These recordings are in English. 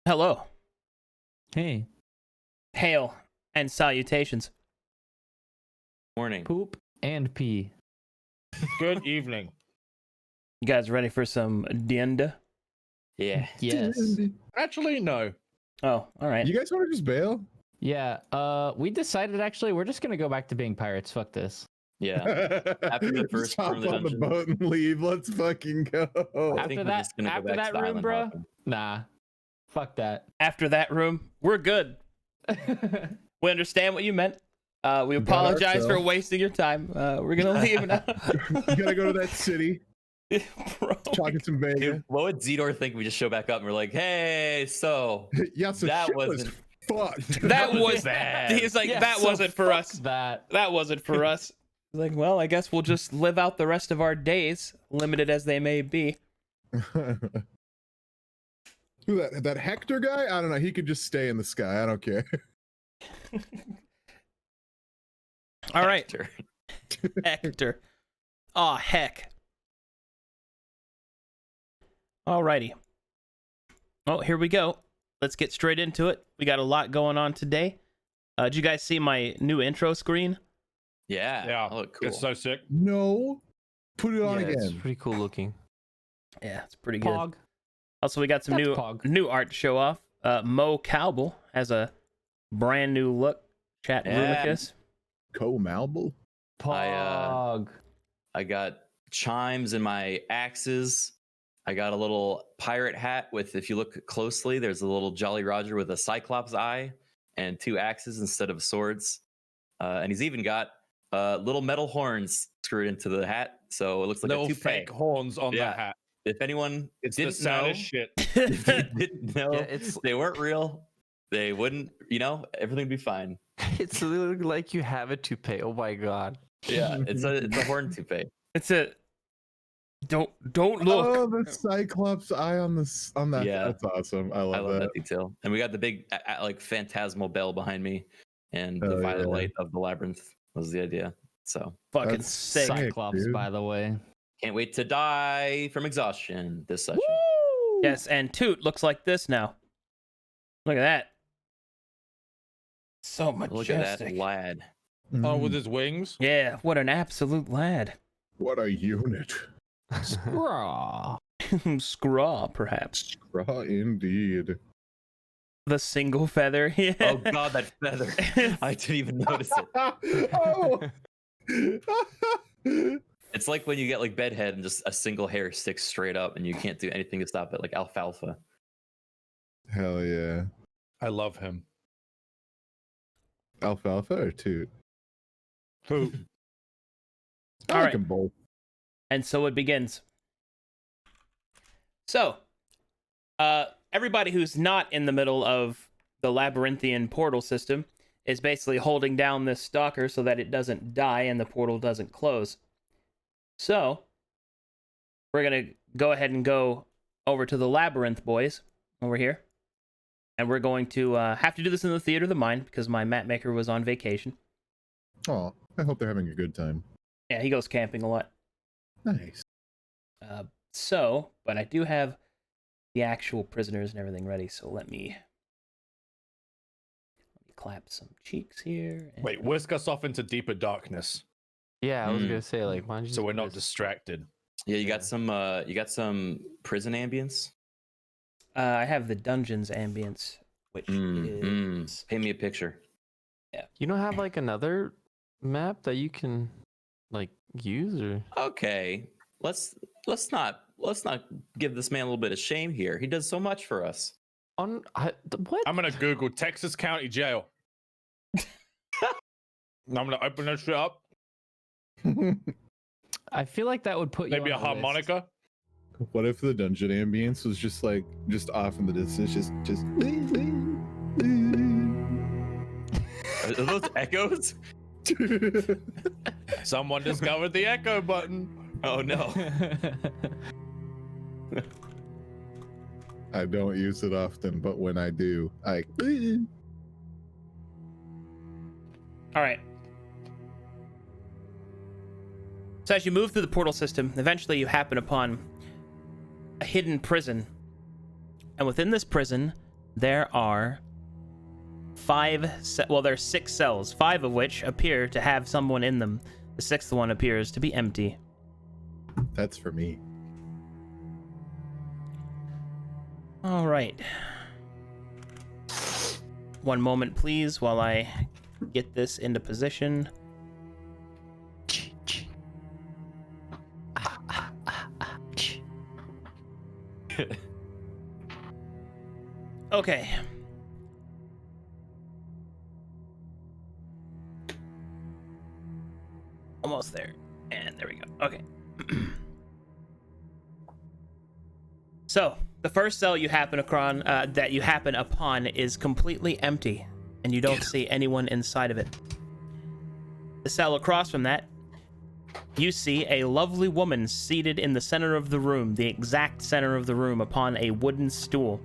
Hello, Hey, hail, and salutations. Morning. poop and pee. Good evening. You guys ready for some DnD? Yeah. Yes. Actually, no. Oh, all right. You guys want to just bail? Yeah. We decided actually we're just gonna go back to being pirates. Fuck this. Yeah. After the first Just hop room of the on the dungeon. boat and leave. Let's fucking go. I think we're just gonna go after back to that the room, island bro. hopping. Nah. Fuck that. After that room, we're good. We understand what you meant. We got apologize for ourselves. wasting your time. We're gonna leave now. You gotta go to that city. Bro. Talking some Vega. Dude, what would Zedor think we just show back up and we're like, hey, so Yeah, so that shit was wasn't- fucked. That was bad. He's like, Yeah, that so wasn't for fuck us. That. That wasn't for us. He's like, well, I guess we'll just live out the rest of our days, limited as they may be. Who that Hector guy? I don't know. He could just stay in the sky. I don't care. All right, Hector. Hector. Aw, heck. Alrighty. Oh, here we go. Let's get straight into it. We got a lot going on today. Did you guys see my new intro screen? Yeah. Yeah. Oh, look cool. It's so sick. No. Put it on It's again. pretty cool looking. Yeah, it's pretty good. Pog. Also, we got some That's new Pog. new art to show off. Mo Cowbell has a brand new look. Chat Yeah. Rumicus. Co-Malble? Pog. I got chimes in my axes. I got a little pirate hat with, if you look closely, there's a little Jolly Roger with a Cyclops eye and 2 axes instead of swords. And he's even got little metal horns screwed into the hat, so it looks like Little a toupee. fake horns on Yeah. the hat. If anyone It's the didn't know, saddest shit. if they didn't know, Yeah, it's they weren't real, they wouldn't, everything would be fine. it's literally like you have a toupee. Oh my god. Yeah, it's a horn toupee. It's a don't look. Oh, the Cyclops eye on that. Yeah. That's awesome. I I love love that. that detail. And we got the big like phantasmal bell behind me, and the Oh, violet yeah. light of the labyrinth was the idea. So Fucking That's sick. sick. Cyclops, dude. by the way. can't wait to die from exhaustion this session. Yes, and Toot looks like this now. Look at that. So Look majestic. at that lad. Oh, with Mm, his wings. Yeah, what an absolute lad. what a unit. Raw. Scraw, perhaps. Raw indeed. The single feather. Yeah. Oh god, that feather! I didn't even notice it. Oh. It's like when you get like bedhead and just a single hair sticks straight up, and you can't do anything to stop it, like alfalfa. Hell yeah. I love him. Alfalfa or Toot? Who? I All like right. them both. And so it begins. So, everybody who's not in the middle of the labyrinthian portal system is basically holding down this stalker so that it doesn't die and the portal doesn't close. So, we're going to go ahead and go over to the labyrinth, boys, over here. And we're going to have to do this in the Theater of the Mind because my map maker was on vacation. Oh, I hope they're having a good time. Yeah, he goes camping a lot. Nice. But I do have the actual prisoners and everything ready, so let me clap some cheeks here. and- Wait, whisk us off into deeper darkness, Yeah, I was Mm. gonna say like why don't you so we're just not put us- distracted. Yeah, you got Yeah. some prison ambience. I have the dungeon's ambience, which is... Paint me a picture. You don't have like another map that you can like use or Okay, let's not give this man a little bit of shame here. He does so much for us. on what? I'm gonna Google Texas County Jail. And I'm gonna open that shit up. I feel like that would put you Maybe a on the list. harmonica. What if the dungeon ambience was just off in the distance, just Are those echoes? Someone discovered the echo button. Oh no. I don't use it often, but when I do, I All right. So as you move through the portal system, eventually you happen upon a hidden prison. And within this prison, there are there's 6 cells, 5 of which appear to have someone in them. The 6th one appears to be empty. That's for me. All right. One moment, please, while I get this into position. Okay. Almost there. And there we go. Okay. So, the first cell you happen upon is completely empty, and you don't see anyone inside of it. The cell across from that, you see a lovely woman seated in the center of the room, the exact center of the room, upon a wooden stool.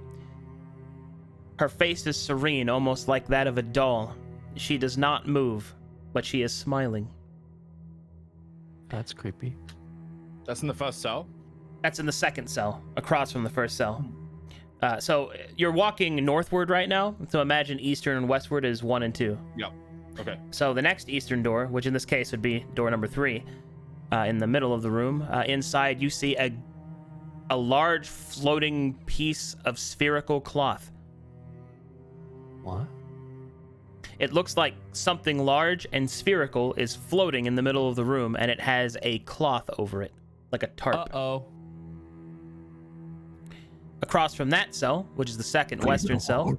Her face is serene, almost like that of a doll. She does not move, but she is smiling. That's creepy. That's in the first cell. That's in the second cell, across from the first cell. So you're walking northward right now, so imagine eastern and westward is 1 and 2. Yep. Okay. So the next eastern door, which in this case would be door number 3, in the middle of the room, inside you see a large floating piece of spherical cloth. What? It looks like something large and spherical is floating in the middle of the room, and it has a cloth over it, like a tarp. Uh-oh. Across from that cell, which is the second western cell,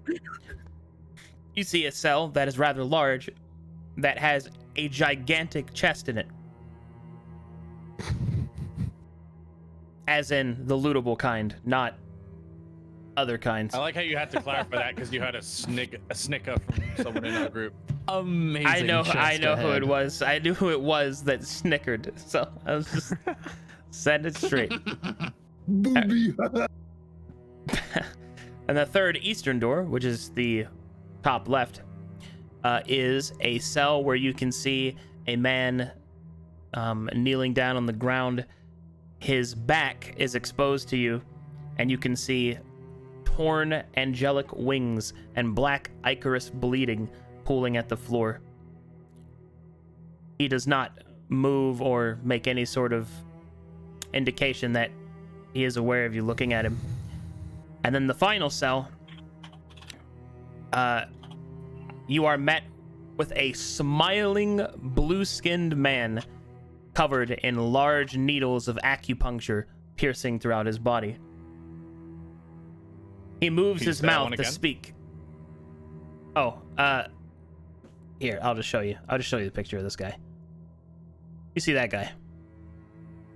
you see a cell that is rather large that has a gigantic chest in it. As in the lootable kind, not other kinds. I like how you had to clarify that because you had a snicker from someone in our group. Amazing. I know who ahead. it was. I knew who it was that snickered, so I was just set it straight. Booby. And the third eastern door, which is the top left, is a cell where you can see a man kneeling down on the ground. His back is exposed to you, and you can see torn angelic wings and black ichorus bleeding pooling at the floor. He does not move or make any sort of indication that he is aware of you looking at him. And then the final cell, you are met with a smiling, blue-skinned man covered in large needles of acupuncture piercing throughout his body. He moves Can you his say that mouth one to again? speak. Oh, here, I'll just show you. I'll just show you the picture of this guy. You see that guy?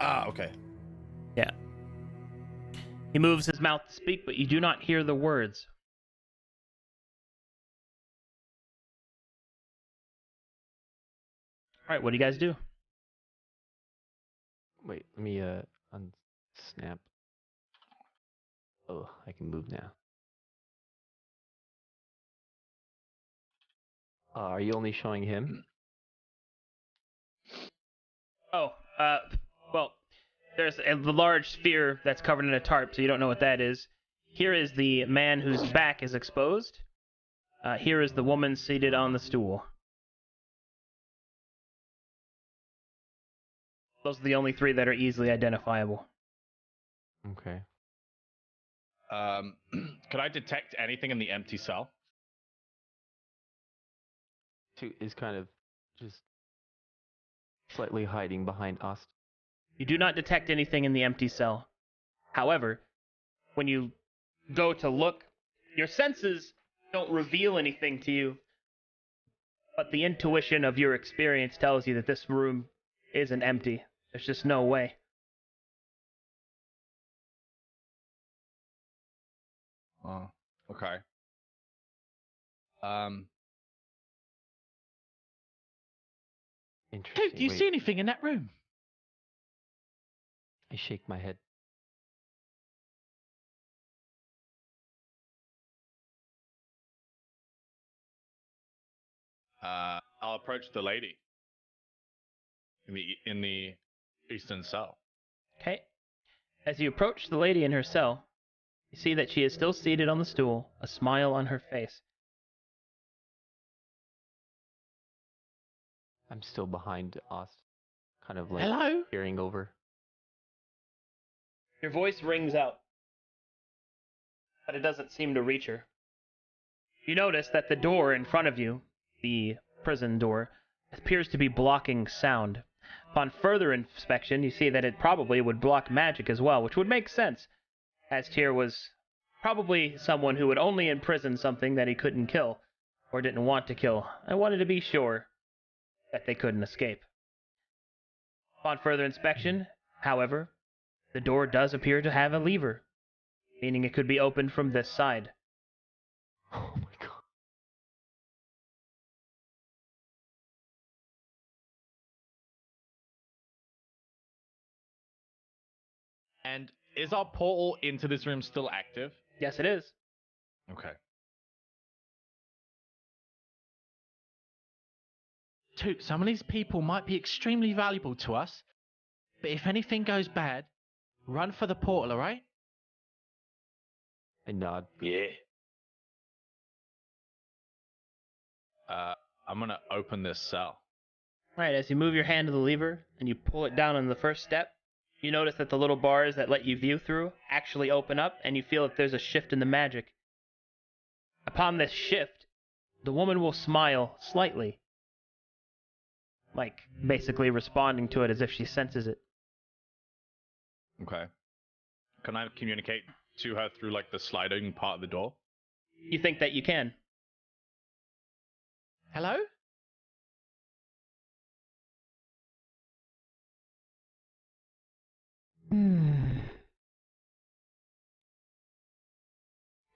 Ah, okay. Yeah. He moves his mouth to speak, but you do not hear the words. All right, what do you guys do? Wait, let me unsnap. Oh, I can move now. Are you only showing him? Oh, well, there's the large sphere that's covered in a tarp, so you don't know what that is. Here is the man whose back is exposed. Here is the woman seated on the stool. Those are the only 3 that are easily identifiable. Okay. Could I detect anything in the empty cell? Is kind of just slightly hiding behind us. You do not detect anything in the empty cell. However, when you go to look, your senses don't reveal anything to you, but the intuition of your experience tells you that this room isn't empty. There's just no way. Oh, okay. Interesting. Dude, do you Wait, see anything in that room? I shake my head. I'll approach the lady in the eastern cell. Okay? As you approach the lady in her cell, You see that she is still seated on the stool, a smile on her face. I'm still behind us, kind of like Hello? peering over. Your voice rings out, but it doesn't seem to reach her. You notice that the door in front of you, the prison door, appears to be blocking sound. Upon further inspection, you see that it probably would block magic as well, which would make sense, as Tyre was probably someone who would only imprison something that he couldn't kill, or didn't want to kill. I wanted to be sure that they couldn't escape. Upon further inspection, however, the door does appear to have a lever, meaning it could be opened from this side. Oh my god. And is our portal into this room still active? Yes, it is. Okay. Toot, some of these people might be extremely valuable to us, but if anything goes bad, run for the portal, alright? I nod. Yeah. I'm gonna open this cell. Alright, as you move your hand to the lever and you pull it down on the first step, you notice that the little bars that let you view through actually open up, and you feel that there's a shift in the magic. Upon this shift, the woman will smile slightly, like basically responding to it as if she senses it. Okay. Can I communicate to her through like the sliding part of the door? You think that you can. Hello?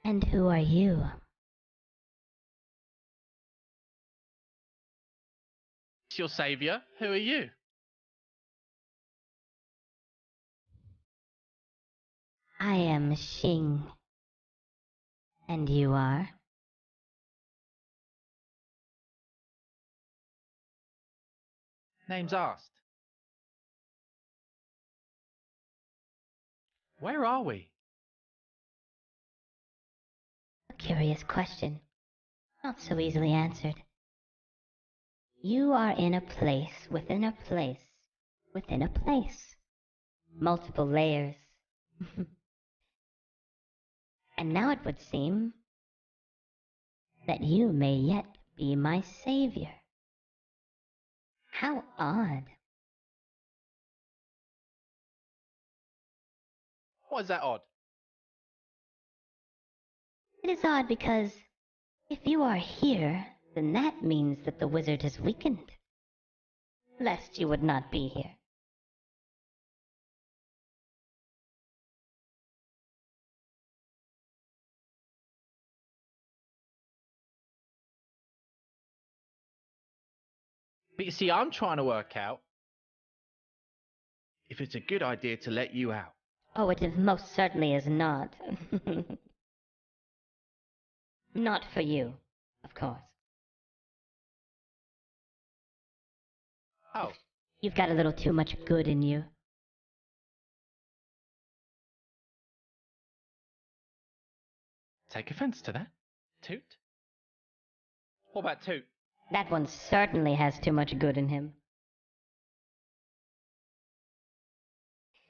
And who are you? It's your savior. Who are you? I am Xing. And you are? Name's asked. Where are we? A curious question. Not so easily answered. You are in a place within a place within a place. Multiple layers. And now it would seem that you may yet be my savior. How odd. What is that odd? It is odd because if you are here, then that means that the wizard has weakened. Lest you would not be here. But you see, I'm trying to work out if it's a good idea to let you out. Oh, it most certainly is not. Not for you, of course. Oh, You've got a little too much good in you. take offense to that. Toot? What about Toot? That one certainly has too much good in him.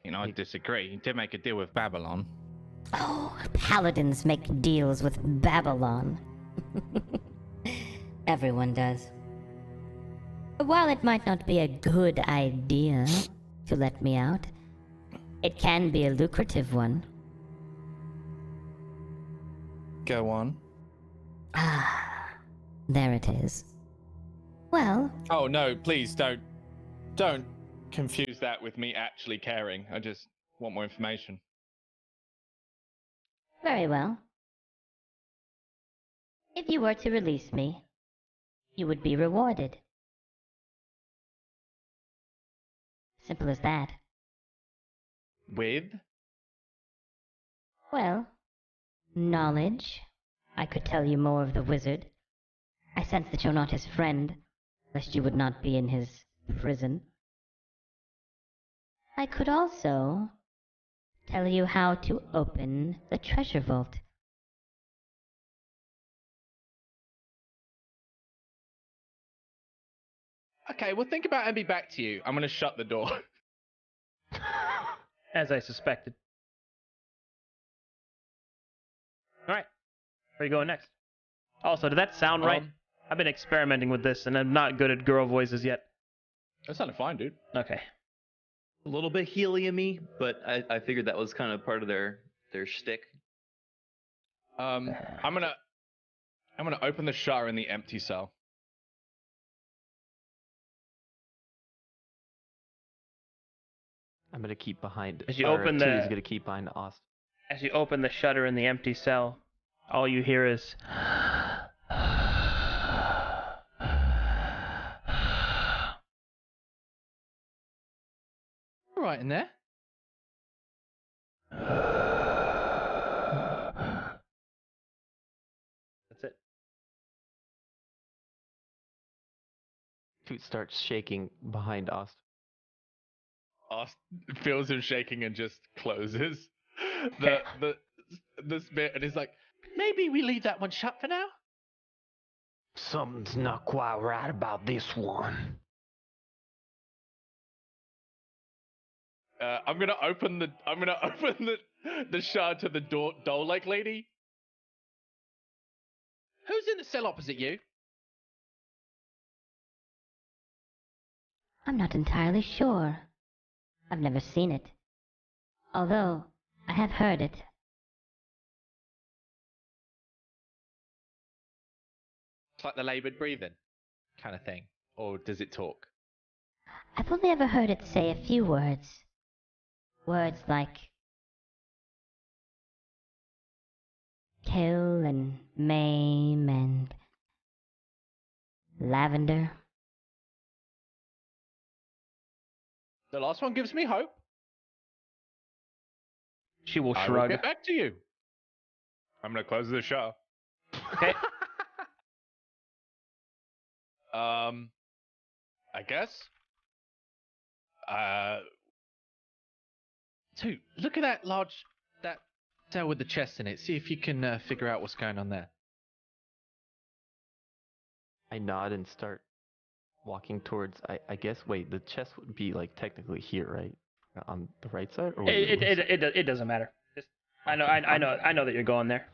You know, I disagree. He did make a deal with Babylon. Oh, paladins make deals with Babylon. Everyone does. But while it might not be a good idea to let me out, it can be a lucrative one. Go on. Ah, there it is. Well, Oh no, please don't confuse that with me actually caring. I just want more information. very well. If you were to release me, you would be rewarded. Simple as that. With? Well, knowledge. I could tell you more of the wizard. I sense that you're not his friend, lest you would not be in his prison. I could also tell you how to open the treasure vault. Okay, well, think about it and be back to you. I'm going to shut the door. As I suspected. Alright. Where are you going next? Also, did that sound right? I've been experimenting with this, and I'm not good at girl voices yet. That sounded fine, dude. Okay. A little bit helium-y, but I figured that was kind of part of their shtick. I'm gonna open the shutter in the empty cell. I'm gonna keep behind. As you or open Tooty's the- gonna keep behind Ost. As you open the shutter in the empty cell, all you hear is... All right in there. That's it. Toot starts shaking behind Ost. Ost feels him shaking and just closes Okay. this bit, and he's like, Maybe we leave that one shut for now. Something's not quite right about this one. I'm gonna open the shard to the doll like lady. Who's in the cell opposite you? I'm not entirely sure. I've never seen it. Although, I have heard it. It's like the laboured breathing kind of thing. Or does it talk? I've only ever heard it say a few words. Words like kill and maim and lavender. The last one gives me hope. She will I will shrug. get back to you. I'm gonna close the shutter. Okay. I guess. Two, look at that cell with the chest in it. See if you can figure out what's going on there. I nod and start walking towards. I guess. Wait, the chest would be like technically here, right? On the right side, or would It doesn't matter. Just, I know that you're going there.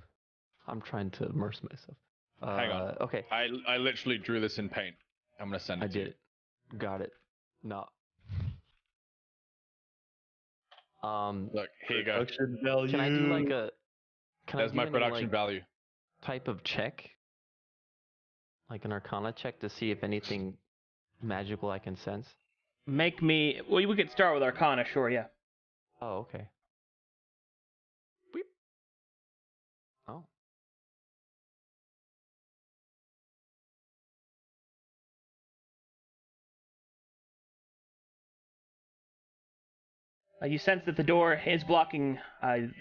I'm trying to immerse myself. Hang on. Okay, I literally drew this in paint. I'm gonna send it I to did you. it. Got it. No. Look, here you go. Production value. Can I do like a? Can There's I do my any, production like, value. type of check? Like an Arcana check to see if anything magical I can sense. Make me... Well, we could start with Arcana, sure, yeah. Oh, okay. Beep. Oh. You sense that the door is blocking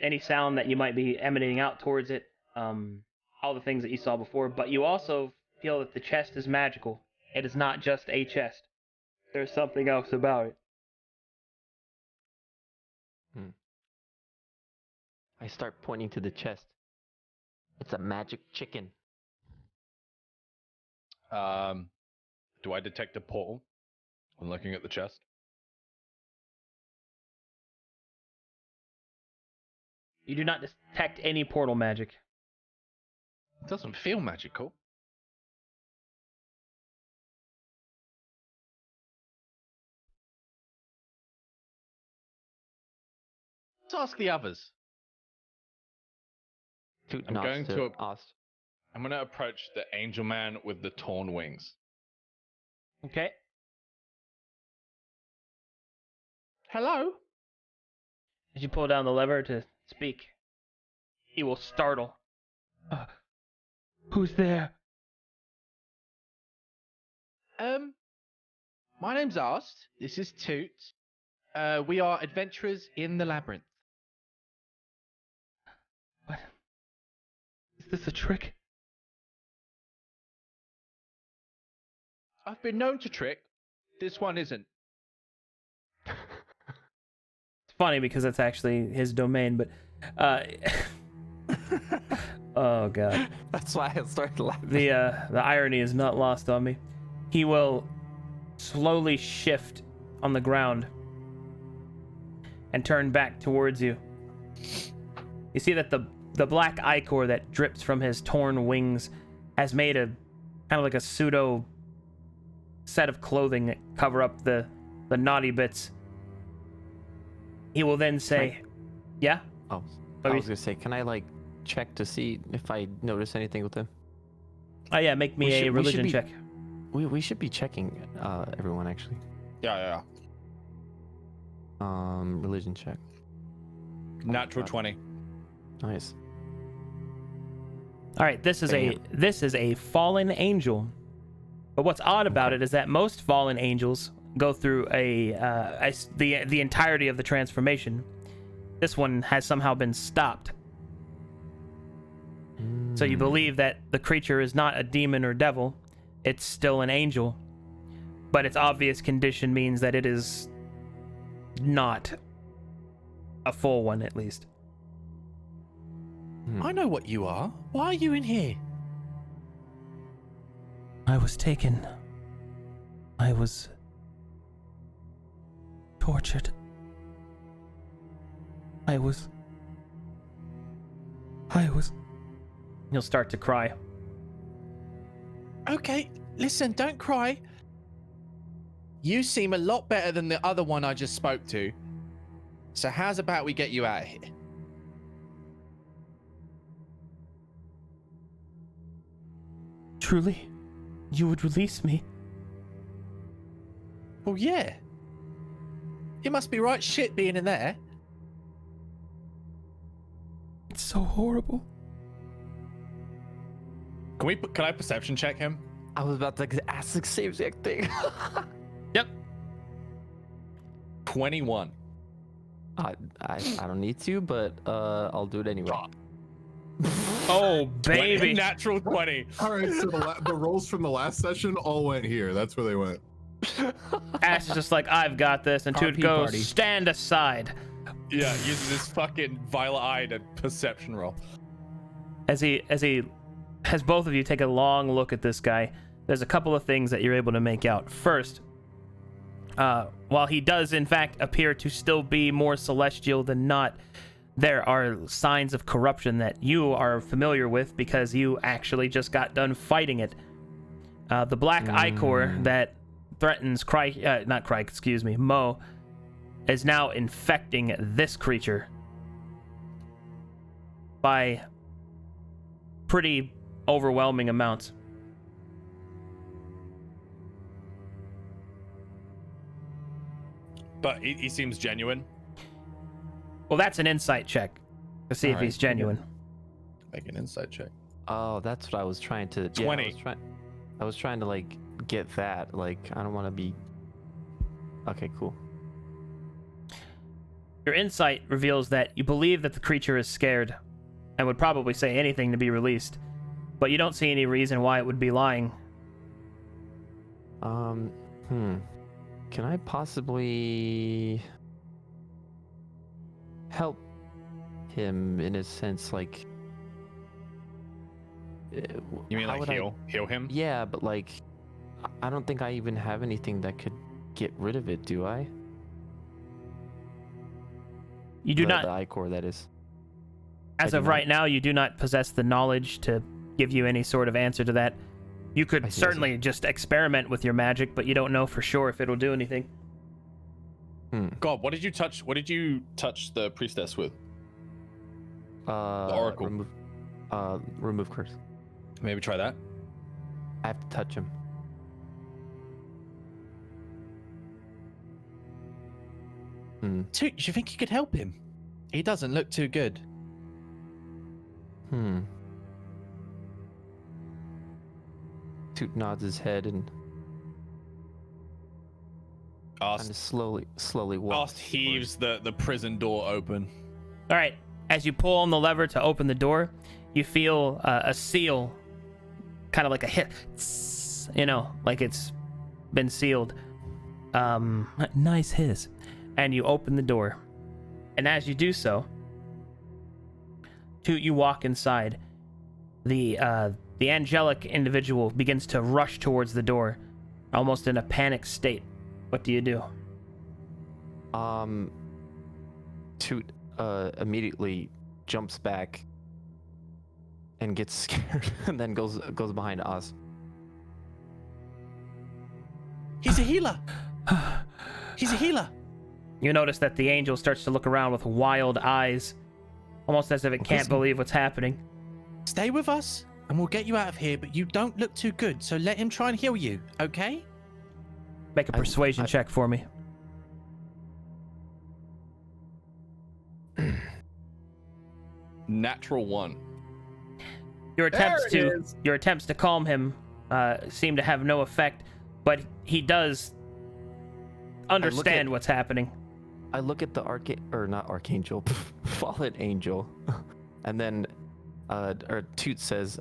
any sound that you might be emanating out towards it, all the things that you saw before, but you also feel that the chest is magical. It is not just a chest. There's something else about it. I start pointing to the chest. It's a magic chicken. Do I detect a portal when looking at the chest? You do not detect any portal magic. It doesn't feel magical. Let's ask the others. Toot I'm nods going to to Ost. I'm gonna approach the angel man with the torn wings. Okay. Hello? As you pull down the lever to speak, he will startle. Who's there? My name's Ast. This is Toot. We are adventurers in the labyrinth. What? Is this a trick? I've been known to trick. This one isn't. It's funny because that's actually his domain, but oh god. That's why I started laughing. The irony is not lost on me. He will slowly shift on the ground and turn back towards you. You see that the black ichor that drips from his torn wings has made a kind of like a pseudo set of clothing that cover up the naughty bits. He will then say, yeah? Oh, Oh, I was gonna say, can I like check to see if I notice anything with him? Oh yeah, make me a religion check. We should be checking everyone actually. Yeah. Religion check. Natural 20. Nice. All right, this is a fallen angel. But what's odd about it is that most fallen angels go through the entirety of the transformation. This one has somehow been stopped. So you believe that the creature is not a demon or devil, it's still an angel. But its obvious condition means that it is not a full one, at least. I know what you are. Why are you in here? I was taken. I was tortured. I was. You'll start to cry. Okay, listen, don't cry. You seem a lot better than the other one I just spoke to. So how's about we get you out of here? Truly? You would release me? Well, yeah. It must be right shit being in there. It's so horrible. Can I perception check him? I was about to ask the same exact thing. Yep. 21. I don't need to, but I'll do it anyway. Oh, baby. Natural 20. All right, so the rolls from the last session all went here. That's where they went. Ash is just like, I've got this, and Toot RP goes, party. stand aside. Yeah, uses his fucking violet-eyed perception roll. As he has both of you take a long look at this guy, there's a couple of things that you're able to make out. First, while he does in fact appear to still be more celestial than not, there are signs of corruption that you are familiar with because you actually just got done fighting it. The black ichor that threatens Mo, is now infecting this creature by pretty overwhelming amounts. But he seems genuine. Well, that's an insight check to see if Alright. he's genuine. Make an insight check. Oh, that's what I was trying to. 20. Yeah, I was trying to like get that. Like, I don't want to be. Okay, cool. Your insight reveals that you believe that the creature is scared and would probably say anything to be released, but you don't see any reason why it would be lying. Can I possibly help him in a sense, like? You mean how like would I- heal him? Yeah, but like, I don't think I even have anything that could get rid of it, do I? You do not, The ichor, that is. as I of do not. right now, you do not possess the knowledge to give you any sort of answer to that. You I could see. certainly just experiment with your magic, but you don't know for sure if it'll do anything. God, what did you touch? What did you touch the priestess with? The oracle. Remove curse. Maybe try that. I have to touch him. Toot, do you think you could help him? He doesn't look too good. Toot nods his head and kind of slowly walks. Ast heaves the prison door open. All right, as you pull on the lever to open the door, you feel a seal, kind of like a hit, like it's been sealed. Nice hiss. And you open the door. And as you do so, you walk inside. The angelic individual begins to rush towards the door, almost in a panic state. What do you do? Toot immediately jumps back and gets scared, and then goes behind us. He's a healer. He's a healer. You notice that the angel starts to look around with wild eyes, almost as if it can't believe what's happening. Stay with us, and we'll get you out of here, but you don't look too good, so let him try and heal you, okay? Make a persuasion check for me. Natural 1. Your attempts to calm him seem to have no effect, but he does understand what's happening. I look at the fallen angel, and then Toot says,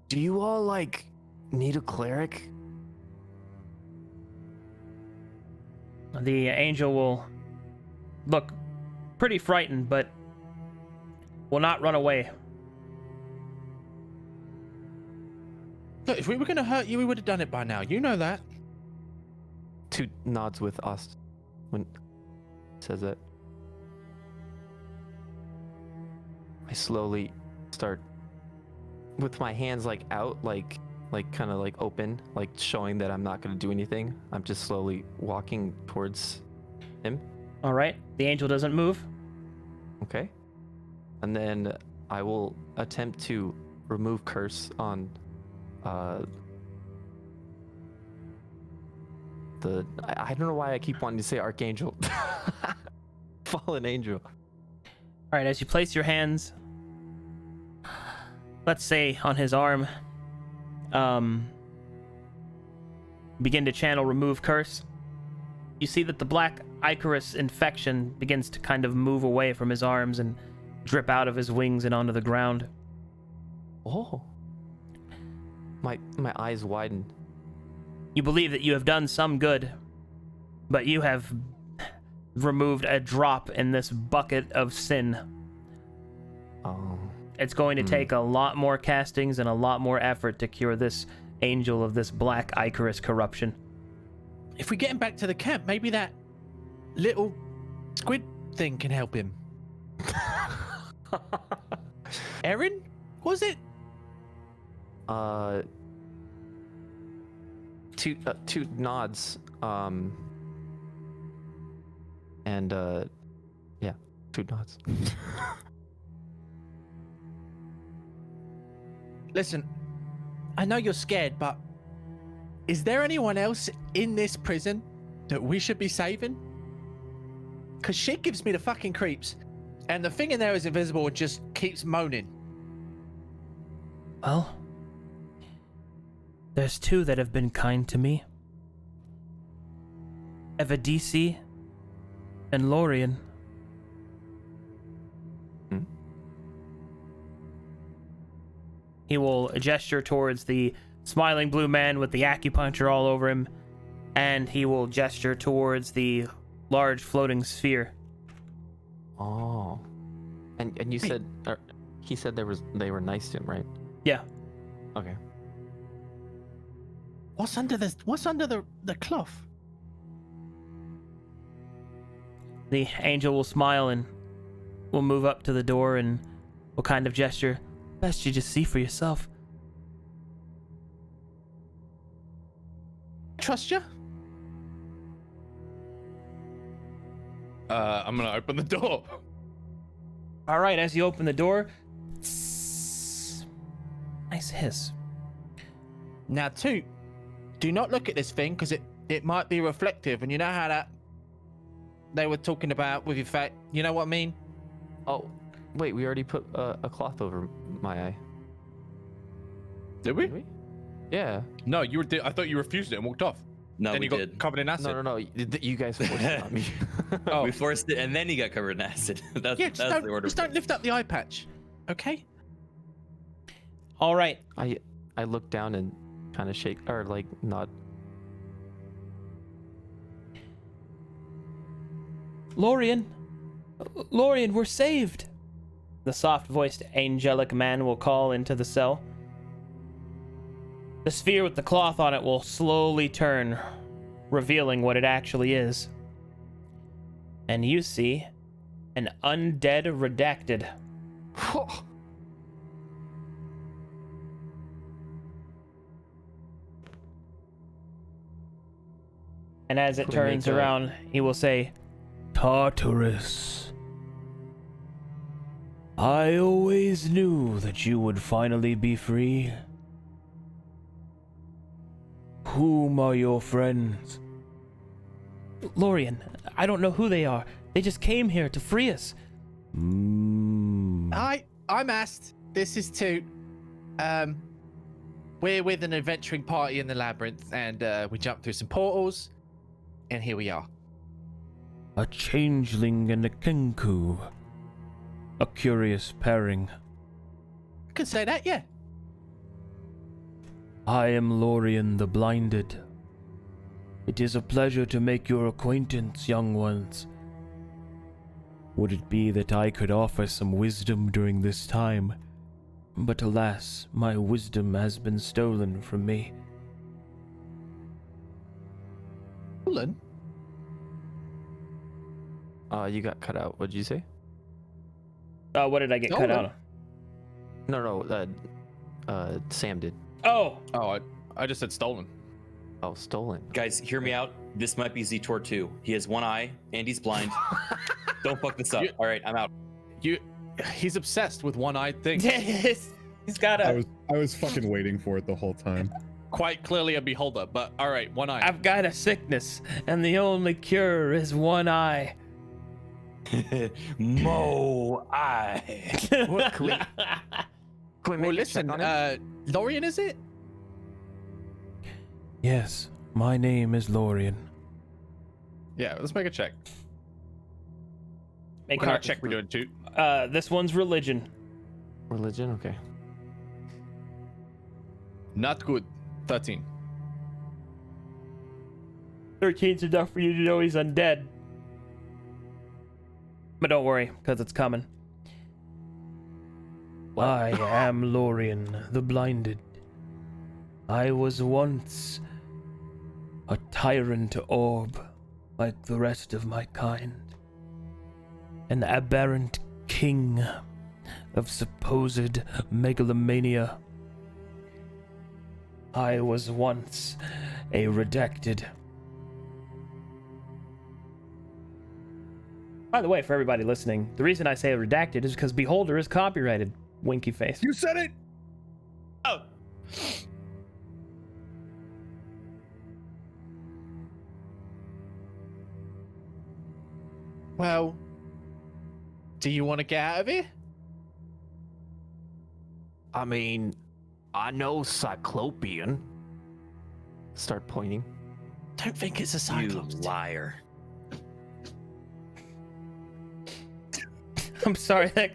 "Do you all need a cleric?" The angel will look pretty frightened, but will not run away. Look, if we were going to hurt you, we would have done it by now. You know that. Toot nods with us when says it. I slowly start with my hands out, kind of open, showing that I'm not going to do anything. I'm just slowly walking towards him. All right. The angel doesn't move. Okay. And then I will attempt to remove curse on I don't know why I keep wanting to say archangel. Fallen angel. All right, as you place your hands, let's say on his arm, begin to channel remove curse, you see that the black Icarus infection begins to kind of move away from his arms and drip out of his wings and onto the ground. Oh. My eyes widen. You believe that you have done some good, but you have removed a drop in this bucket of sin. Oh. It's going to take a lot more castings and a lot more effort to cure this angel of this black Icarus corruption. If we get him back to the camp, maybe that little squid thing can help him. Erin? Was it? Toot nods. Yeah, Toot nods. Listen, I know you're scared, but is there anyone else in this prison that we should be saving? Because shit gives me the fucking creeps, and the thing in there is invisible and just keeps moaning. Well, there's two that have been kind to me. Evadisi and Lorien. He will gesture towards the smiling blue man with the acupuncture all over him, and he will gesture towards the large floating sphere. Oh. And you said he said they were nice to him, right? Yeah. Okay. What's under the cloth? The angel will smile and will move up to the door and will kind of gesture. Best you just see for yourself. Trust you? I'm gonna open the door. All right, as you open the door, nice hiss. Now, Toot, do not look at this thing because it might be reflective, and you know how that they were talking about with your face. You know what I mean? Oh, wait, we already put a cloth over my eye. Did we? Did we? Yeah. No, you were. I thought you refused it and walked off. No, then we you got did. covered in acid. No. You guys forced it on me. Oh. We forced it, and then he got covered in acid. That's the order. Just don't lift up the eye patch, okay? All right. I look down and kind of shake or nod. Lorien! Lorien, we're saved! The soft-voiced angelic man will call into the cell. The sphere with the cloth on it will slowly turn, revealing what it actually is. And you see an undead redacted. And as it We turns make a- around, he will say, Tartarus, I always knew that you would finally be free. Whom are your friends? Lorien, I don't know who they are. They just came here to free us. Hi, I'm Ast. This is Toot. We're with an adventuring party in the labyrinth, and we jumped through some portals, and here we are. A changeling and a kenku. A curious pairing. I could say that, yeah. I am Lorien the Blinded. It is a pleasure to make your acquaintance, young ones. Would it be that I could offer some wisdom during this time? But alas, my wisdom has been stolen from me. Stolen? You got cut out. What'd you say? What did I get cut Stolen? out? No, Sam did. Oh! Oh, I just said stolen. Oh, stolen. Guys, hear me out. This might be Zetor too. He has one eye and he's blind. Don't fuck this up. All right, I'm out. He's obsessed with one-eyed things. He's got I a... was fucking waiting for it the whole time. Quite clearly a beholder, but all right, one eye. I've got a sickness, and the only cure is one eye. Mo eye. What, can we make Well, a listen, check on him? Lorien, is it? Yes, my name is Lorien. Yeah, let's make a check. Make What kind an of check we doing, Toot? This one's religion. Religion? Okay. Not good. 13. 13's enough for you to know he's undead. But don't worry, because it's coming. I am Lorien the Blinded. I was once a tyrant orb, like the rest of my kind. An aberrant king of supposed megalomania. I was once a redacted. By the way, for everybody listening, the reason I say redacted is because Beholder is copyrighted. Winky face. You said it. Oh. Well, do you want to get out of here? I mean, I know Cyclopean. Start pointing. Don't think it's a cyclops. You liar. I'm sorry, that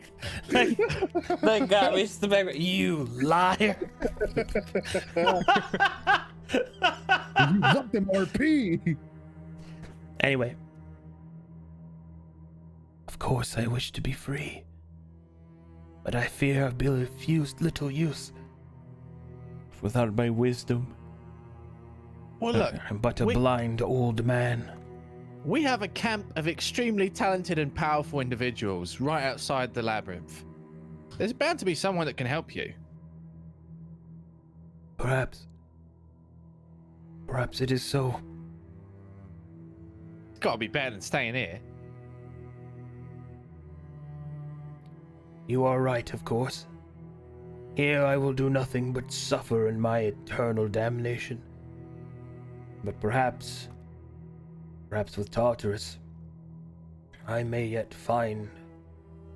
got me just the back. You liar. You left them RP. Anyway. Of course I wish to be free. But I fear I'll be of little use. Without my wisdom. Well, look, I'm but a we- blind old man. we have a camp of extremely talented and powerful individuals right outside the labyrinth. There's bound to be someone that can help you. Perhaps it is so. It's got to be better than staying here. You are right, of course. Here I will do nothing but suffer in my eternal damnation. But perhaps with Tartarus, I may yet find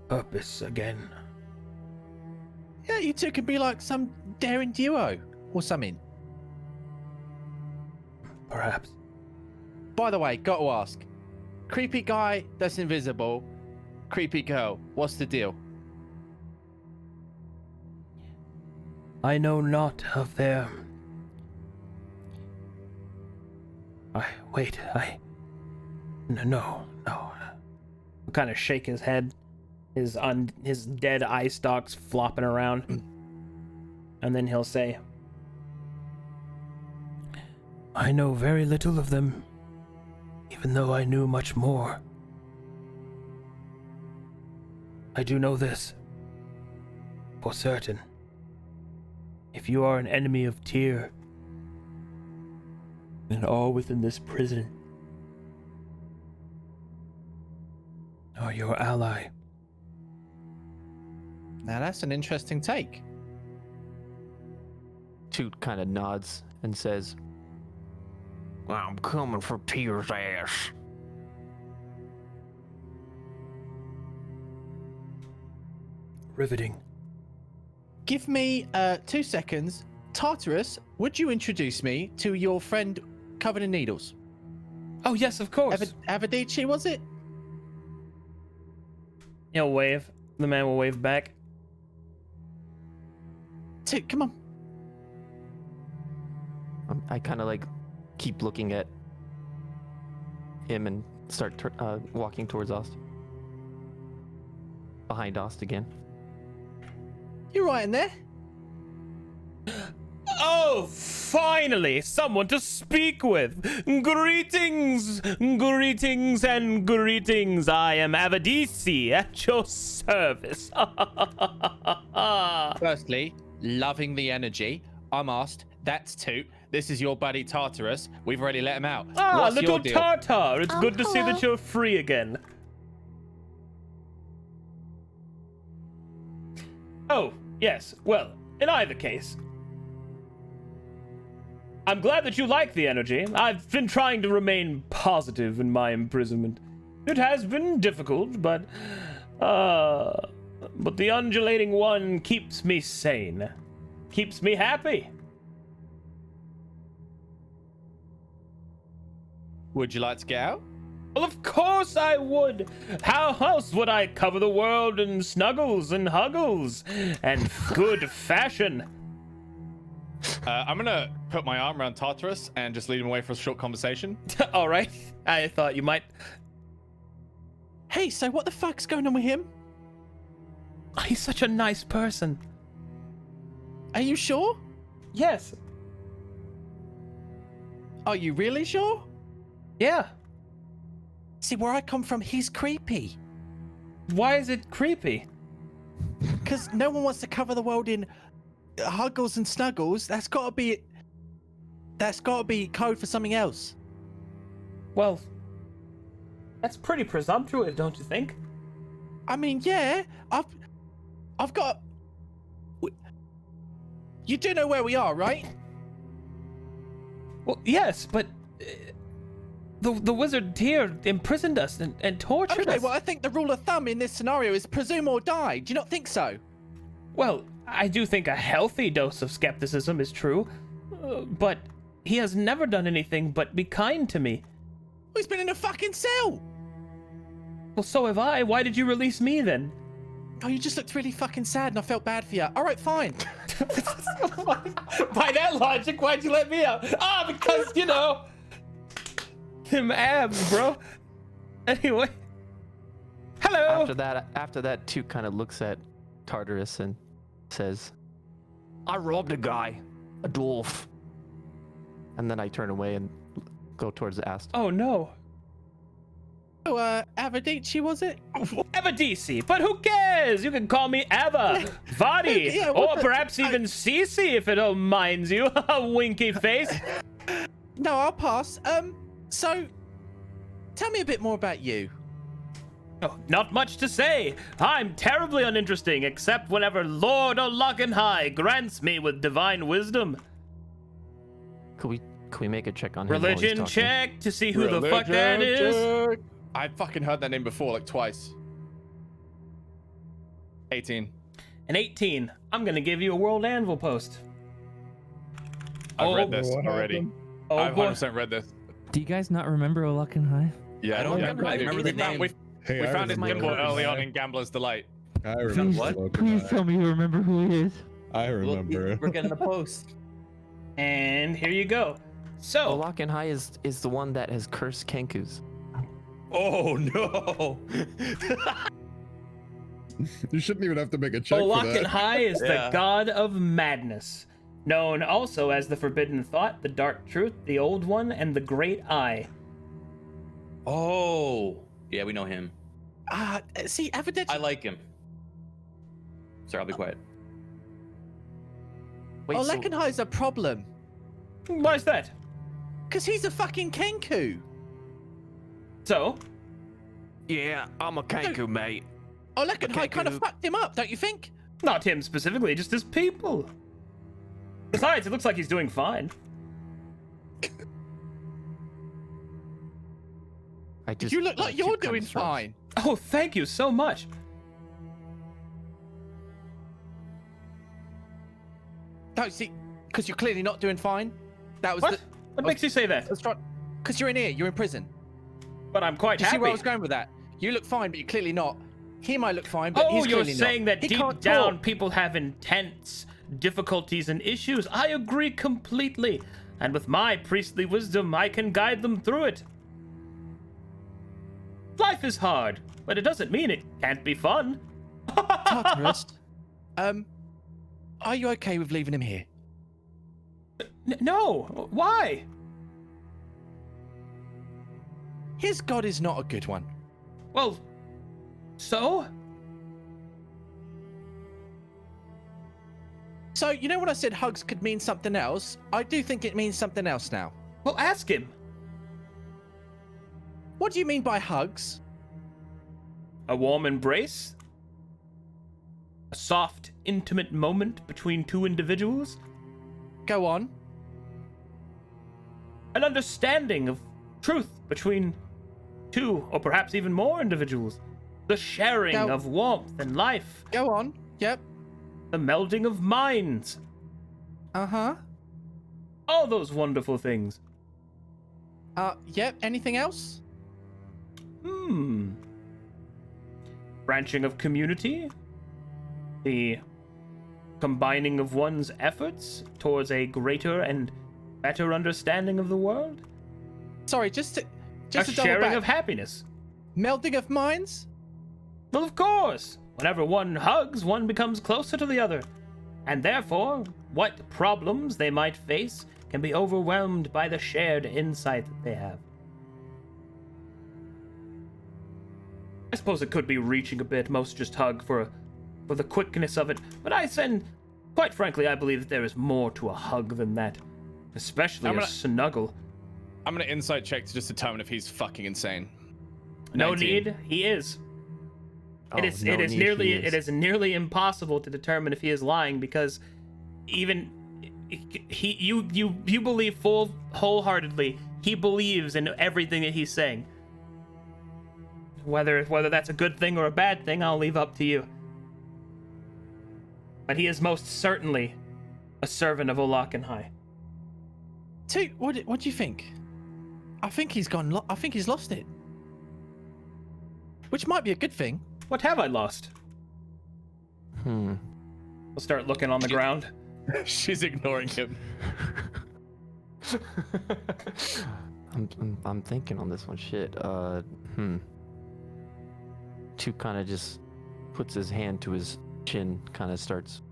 purpose again. Yeah, you two could be like some daring duo or something. Perhaps. By the way, got to ask. Creepy guy that's invisible. Creepy girl, what's the deal? I know not of their... No. He'll kind of shake his head, his dead eye stalks flopping around, and then he'll say, I know very little of them, even though I knew much more. I do know this, for certain. If you are an enemy of Tyre, then all within this prison are your ally. Now that's an interesting take. Toot kind of nods and says, I'm coming for Tyre's ass. Riveting. Give me 2 seconds. Tartarus, would you introduce me to your friend covered in needles? Oh, yes, of course. Avadici, was it? He'll wave. The man will wave back. Toot, come on. I kind of like keep looking at him and start walking towards Ost. Behind Ost again. You're right in there. Oh, finally, someone to speak with. Greetings, greetings, and greetings. I am Avadici at your service. Firstly, loving the energy. I'm asked. That's Toot. This is your buddy Tartarus. We've already let him out. Ah, What's little your deal? Tartar. It's good to see hello. that you're free again. Oh, yes. Well, in either case, I'm glad that you like the energy. I've been trying to remain positive in my imprisonment. It has been difficult, but the undulating one keeps me sane. Keeps me happy. Would you like to get out? Well, of course I would. How else would I cover the world in snuggles and huggles and good fashion? I'm gonna put my arm around Tartarus and just lead him away for a short conversation. All right. I thought you might. Hey, so what the fuck's going on with him? He's such a nice person. Are you sure? Yes. Are you really sure? Yeah. See, where I come from, he's creepy. Why is it creepy? Because no one wants to cover the world in huggles and snuggles. That's got to be code for something else. Well, that's pretty presumptuous, don't you think? I mean, yeah, I've got. You do know where we are, right? Well, yes, but the wizard here imprisoned us and tortured Okay, us. well, I think the rule of thumb in this scenario is presume or die. Do you not think so? Well, I do think a healthy dose of skepticism is true, but he has never done anything but be kind to me. He's been in a fucking cell. Well, so have I. Why did you release me then? Oh, you just looked really fucking sad and I felt bad for you. All right, fine. By that logic, why'd you let me out? Ah, because, you know, them abs, bro. Anyway. Hello. After that, Toot kind of looks at Tartarus and says, I robbed a guy, a dwarf. And then I turn away and go towards the Ast. Oh, no. Oh, Avadici, was it? Avadici, but who cares? You can call me Ava, Vadi, Yeah, or what the- perhaps even Cece if it don't mind you. Winky face. No, I'll pass. So, tell me a bit more about you. Oh, not much to say. I'm terribly uninteresting, except whenever Lord O'Lockenhigh grants me with divine wisdom. Could we make a check on him while he's Religion talking? check to see who the fuck that is. I fucking heard that name before, like twice. 18. An 18. I'm gonna give you a World Anvil post. I've Oh, read this what already. happened? Oh I've boy. 100% read this. Do you guys not remember High? Yeah, I don't yeah, remember. I we- remember we the found- name. Hey, We I found his remember symbol early on Loki. in Gambler's Delight. I remember What? Loki. me you remember who he is. I Well, remember. we're getting a post. And here you go. So, Olaken High is the one that has cursed Kenkus. Oh no! You shouldn't even have to make a check for Olakan that. High is Yeah. the god of madness, known also as the Forbidden Thought, the Dark Truth, the Old One, and the Great Eye. Oh, yeah, we know him. See, evidently. I like him. Sorry, I'll be quiet. Wait, so- Lekenhai's a problem. Why is that? Because he's a fucking Kenku. So, yeah, I'm a Kenku, mate. Lekenhai kind of Kenku. fucked him up, don't you think? not him specifically, just his people. Besides, it looks like he's doing fine. I just You look like let you're come doing through. fine. Oh, thank you so much. Don't see, because you're clearly not doing fine. That was What? What makes you say that? That's right. Because you're in here, you're in prison. But I'm quite Do you see happy. where I was going with that? You look fine, but you're clearly not. He might look fine, but Oh, he's you're clearly saying not. that He deep can't down talk. people have intense difficulties and issues. I agree completely. And with my priestly wisdom, I can guide them through it. Life is hard, but it doesn't mean it can't be fun. Tartarus, are you okay with leaving him here? No, why? His god is not a good one. Well, so? So, you know when I said hugs could mean something else? I do think it means something else now. Well, ask him. What do you mean by hugs? A warm embrace? A soft, intimate moment between two individuals? Go on. An understanding of truth between two or perhaps even more individuals. The sharing Go- of warmth and life. Go on. Yep. The melding of minds. Uh-huh. All those wonderful things. Yep. Anything else? Branching of community. The combining of one's efforts towards a greater and better understanding of the world. Sorry, just to A double sharing back. of happiness. Melding of minds? Well, of course. Whenever one hugs, one becomes closer to the other. And therefore, what problems they might face can be overwhelmed by the shared insight that they have. I suppose it could be reaching a bit, most just hug for the quickness of it. But quite frankly, I believe that there is more to a hug than that. Especially a snuggle. I'm gonna insight check to just determine if he's fucking insane. No 19. need, he is. Oh, It is no need, he is. it is nearly impossible to determine if he is lying because even you believe wholeheartedly he believes in everything that he's saying. Whether that's a good thing or a bad thing, I'll leave up to you. But he is most certainly a servant of Olakan High. Toot, what do you think? I think he's gone. I think he's lost it. Which might be a good thing. What have I lost? Hmm. We'll start looking on the ground. She's ignoring him. I'm thinking on this one. Shit. Two kind of just puts his hand to his chin, kind of starts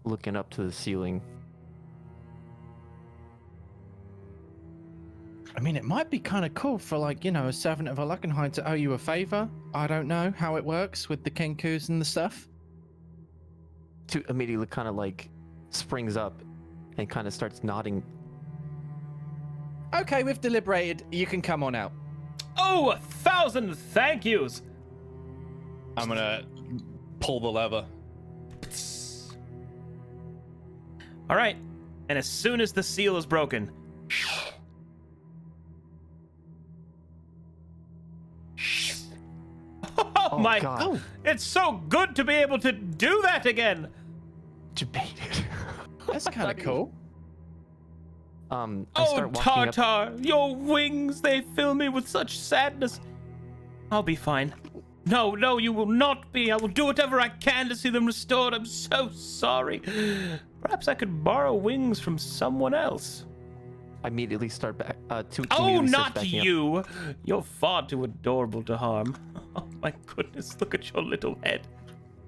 looking up to the ceiling. I mean, it might be kind of cool for, like, a servant of Olakanhai to owe you a favor. I don't know how it works with the Kenkus and the stuff. Two immediately kind of like springs up and kind of starts nodding. Okay, we've deliberated. You can come on out. Oh, 1,000 thank yous! I'm gonna pull the lever. All right, and as soon as the seal is broken, oh my! God. Oh, It's so good to be able to do that again. Debated. that's kind of cool. I Oh, start walking up. Tartar, your wings—they fill me with such sadness. I'll be fine. No, you will not be. I will do whatever I can to see them restored. I'm so sorry. Perhaps I could borrow wings from someone else. immediately start back. Oh, immediately starts not backing up. you! You're far too adorable to harm. Oh my goodness, look at your little head.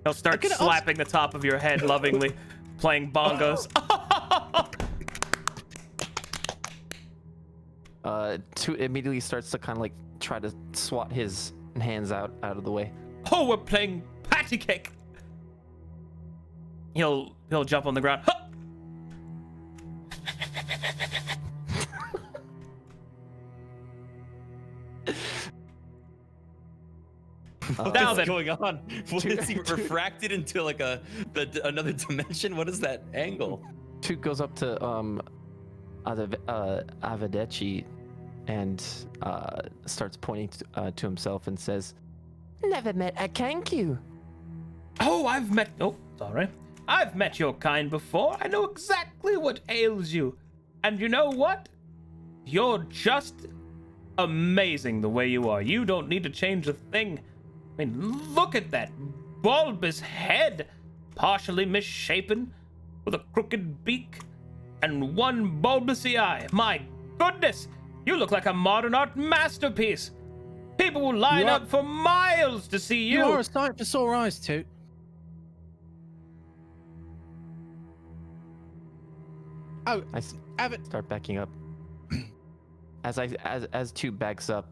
He'll start gonna slapping the top of your head lovingly, playing bongos. Two immediately starts to kind of like try to swat his hands out of the way. Oh, we're playing patty cake. He'll jump on the ground. Huh! Now What's then. going on? What is he refracted into like another dimension? What is that angle? Toot goes up to Avadechi and starts pointing to himself and says, "Never met a Kanku." Oh, sorry. I've met your kind before. I know exactly what ails you. And you know what? You're just amazing the way you are. You don't need to change a thing. I mean, look at that bulbous head, partially misshapen, with a crooked beak and one bulbousy eye. My goodness, you look like a modern art masterpiece. People will line up for miles to see you. You are a sight for sore eyes, Toot. Oh, I Avid. start backing up. As Toot backs up,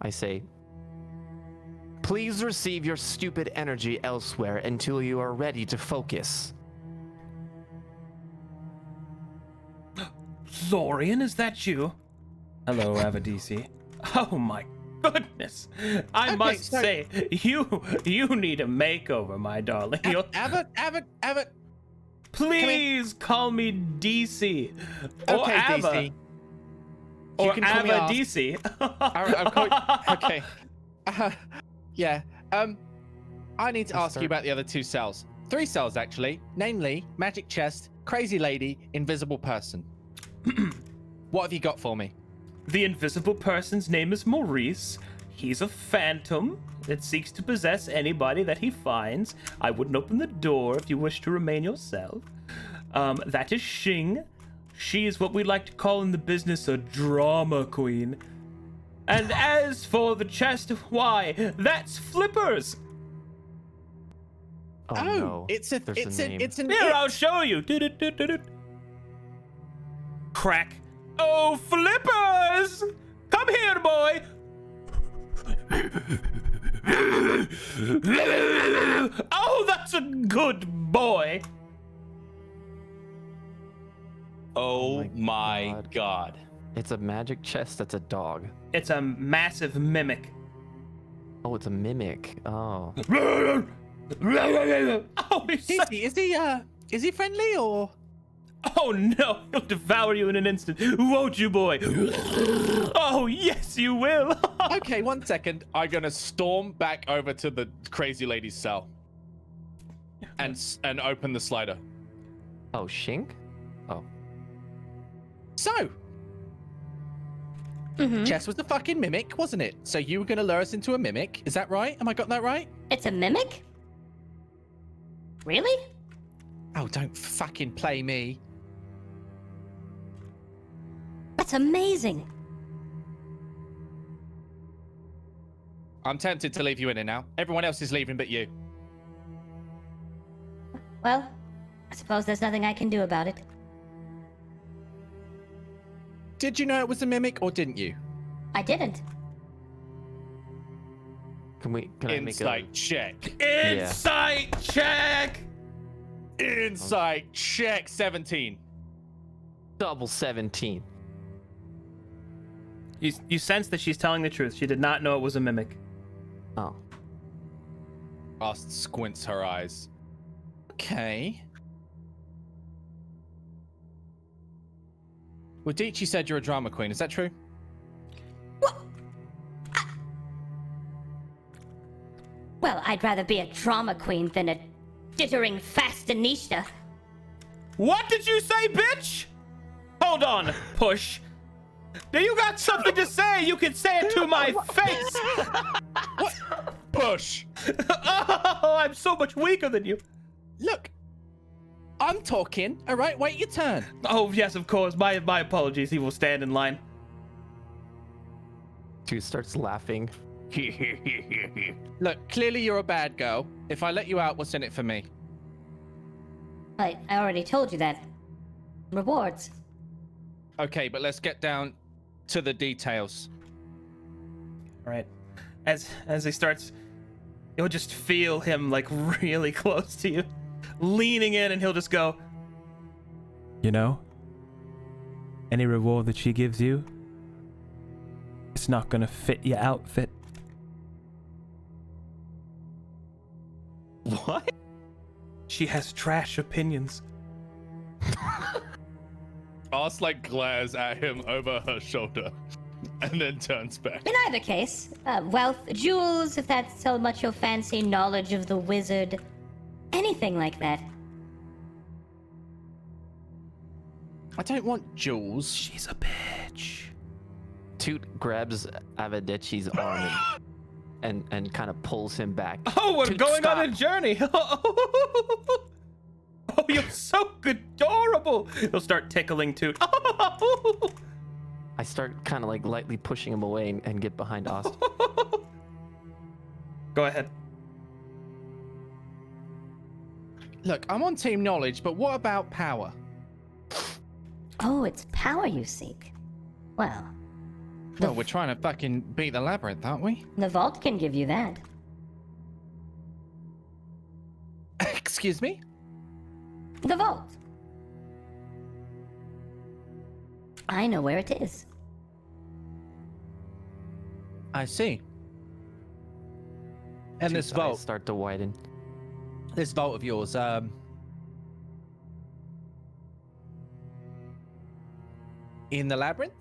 I say, "Please receive your stupid energy elsewhere until you are ready to focus." Lorian, is that you? Hello, Avadisi. Oh my goodness. I must say, you need a makeover, my darling. Avid. Please call me DC. Or Okay, Ava. DC. Or You can call me Ava Ars. DC. Okay. Yeah. I need to ask you about the other 2 cells. 3 cells, actually. Namely, magic chest, crazy lady, invisible person. What have you got for me? The invisible person's name is Maurice. He's a phantom that seeks to possess anybody that he finds. I wouldn't open the door if you wish to remain yourself. That is Xing. She is what we like to call in the business a drama queen. And as for the chest, why, that's Flippers. Oh, no. it's There's a name. an Here, I'll show you. Crack. Oh, Flippers! Come here, boy. Oh, that's a good boy. Oh my God. god. It's a magic chest that's a dog. It's a massive mimic. Oh, it's a mimic. Oh. Oh, he's such- Is he friendly or? Oh no, he'll devour you in an instant. Won't you, boy? Oh, yes, you will. Okay, 1 second. I'm gonna storm back over to the crazy lady's cell and open the slider. Oh, Shink? Oh. So, Chess was a fucking mimic, wasn't it? So you were gonna lure us into a mimic. Is that right? Am I got that right? It's a mimic? Really? Oh, don't fucking play me. That's amazing. I'm tempted to leave you in here now. Everyone else is leaving but you. Well, I suppose there's nothing I can do about it. Did you know it was a mimic or didn't you? I didn't. Can I make a Insight check. Insight check. Insight check 17. double 17? You sense that she's telling the truth. She did not know it was a mimic. Oh. Ast squints her eyes. Okay. Well, Dichi said you're a drama queen. Is that true? Well, I'd rather be a drama queen than a dittering fastinista. What did you say, bitch? Hold on, push. Do you got something to say? You can say it to my face. Push. Oh, I'm so much weaker than you. Look, I'm talking. All right, wait your turn. Oh, yes, of course. My apologies. He will stand in line. Toot starts laughing. Look, clearly you're a bad girl. If I let you out, what's in it for me? I already told you that. Rewards. Okay, but let's get down to the details. All right. As he starts, you'll just feel him like really close to you, leaning in, and he'll just go, you know, any reward that she gives you, it's not gonna fit your outfit. What? She has trash opinions. Ast like glares at him over her shoulder and then turns back. In either case, wealth, jewels, if that's so much your fancy, knowledge of the wizard, anything like that. I don't want jewels. She's a bitch. Toot grabs Avedeci's arm and kind of pulls him back. Oh, we're Toot, going on a stop. journey. Oh, you're so adorable. He'll start tickling Toot. I start kind of like lightly pushing him away and get behind Ast. Go ahead. Look, I'm on team knowledge, but what about power? Oh, it's power you seek. Well, Well, we're trying to fucking beat the labyrinth, aren't we? the vault can give you that. Excuse me? The vault. I know where it is. I see. And this Toot's eyes vault, start to widen. this vault of yours, in the labyrinth?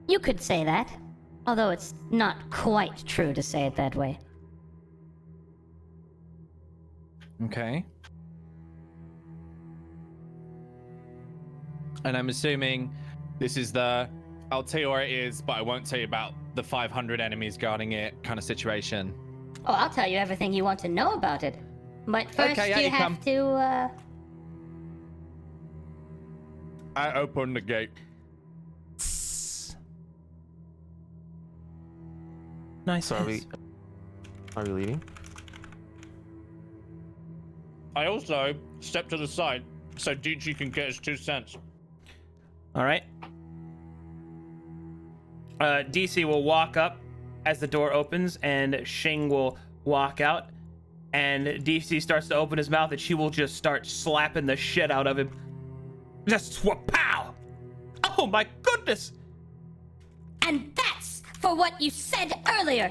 You could say that, although it's not quite true to say it that way. Okay. And I'm assuming this is I'll tell you where it is, but I won't tell you about the 500 enemies guarding it kind of situation. Oh, I'll tell you everything you want to know about it. But first Okay, out you you have come. to, I open the gate. Nice. So are we leaving? I also step to the side so DG can get his 2 cents. All right. DC will walk up as the door opens, and Xing will walk out. And DC starts to open his mouth, and she will just start slapping the shit out of him. Just pow! Oh my goodness! and that's for what you said earlier.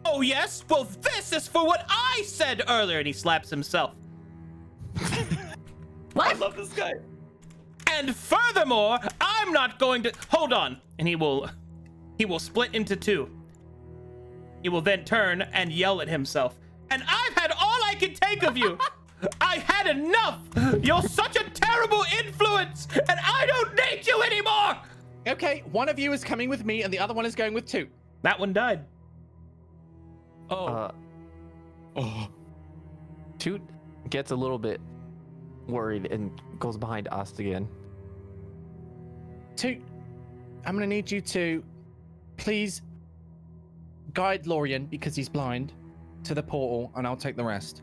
Oh yes? Well, this is for what I said earlier. And he slaps himself. What? I love this guy. And furthermore, I'm not going to hold on. And he will split into two. He will then turn and yell at himself. And I've had all I can take of you. I had enough. You're such a terrible influence, and I don't need you anymore. Okay, one of you is coming with me and the other one is going with Toot. That one died. Oh. Toot gets a little bit worried and goes behind Ast again. Toot, I'm gonna need you to please guide Lorien, because he's blind, to the portal, and I'll take the rest.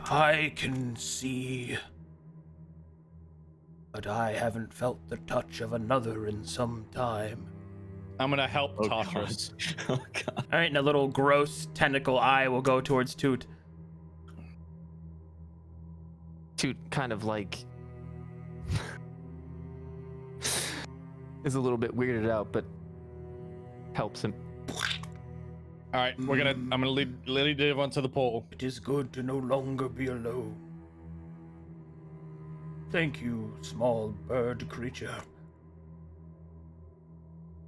I can see, but I haven't felt the touch of another in some time. I'm gonna help Oh, Tartarus. Oh god. All right, and a little gross tentacle eye will go towards Toot. Toot kind of like is a little bit weirded out, but helps him. All right, I'm gonna lead everyone to the portal. It is good to no longer be alone. Thank you, small bird creature.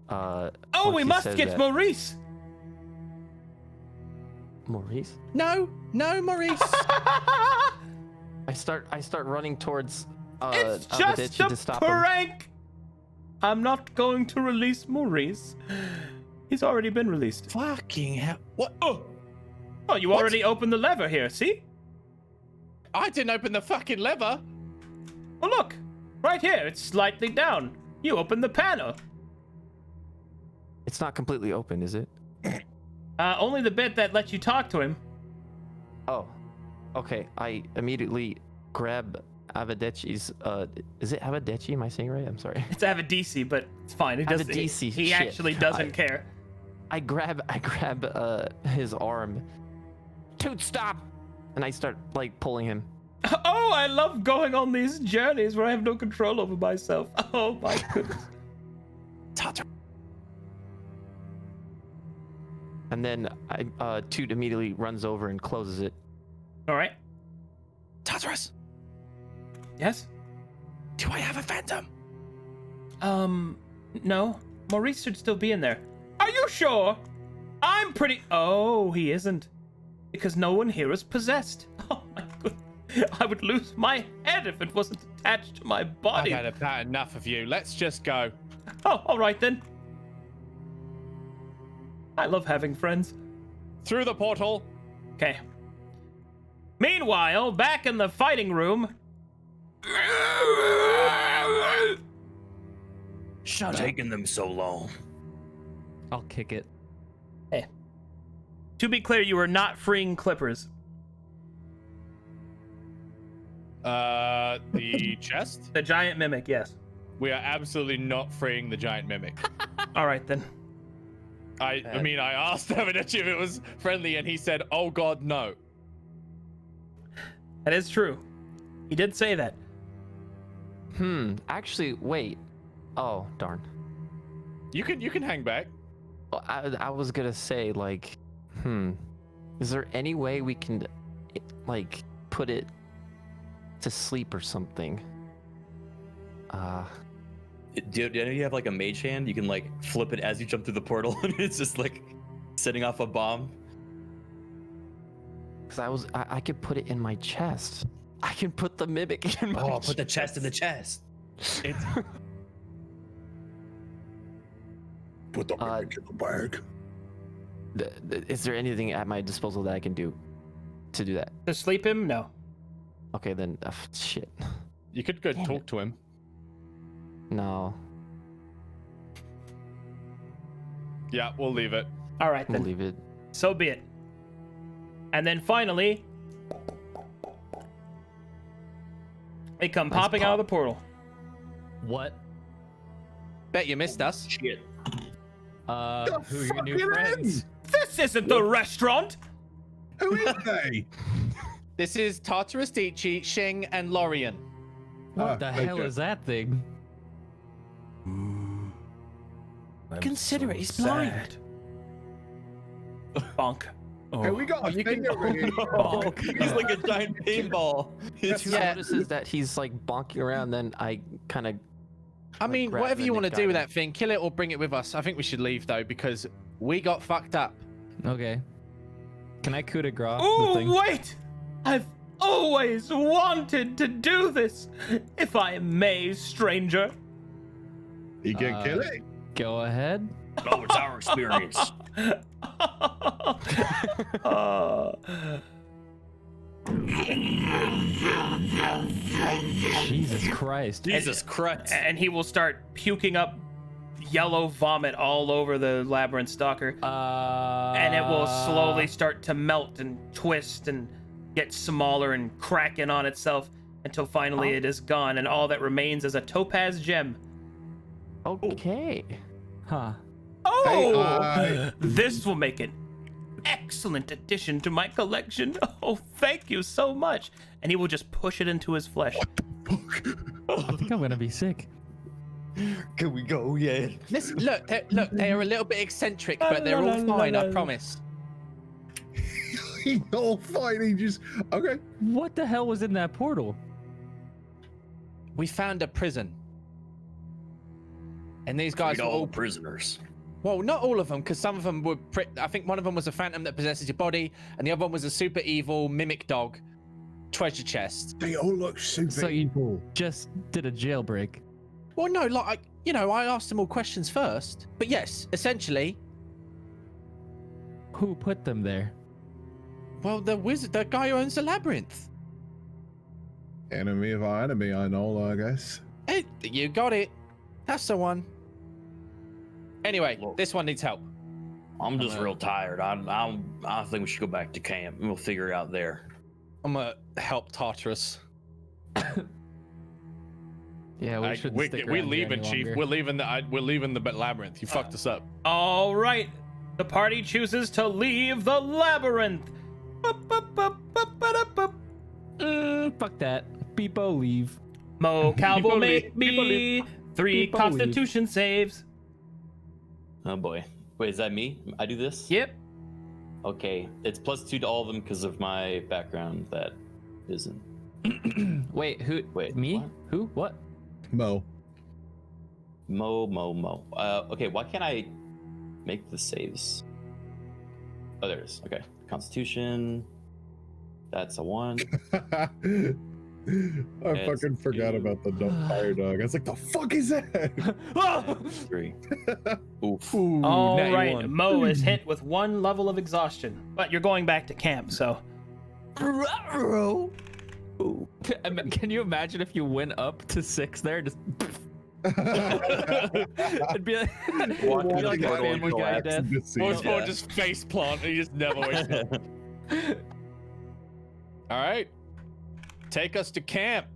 Oh, once we he must says get that- Maurice. Maurice? No, Maurice. I start running towards It's Avedeci just to a stop him. prank. I'm not going to release Maurice. He's already been released. Fucking hell. What? Oh, you What? already opened the lever here, see? I didn't open the fucking lever. Oh, look! Right here, it's slightly down. You opened the panel. It's not completely open, is it? Only the bit that lets you talk to him. Oh, okay. I immediately grab Avadechi's. Is it Avadechi? Am I saying right? I'm sorry. It's Avadisi, but it's fine. He doesn't. Avadisi, He shit. actually doesn't care. I grab his arm. Toot, stop! And I start like pulling him. Oh, I love going on these journeys where I have no control over myself. Oh my goodness. And then Toot immediately runs over and closes it. All right. Tartarus, Yes. do I have a phantom? No. Maurice should still be in there. Are you sure? I'm pretty. Oh, he isn't. Because no one here is possessed. Oh my goodness. I would lose my head if it wasn't attached to my body. I've had about enough of you. Let's just go. Oh, all right then. I love having friends. Through the portal. Okay. Meanwhile, back in the fighting room. Shut up. Taking them so long. I'll kick it. Hey. To be clear, you are not freeing Clippers. The chest? The giant mimic, yes. We are absolutely not freeing the giant mimic. All right then. I mean, I asked Avadechi if it was friendly, and he said, "Oh God, no." That is true. He did say that. Actually, wait. Oh, darn. You can hang back. Well, I was gonna say, like, is there any way we can, like, put it to sleep or something? Do you have like a mage hand? You can like flip it as you jump through the portal, and it's just like setting off a bomb. Because I could put it in my chest. I can put the mimic in my chest. Put the chest in the chest. It's Put the mimic in the bag. Is there anything at my disposal that I can do to do that? To sleep him? No. Okay, then, shit. you could go talk to him. No, Yeah, we'll leave it. All right we'll then. leave it. So be it. And then finally, they come Nice popping out of pop. the portal. What? Bet you missed us. Shit. Who are your new fucking friends? This isn't the restaurant. Who is they? This is Tartarus Dici, Shing, and Lorian. What the hell okay. is that thing? Consider it, he's blind. Bonk. Hey, we got a thing over here. He's like a giant pinball. It's Two notices that he's like bonking around, then I kind of. I mean, grab whatever it you and want to guide do with him. that thing, kill it or bring it with us. I think we should leave though because we got fucked up. Okay. Can I coup de grace the Oh, thing? wait! I've always wanted to do this. If I may, stranger. You can kill it. Go ahead. Oh, it's our experience. Jesus Christ. Jesus Christ. And he will start puking up yellow vomit all over the labyrinth stalker. And it will slowly start to melt and twist and get smaller and crack in on itself until finally it is gone, and all that remains is a topaz gem. Okay. Huh. Oh! This will make an excellent addition to my collection. Oh, thank you so much. And he will just push it into his flesh. I think I'm gonna be sick. Can we go yet? Listen, look, they're a little bit eccentric, but they're all fine, I promise. He's all fine. He just okay. What the hell was in that portal? We found a prison. And these guys were all prisoners. Well, not all of them, because some of them were. I think one of them was a phantom that possesses your body, and the other one was a super evil mimic dog treasure chest. They all look super So you evil. just did a jailbreak. Well, no, like I asked them all questions first, but yes, essentially. Who put them there? Well, the wizard, the guy who owns the labyrinth. Enemy of our enemy, I know, I guess. Hey, you got it. That's the one. Anyway, this one needs help. I'm just real tired. I think we should go back to camp and we'll figure it out there. I'm gonna help Tartarus. Yeah, we shouldn't stick we're around here leaving, any Chief. longer. We're leaving the labyrinth. You fucked us up. All right. The party chooses to leave the labyrinth. Fuck that. Beepo, leave. Mo Cal will People make leave. People me 3 People leave. Constitution saves. Oh boy. Wait, is that me? I do this? Yep. Okay. It's +2 to all of them because of my background. That isn't. Wait, who? Wait, Me? what? Who? What? Mo. Mo. Okay, why can't I make the saves? Oh, there it is. Okay. Constitution. That's a 1. I fucking forgot about the fire dog. I was like, the fuck is that? 3. Oof. All natty right. one. Mo is hit with 1 level of exhaustion, but you're going back to camp, so. Can you imagine if you went up to 6 there? Just. It'd be like, it'd be like a Family Guy death. Most people just face plant and you just never waste it. All right. Take us to camp.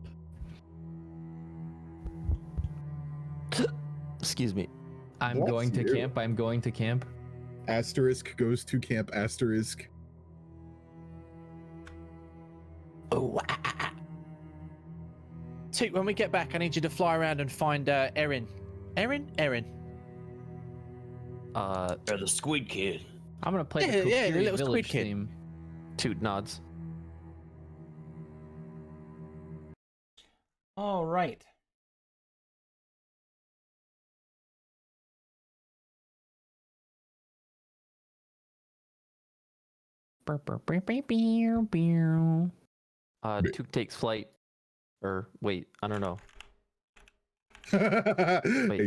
Excuse me. I'm Bless going to you. camp. I'm going to camp. Asterisk goes to camp. Asterisk. Oh, Toot, when we get back, I need you to fly around and find Erin. Erin? Or the Squid Kid. I'm gonna play Yeah, the yeah, the Kokiri little Village squid kid. theme. Toot nods. All right. Toot takes flight. Or wait, I don't know. You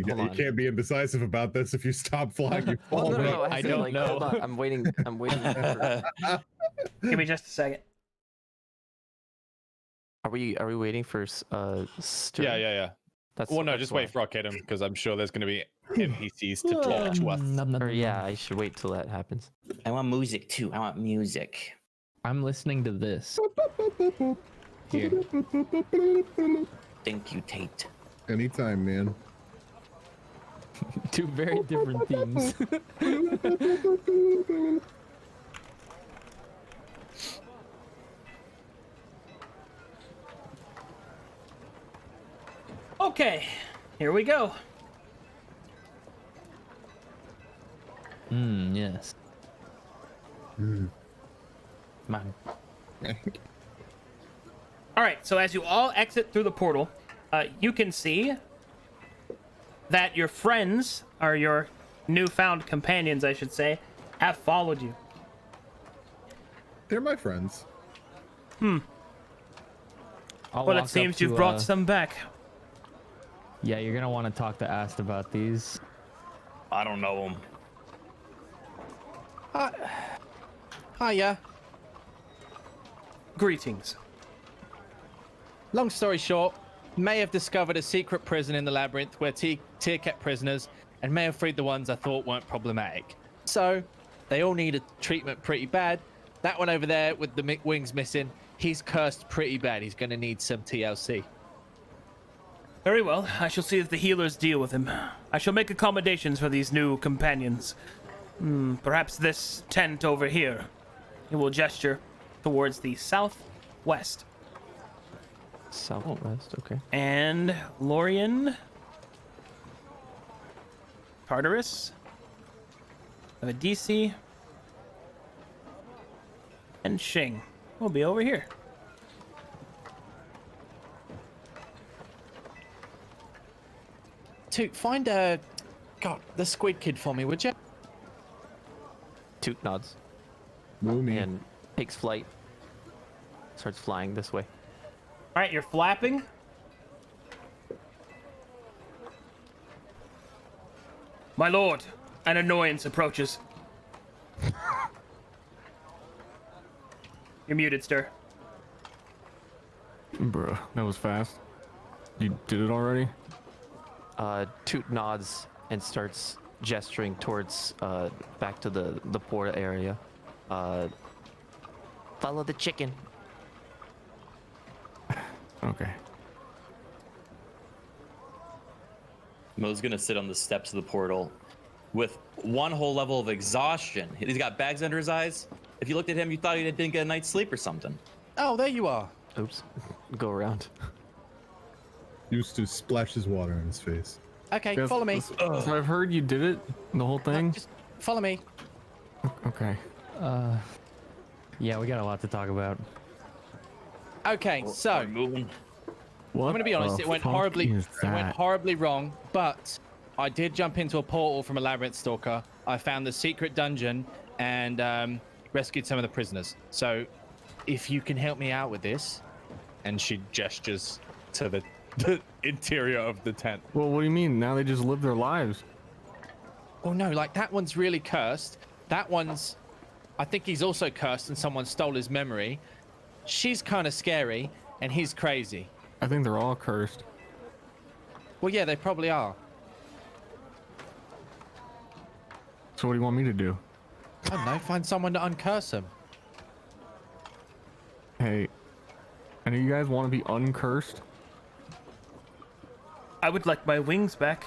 hold on. can't be indecisive about this. If you stop flying, you fall. No, bro. I don't know. Hold on. I'm waiting. For- Give me just a second. Are we waiting for Stern? Yeah. That's Well, no, that's just why. wait for Arcadum because I'm sure there's going to be NPCs to talk to us. Or yeah, I should wait till that happens. I want music too. I want music. I'm listening to this. Here. Thank you, Tate. Anytime, man. Two very different themes. Okay, here we go. Yes. Man. All right, so as you all exit through the portal, you can see that your friends, or your newfound companions, I should say, have followed you. They're my friends. I'll But walk it up seems you've to, brought some back. Yeah, you're gonna want to talk to Ast about these. I don't know him. Hiya. Greetings. Long story short, may have discovered a secret prison in the labyrinth where Tyre kept prisoners, and may have freed the ones I thought weren't problematic. So, they all need a treatment pretty bad. That one over there with the wings missing, he's cursed pretty bad. He's going to need some TLC. Very well, I shall see if the healers deal with him. I shall make accommodations for these new companions. Perhaps this tent over here. He will gesture towards the southwest. Southwest, okay. And Lorian, Tartarus, I have a DC, and Shing will be over here. Toot, find the squid kid for me, would you? Toot nods Moomy. and takes flight. Starts flying this way. All right, you're flapping. My lord, an annoyance approaches. You're muted, sir. Bruh, that was fast. You did it already? Toot nods and starts gesturing towards back to the port area. Follow the chicken. Okay. Mo's gonna sit on the steps of the portal with one whole level of exhaustion. He's got bags under his eyes. If you looked at him, you thought he didn't get a night's sleep or something. Oh, there you are. Oops. Go around. Eustace splashes water in his face. Okay, Yes, follow me. So I've heard you did it, the whole No, thing? just follow me. Okay. Yeah, we got a lot to talk about. Okay, so Moving. What I'm gonna be honest. the It went fuck horribly. is It went that? horribly wrong. But I did jump into a portal from a labyrinth stalker. I found the secret dungeon and rescued some of the prisoners. So, if you can help me out with this, And she gestures to the interior of the tent. Well, what do you mean? Now they just live their lives. oh no, like that one's really cursed. That one's, I think he's also cursed and someone stole his memory. She's kind of scary and he's crazy. I think they're all cursed. Well, yeah, they probably are. So what do you want me to do? I don't know. Find someone to uncurse them. Hey, any of you guys want to be uncursed? I would like my wings back.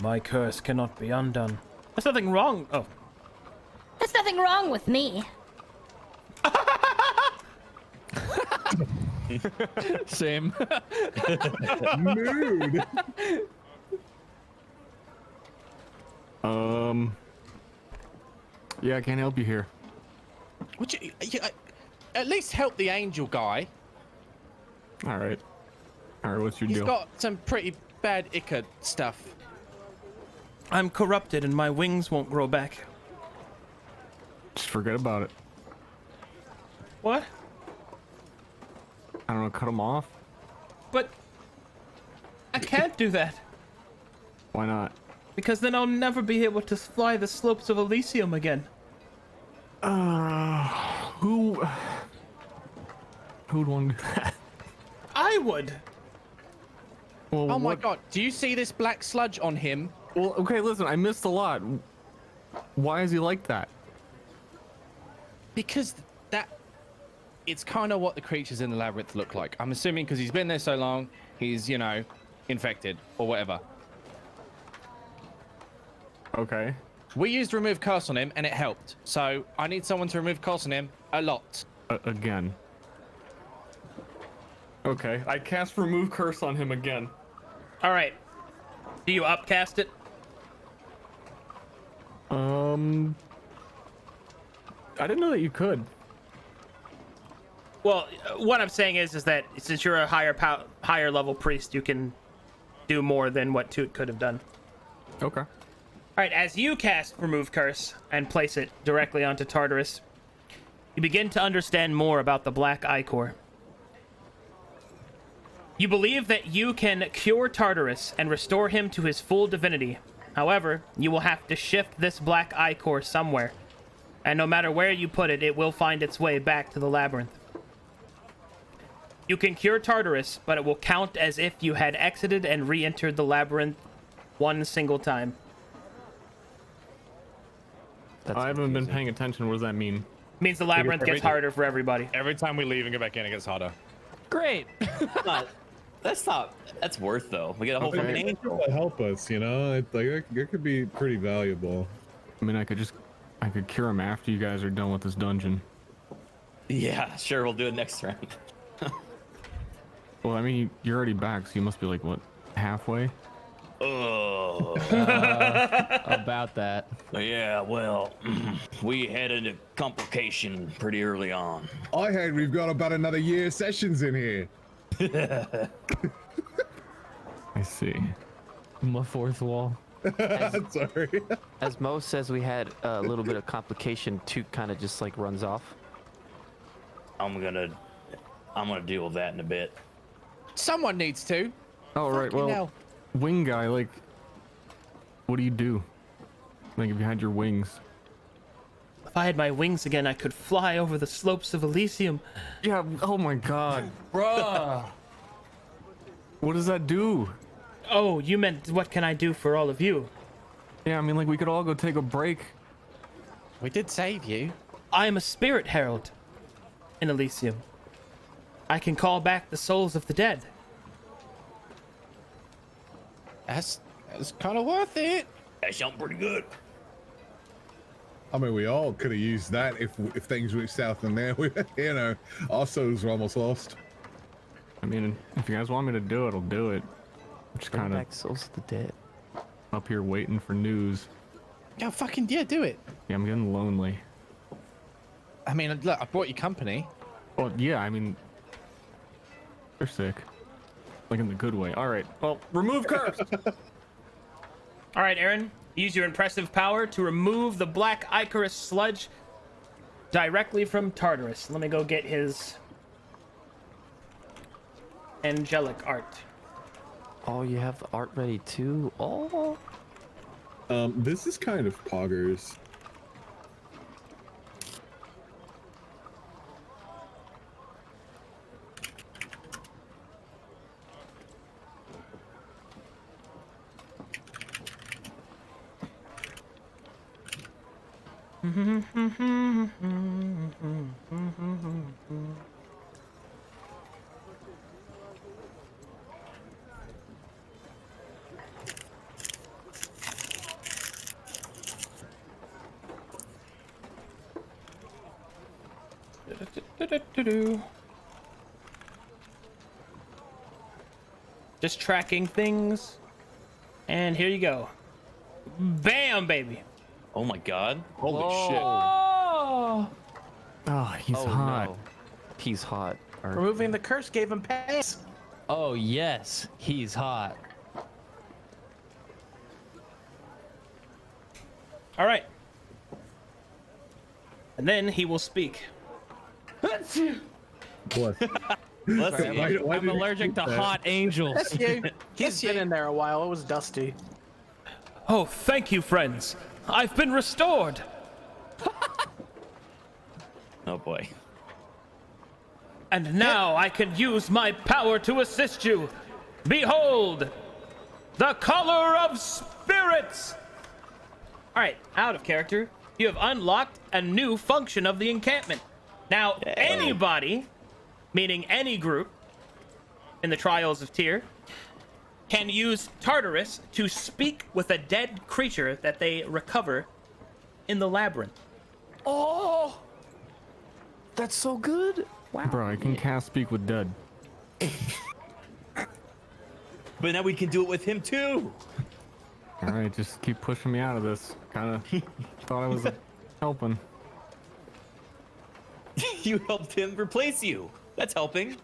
My curse cannot be undone. There's nothing wrong. Oh, There's nothing wrong with me. Sim. Mood. Yeah, I can't help you here. Would you at least help the angel guy? All right. All right, what's your He's deal? got some pretty bad ichor stuff. I'm corrupted and my wings won't grow back. Just forget about it. What? I don't know, cut them off? But I can't do that Why not? because then I'll never be able to fly the slopes of Elysium again. Who'd want to do that? I would. Well, Oh my what- god, do you see this black sludge on him? Well, okay, listen, I missed a lot. Why is he like that? Because it's kind of what the creatures in the labyrinth look like. I'm assuming because he's been there so long, he's, you know, infected or whatever. Okay. We used remove curse on him and it helped. So I need someone to remove curse on him a lot. Again. Okay, I cast remove curse on him again. All right. Do you upcast it? I didn't know that you could. Well, what I'm saying is that since you're a higher level priest, you can do more than what Toot could have done. Okay. All right, as you cast Remove Curse and place it directly onto Tartarus, you begin to understand more about the Black Ichor. You believe that you can cure Tartarus and restore him to his full divinity. However, you will have to shift this Black Ichor somewhere, and no matter where you put it, it will find its way back to the labyrinth. You can cure Tartarus, but it will count as if you had exited and re-entered the labyrinth one single time. I haven't been paying attention. What does that mean? Means the labyrinth gets harder for everybody. Every time we leave and go back in, it gets harder. Great. That's worth though. We get a whole fucking Okay, angel. to help us, you know. It could be pretty valuable. I mean, I could cure him after you guys are done with this dungeon. Yeah, sure. We'll do it next round. Well, I mean, you're already back, so you must be like, what, halfway? Oh. About that. Yeah, well, we had a complication pretty early on. I heard we've got about another year sessions in here. I see. My fourth wall. Sorry. As Mo says, we had a little bit of complication. Toot kind of just like runs off. I'm gonna deal with that in a bit. Someone needs to. Oh, right. Fucking Well, hell. wing guy, like, what do you do? Like, if you had your wings. If I had my wings again, I could fly over the slopes of Elysium. Yeah. Oh my God. Bruh. What does that do? Oh, you meant what can I do for all of you? Yeah, I mean, like we could all go take a break. We did save you. I am a spirit herald in Elysium. I can call back the souls of the dead. That's kind of worth it. That sounds pretty good. I mean, we all could have used that if things went south in there. We, you know, our souls were almost lost. I mean, if you guys want me to do it, I'll do it. I'm just Bring kind of back souls of the dead. up here waiting for news. Yeah, do it. Yeah, I'm getting lonely. I mean, look, I brought you company. Well, yeah, I mean, they're sick. Like in the good way. All right. Well, remove curse. All right, Aaron, use your impressive power to remove the black Icarus sludge directly from Tartarus. Let me go get his angelic art. Oh, you have the art ready too? Oh. This is kind of poggers. Just tracking things. And here you go. Bam, baby. Oh my God. Holy Oh. Oh, he's hot. No. He's hot. Or- Removing the curse gave him pace. Oh yes, he's hot. All right. And then he will speak. What? Let's Sorry, see. why I'm did he allergic to do that? hot angels. That's you. He's been in there a while. It was dusty. Oh, thank you, friends. I've been restored. Oh boy. And now I can use my power to assist you. Behold, the color of spirits. All right, out of character. You have unlocked a new function of the encampment. Now, anybody, meaning any group in the Trials of Tyre, can use Tartarus to speak with a dead creature that they recover in the labyrinth. Oh, that's so good. Wow. Bro, I can cast Speak with Dead. But now we can do it with him too. All right, just keep pushing me out of this. Kind of thought I was helping. You helped him replace you. That's helping.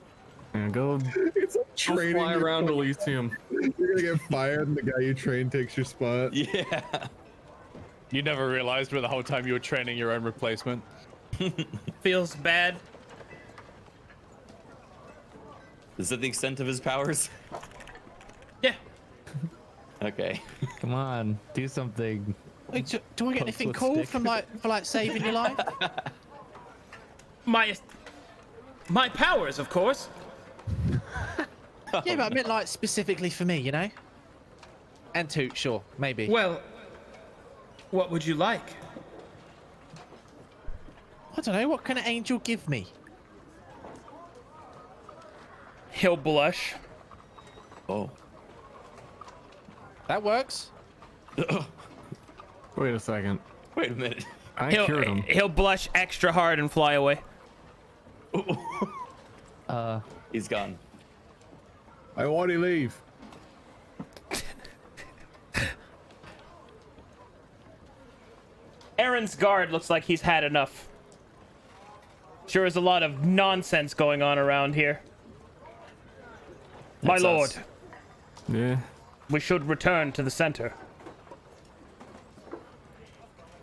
Yeah, go It's like training. fly your around fucking- Elysium. You're gonna get fired, and the guy you train takes your spot. Yeah. You never realized but the whole time you were training your own replacement. Feels bad. Is that the extent of his powers? Yeah. Okay. Come on, do something. Wait, do I get Pokes anything with cool stick. from for saving your life? My powers, of course. Yeah, but I meant like specifically for me, you know. And Toot, sure, maybe. Well, what would you like? I don't know. What can an angel give me? He'll blush. Oh. That works. Wait a second. Wait a minute. I cured him. He'll blush extra hard and fly away. He's gone. I want to leave. Aaron's guard looks like he's had enough. Sure is a lot of nonsense going on around here. My That's lord, us. Yeah. we should return to the center.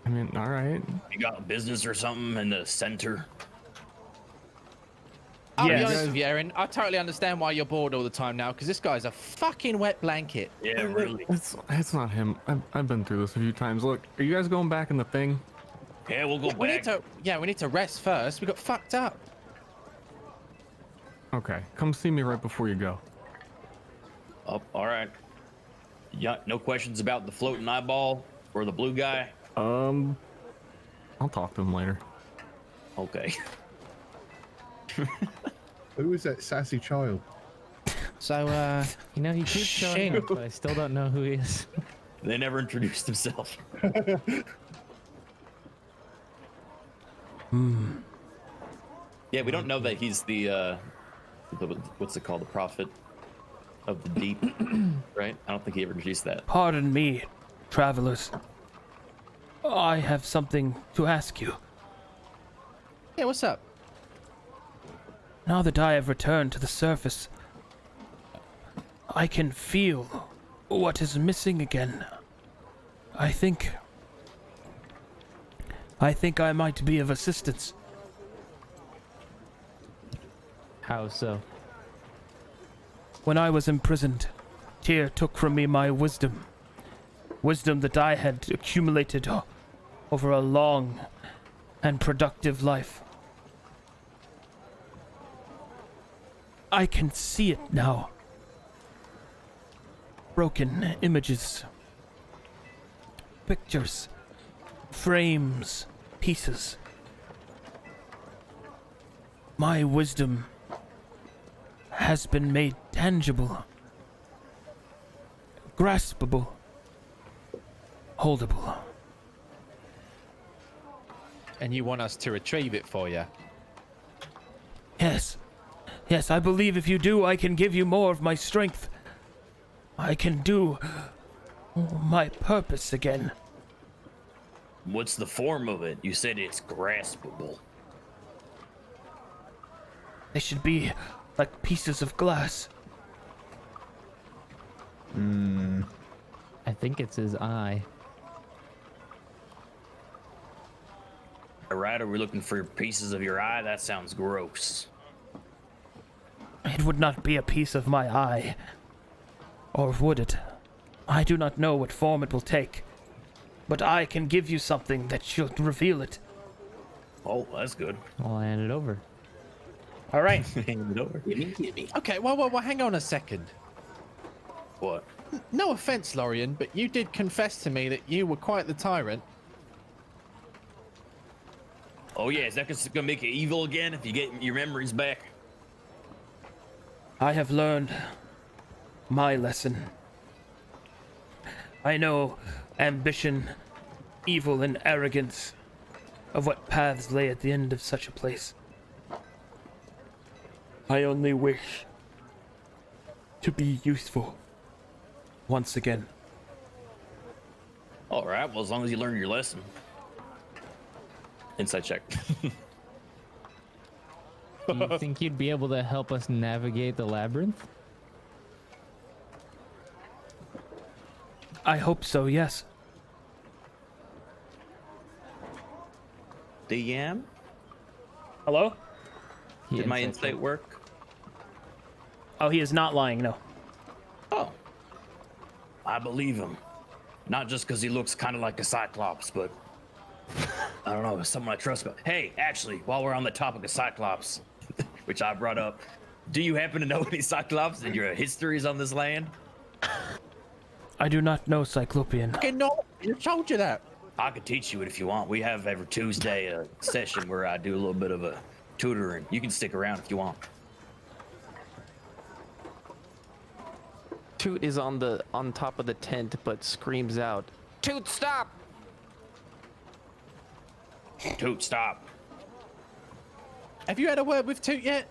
I mean, all right. You got a business or something in the center? I'll be Yes. honest with you, Aaron. I totally understand why you're bored all the time now, because this guy's a fucking wet blanket. Yeah, really. It's not him. I've been through this a few times. Look, are you guys going back in the thing? Yeah, we'll go We need back. we need to rest first. We got fucked up. Okay, come see me right before you go. Oh, all right. Yeah, no questions about the floating eyeball or the blue guy? I'll talk to him later. Okay. Who is that sassy child? So, You know, he keeps showing up, but I still don't know who he is. They never introduced himself. Yeah, we don't know that he's the what's it called? The prophet of the deep, right? I don't think he ever introduced that. Pardon me, travelers. I have something to ask you. yeah, what's up? Now that I have returned to the surface, I can feel what is missing again. I think I might be of assistance. How so? When I was imprisoned, Tyre took from me my wisdom. Wisdom that I had accumulated over a long and productive life. I can see it now. Broken images, pictures, frames, pieces. My wisdom has been made tangible, graspable, holdable. And you want us to retrieve it for you? Yes. Yes, I believe if you do, I can give you more of my strength. I can do my purpose again. What's the form of it? You said it's graspable. They should be like pieces of glass. I think it's his eye. All right, are we looking for pieces of your eye? That sounds gross. It would not be a piece of my eye. Or would it? I do not know what form it will take. But I can give you something that should reveal it. Oh, that's good. I'll hand it over. All right. Hand it over. Okay, well, hang on a second. What? No offense, Lorian, but you did confess to me that you were quite the tyrant. Oh yeah, is that gonna make you evil again if you get your memories back? I have learned my lesson. I know ambition, evil, and arrogance of what paths lay at the end of such a place. I only wish to be useful once again. All right, well, as long as you learn your lesson. Insight check. Do you think you'd be able to help us navigate the labyrinth? I hope so, yes. DM? Hello? Did my insight work? Oh, he is not lying, no. Oh. I believe him. Not just because he looks kind of like a Cyclops, but I don't know, someone I trust. But hey, actually, while we're on the topic of Cyclops, which I brought up, do you happen to know any Cyclops and your histories on this land? I do not know Cyclopean. Okay, no, I told you that. I could teach you it if you want. We have every Tuesday a session where I do a little bit of a tutoring. You can stick around if you want. Toot is on top of the tent, but screams out, "Toot, stop!" Toot, stop. Have you had a word with Toot yet?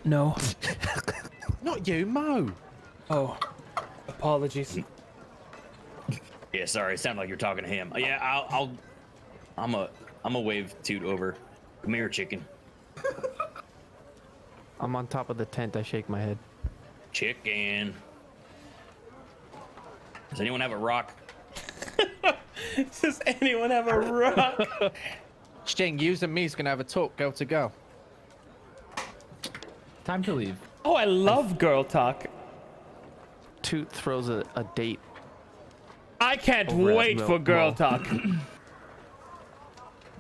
No. Not you, Mo. Oh, apologies. Yeah, sorry. It sounded like you're talking to him. Yeah, I'm a wave Toot over. Come here, chicken. I'm on top of the tent. I shake my head. Chicken. Does anyone have a rock? Does anyone have a rock? Sting, you and me's gonna have a talk, girl to go. Time to leave. Oh, I love girl talk. Toot throws a date I can't Over at wait for girl Mo. talk.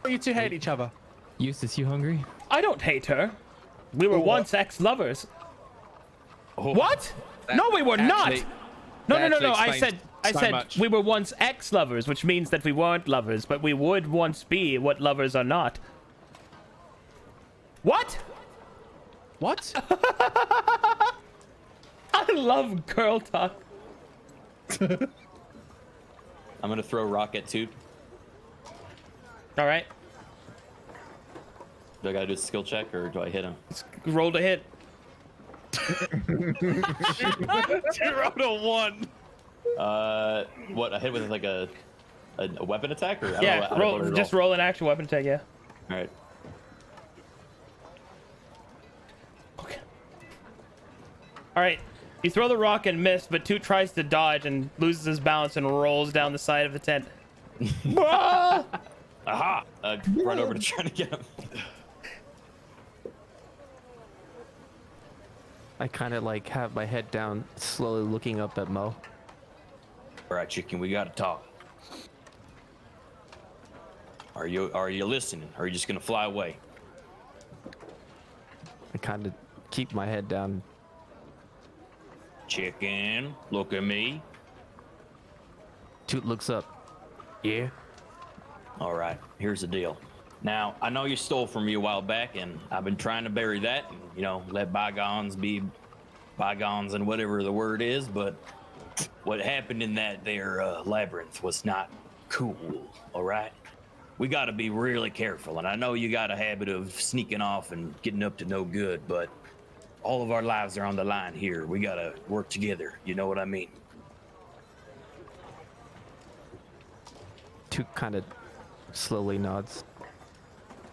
You two hate each other. Eustace, you hungry? I don't hate her. We were once ex-lovers. What? No, we were not. No. I said we were once ex-lovers, which means that we weren't lovers, but we would once be what lovers are not. What? What? I love girl talk. I'm gonna throw rock at Toot. All right. Do I gotta do a skill check or do I hit him? Roll to hit. You rolled a 1. What? I hit with like a weapon attack or? I don't Yeah, know, I don't know what just roll an actual weapon attack. Yeah. All right. Okay. All right. You throw the rock and miss, but Toot tries to dodge and loses his balance and rolls down the side of the tent. Ah! Aha! Run over to try to get him. I kind of like have my head down, slowly looking up at Mo. All right, chicken, we gotta talk. Are you listening? Or are you just gonna fly away? I kind of keep my head down. Chicken, look at me. Toot looks up. Yeah. All right, here's the deal. Now, I know you stole from me a while back, and I've been trying to bury that, and, you know, let bygones be bygones and whatever the word is, but what happened in that there labyrinth was not cool, all right? We got to be really careful, and I know you got a habit of sneaking off and getting up to no good, but all of our lives are on the line here. We got to work together, you know what I mean? Toot kind of slowly nods.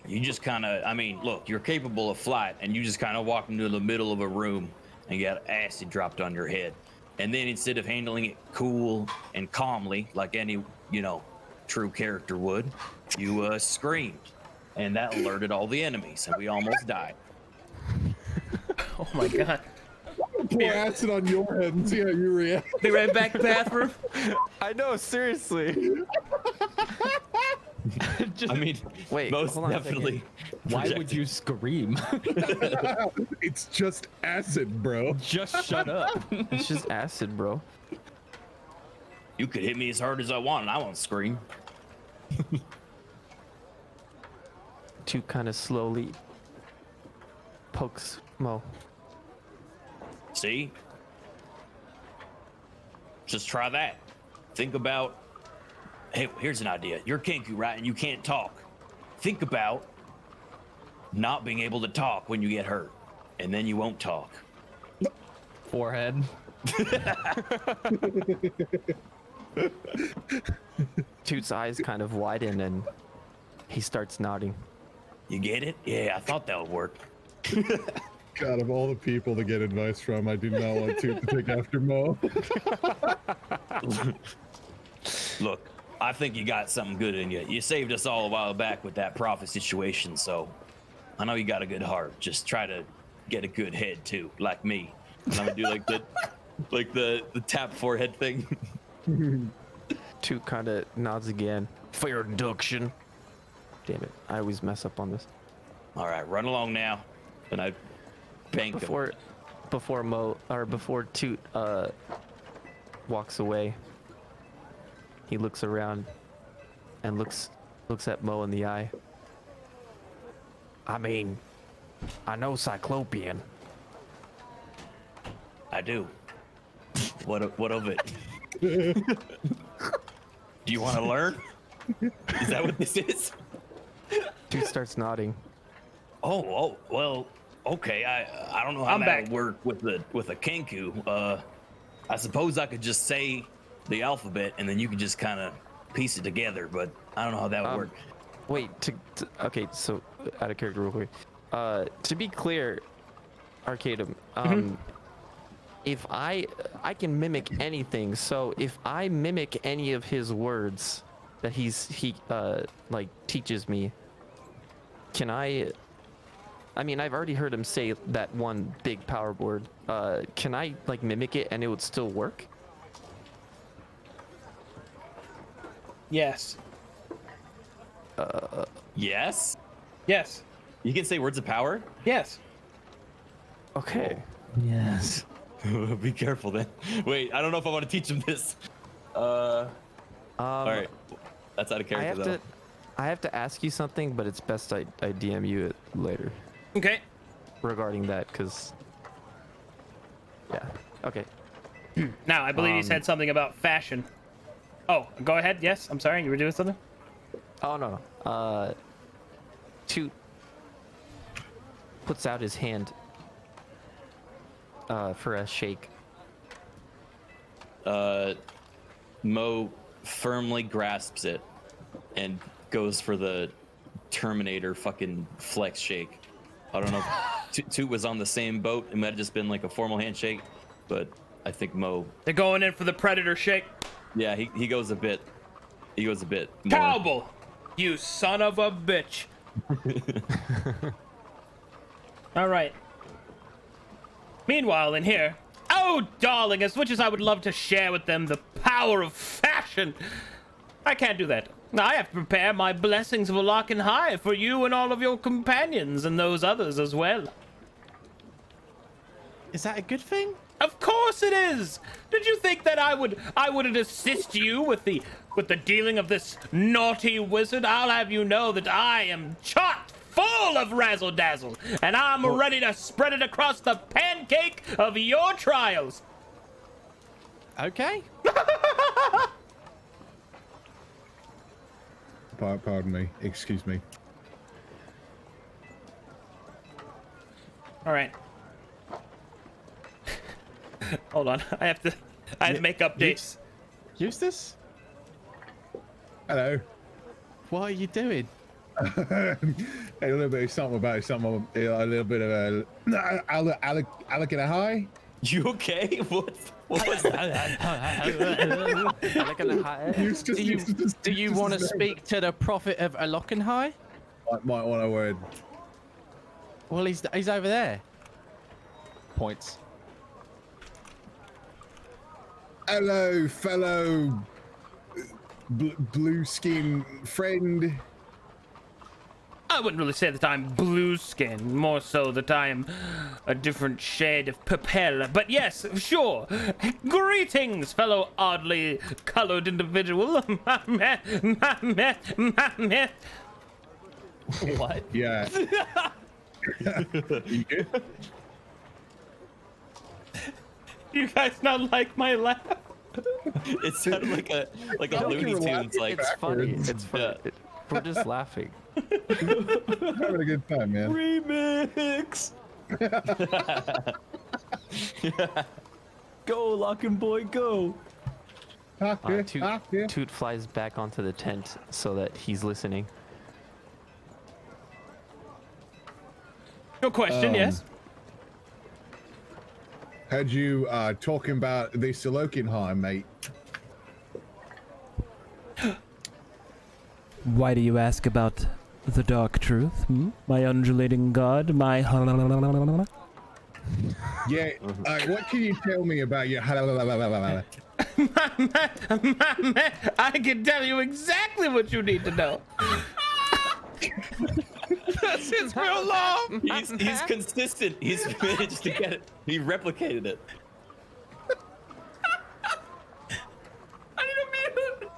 You just kind of, I mean, look, you're capable of flight, and you just kind of walk into the middle of a room and got acid dropped on your head. And then instead of handling it cool and calmly, like any, you know, true character would, you screamed. And that alerted all the enemies, and we almost died. Oh my god. Pour acid on your head and see how you react. Be right back, bathroom. I know, seriously. I mean, Wait, most hold on a definitely. Why would you scream? It's just acid, bro. Just shut up. It's just acid, bro. You could hit me as hard as I want, and I won't scream. Toot kind of slowly pokes Mo. See? Just try that. Think about. Hey, here's an idea. You're Kenku, right? And you can't talk. Think about not being able to talk when you get hurt, and then you won't talk. Forehead. Toot's eyes kind of widen and he starts nodding. You get it? Yeah, I thought that would work. God, of all the people to get advice from, I do not want to take after Mo. Look, I think you got something good in you. You saved us all a while back with that prophet situation, so I know you got a good heart. Just try to get a good head too, like me. And I'm gonna do like the tap forehead thing. Toot kind of nods again. Fair deduction. Damn it, I always mess up on this. All right, run along now, and I bank him. Before Toot walks away, he looks around and looks at Mo in the eye. I mean, I know Cyclopean. I do. What of it? Do you want to learn? Is that what this is? Toot starts nodding. Oh, well, okay. I don't know how that would work with a Kenku. I suppose I could just say the alphabet and then you could just kind of piece it together, but I don't know how that would work. Wait, okay, so out of character real quick. To be clear, Arcadum, if I can mimic anything, so if I mimic any of his words that he like teaches me, can I mean, I've already heard him say that one big power word. Can I like mimic it and it would still work? Yes. Yes. Yes. You can say words of power. Yes. Okay. Yes. Be careful then. Wait, I don't know if I want to teach him this. All right. That's out of character though. I have to ask you something, but it's best I DM you it later Okay. regarding that, because yeah. Okay. Now, I believe you said something about fashion. Oh, go ahead. Yes, I'm sorry. You were doing something? Oh no. Toot puts out his hand for a shake. Mo firmly grasps it and goes for the Terminator fucking flex shake. I don't know if Toot was on the same boat. It might have just been like a formal handshake, but I think Mo. They're going in for the Predator shake. Yeah, he goes a bit. He goes a bit more. Cowboy, you son of a bitch. All right. Meanwhile, in here, oh, darling, as much as I would love to share with them the power of fashion, I can't do that. I have to prepare my blessings of a lock and high for you and all of your companions and those others as well. Is that a good thing? Of course it is. Did you think that I would assist you with the dealing of this naughty wizard? I'll have you know that I am chock full of razzle dazzle, and I'm ready to spread it across the pancake of your trials. Okay. Pardon me. Excuse me. All right. Hold on. I have to make updates. Eustace? Hello. What are you doing? A little bit of something about something. A little bit of a Alec and a high. You okay? What was that? Do you want to speak to the prophet of Alokenhai? Might want a word. Well, he's over there. Points. Hello, fellow blue skin friend. I wouldn't really say that I'm blue skin, more so that I am a different shade of purple. But yes, sure. Greetings, fellow oddly colored individual. What? Yeah. You guys not like my laugh? It sounded like a Looney Tunes like. It's funny. It's funny. Yeah. We're just laughing. Having a good time, man. Remix. Go, Lockin' Boy, go. Toot flies back onto the tent so that he's listening. Your question, yes? Heard you talking about the Alokenhai, mate. Why do you ask about the dark truth? My undulating god, my... Yeah, what can you tell me about your... I can tell you exactly what you need to know. That's his real law. He's consistent. He's managed to get it. He replicated it. I need a mute.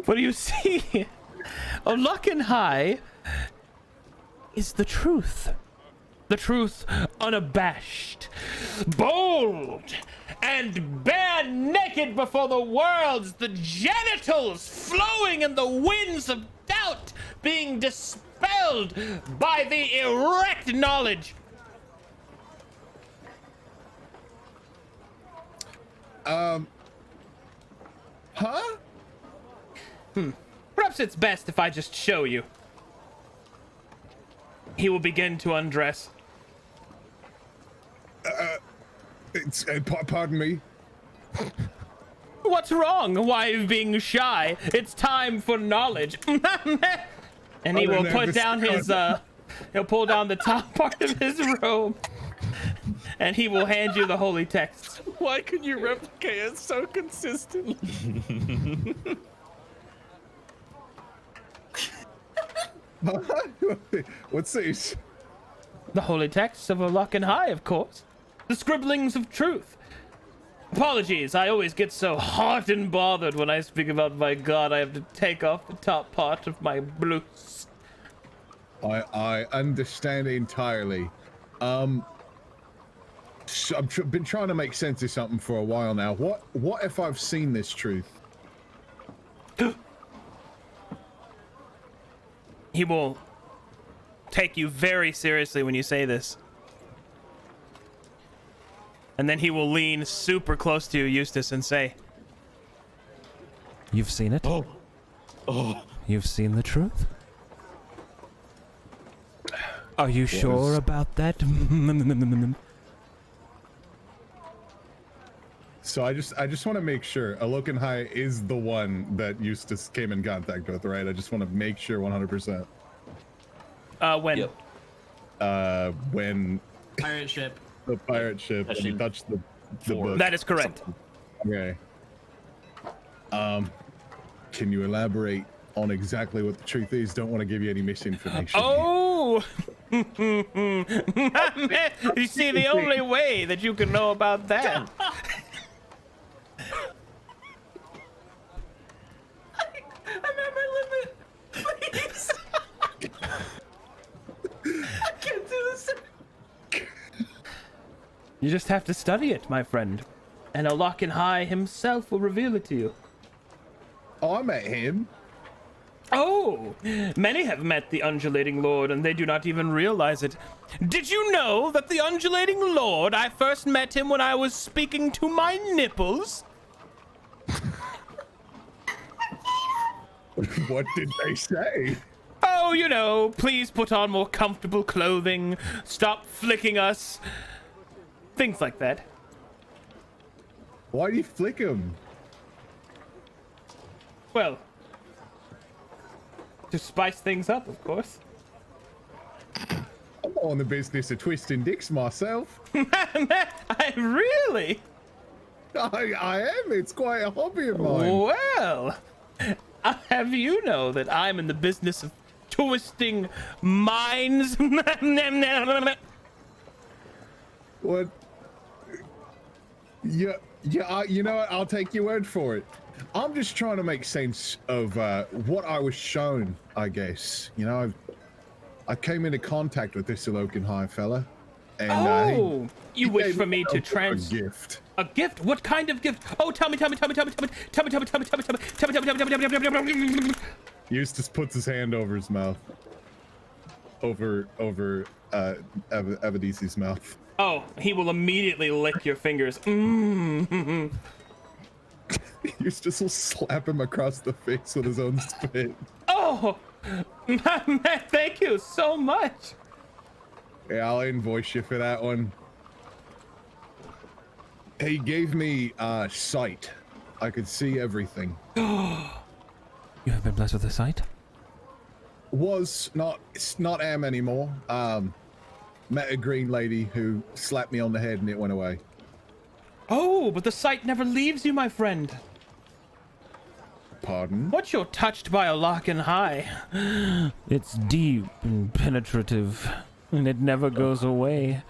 What do you see? Alokenhai is the truth. The truth unabashed, bold, and bare naked before the worlds, the genitals flowing in the winds of doubt, being dispelled by the erect knowledge. Huh? Perhaps it's best if I just show you. He will begin to undress. It's pardon me. What's wrong? Why are you being shy? It's time for knowledge. And he will put down his he'll pull down the top part of his robe and he will hand you the holy texts. Why can you replicate it so consistent? What's this? The holy texts of Olakan High, of course. The scribblings of truth. Apologies, I always get so hot and bothered when I speak about my god. I have to take off the top part of my blouse. I understand entirely. So I've been trying to make sense of something for a while now. What if I've seen this truth? He will take you very seriously when you say this. And then he will lean super close to you, Eustace, and say, "You've seen it? Oh. You've seen the truth? Are you sure about that?" So I just want to make sure Olakan High is the one that Eustace came in contact with, right? I just want to make sure 100%. When? Yep. When Pirate ship. the pirate ship and you touched the book. That is correct. Okay. Can you elaborate on exactly what the truth is? Don't want to give you any misinformation. Oh! You see, the only way that you can know about that. I'm at my limit. Please. I can't do this. You just have to study it, my friend. And Olakan High himself will reveal it to you. Oh, I met him. Oh! Many have met the Undulating Lord, and they do not even realize it. Did you know that the Undulating Lord, I first met him when I was speaking to my nipples? What did they say? Oh, you know, please put on more comfortable clothing, stop flicking us, things like that. Why do you flick him? Well, to spice things up, of course. I'm on the business of twisting dicks myself. I really? I am. It's quite a hobby of mine. Well, I'll have you know that I'm in the business of twisting minds. What? Yeah, you know what? I'll take your word for it. I'm just trying to make sense of what I was shown, I guess. You know, I came into contact with this Olakan High fella, and you wish for me to a gift? A gift? What kind of gift? Oh, tell me. Eustace puts his hand over his mouth, over Avadisi's mouth. Oh, he will immediately lick your fingers. Eustace will slap him across the face with his own spit. Oh, thank you so much. Yeah, I'll invoice you for that one. He gave me sight. I could see everything. You have been blessed with a sight? It's not am anymore. Met a green lady who slapped me on the head and it went away. Oh, but the sight never leaves you, my friend. Pardon? Once you're touched by Olakan High, it's deep and penetrative, and it never goes away.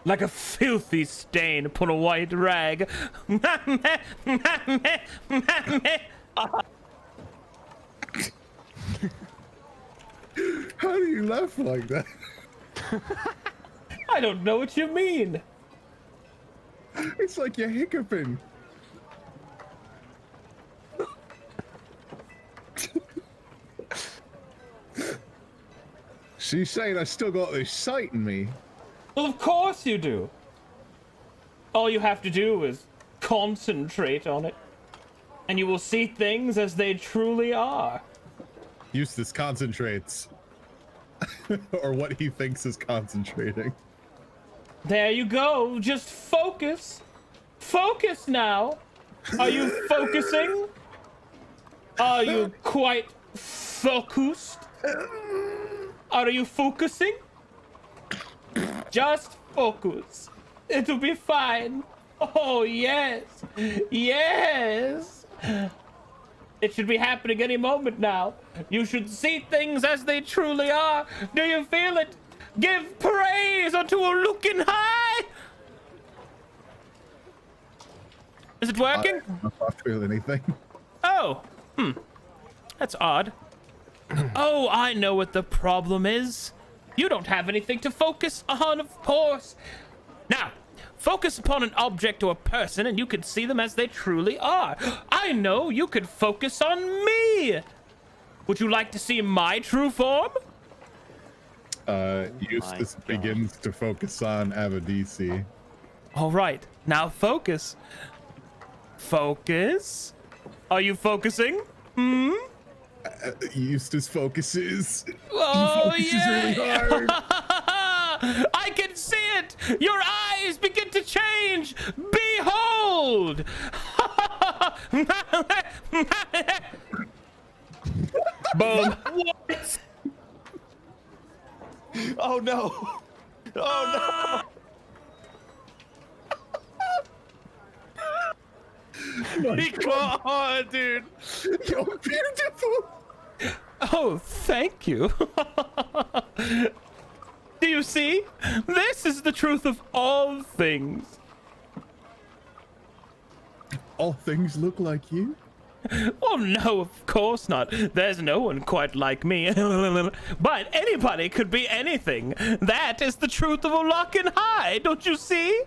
Like a filthy stain upon a white rag. How do you laugh like that? I don't know what you mean. It's like you're hiccuping. She's saying I still got this sight in me. Well, of course you do. All you have to do is concentrate on it, and you will see things as they truly are. Eustace concentrates. Or what he thinks is concentrating. There you go. Just focus. Focus now. Are you focusing? Are you quite focused? Are you focusing? Just focus. It'll be fine. Oh, yes. Yes. It should be happening any moment now. You should see things as they truly are. Do you feel it? Give praise unto a looking high. Is it working? I don't know if I feel anything. Oh. That's odd. Oh, I know what the problem is. You don't have anything to focus on, of course. Now, focus upon an object or a person and you can see them as they truly are. I know, you could focus on me. Would you like to see my true form? Eustace begins to focus on Avadisi. All right, now focus. Focus. Are you focusing? Eustace focuses. Oh, he focuses really hard. I can see it! Your eyes begin to change! Behold! Boom. What? Oh no! Oh no! He caught her, dude. You're beautiful. Oh, thank you. Do you see? This is the truth of all things. All things look like you? Well, no, of course not. There's no one quite like me. But anybody could be anything. That is the truth of a lock and high, don't you see?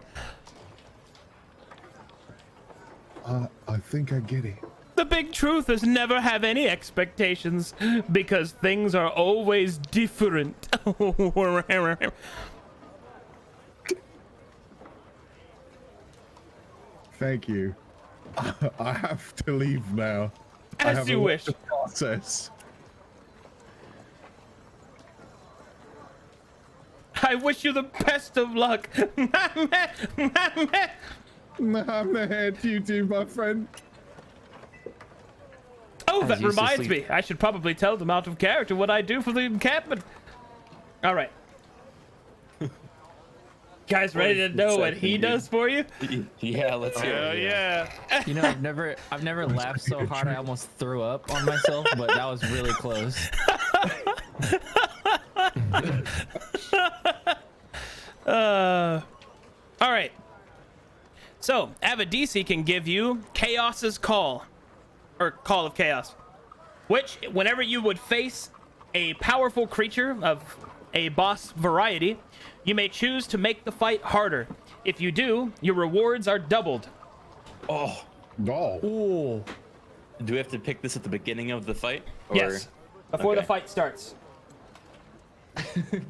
I think I get it. The big truth is never have any expectations because things are always different. Thank you. I have to leave now. I As have you a lot wish. to process. I wish you the best of luck. Nah, man, you too, my friend. Oh, As that Eustace reminds me. I should probably tell them out of character what I do for the encampment. All right. Guys, ready to know what he does for you? Yeah, let's hear it. Yeah. You know, I've never laughed so hard I almost threw up on myself, but that was really close. All right. So, Avadisi can give you Chaos's Call, or Call of Chaos, which, whenever you would face a powerful creature of a boss variety, you may choose to make the fight harder. If you do, your rewards are doubled. Oh. No. Ooh. Do we have to pick this at the beginning of the fight? Or... Yes, before the Okay. fight starts.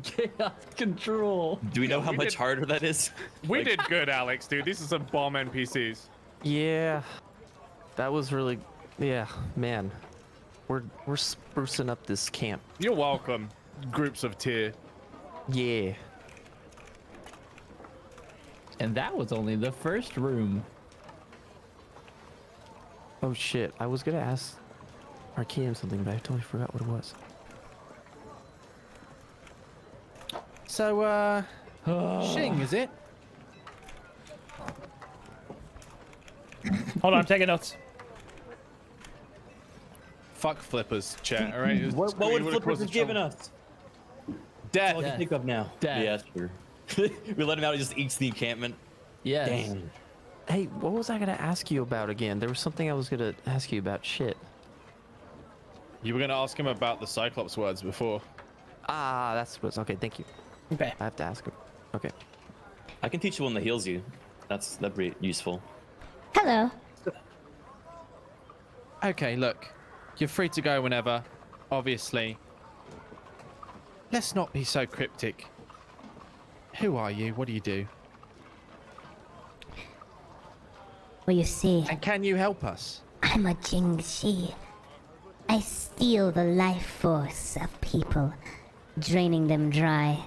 Chaos control. Do we know how much harder that is? We did good, Alex, dude. These are some bomb NPCs. Yeah, that was really, yeah, man. We're sprucing up this camp. You're welcome, groups of Tyre. Yeah. And that was only the first room. Oh shit, I was gonna ask Arcadum something, but I totally forgot what it was. So, Shing, is it? Hold on, I'm taking notes. Fuck flippers, chat. All right. What would Flippers have given us? Death. All I can think of now. Death. Yeah, sure. We let him out. He just eats the encampment. Yes. Damn. Hey, what was I gonna ask you about again? There was something I was gonna ask you about. Shit. You were gonna ask him about the Cyclops words before. Ah, that's what's okay. Thank you. Okay. I have to ask him. Okay. I can teach you one that heals you. That'd be useful. Hello. Okay, look. You're free to go whenever, obviously. Let's not be so cryptic. Who are you? What do you do? Well, you see, And can you help us? I'm a Jingxi. I steal the life force of people, draining them dry.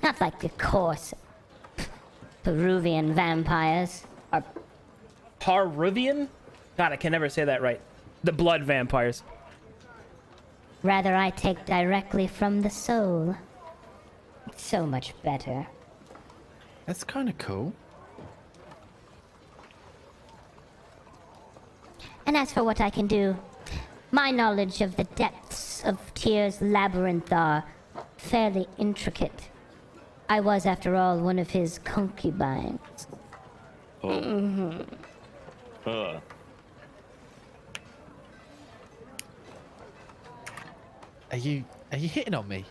Not like the coarse Peruvian vampires. Or Peruvian? God, I can never say that right. The blood vampires. rather, I take directly from the soul. It's so much better. That's kind of cool. And as for what I can do, my knowledge of the depths of Tyr's labyrinth are fairly intricate. I was, after all, one of his concubines. Oh. Are you hitting on me?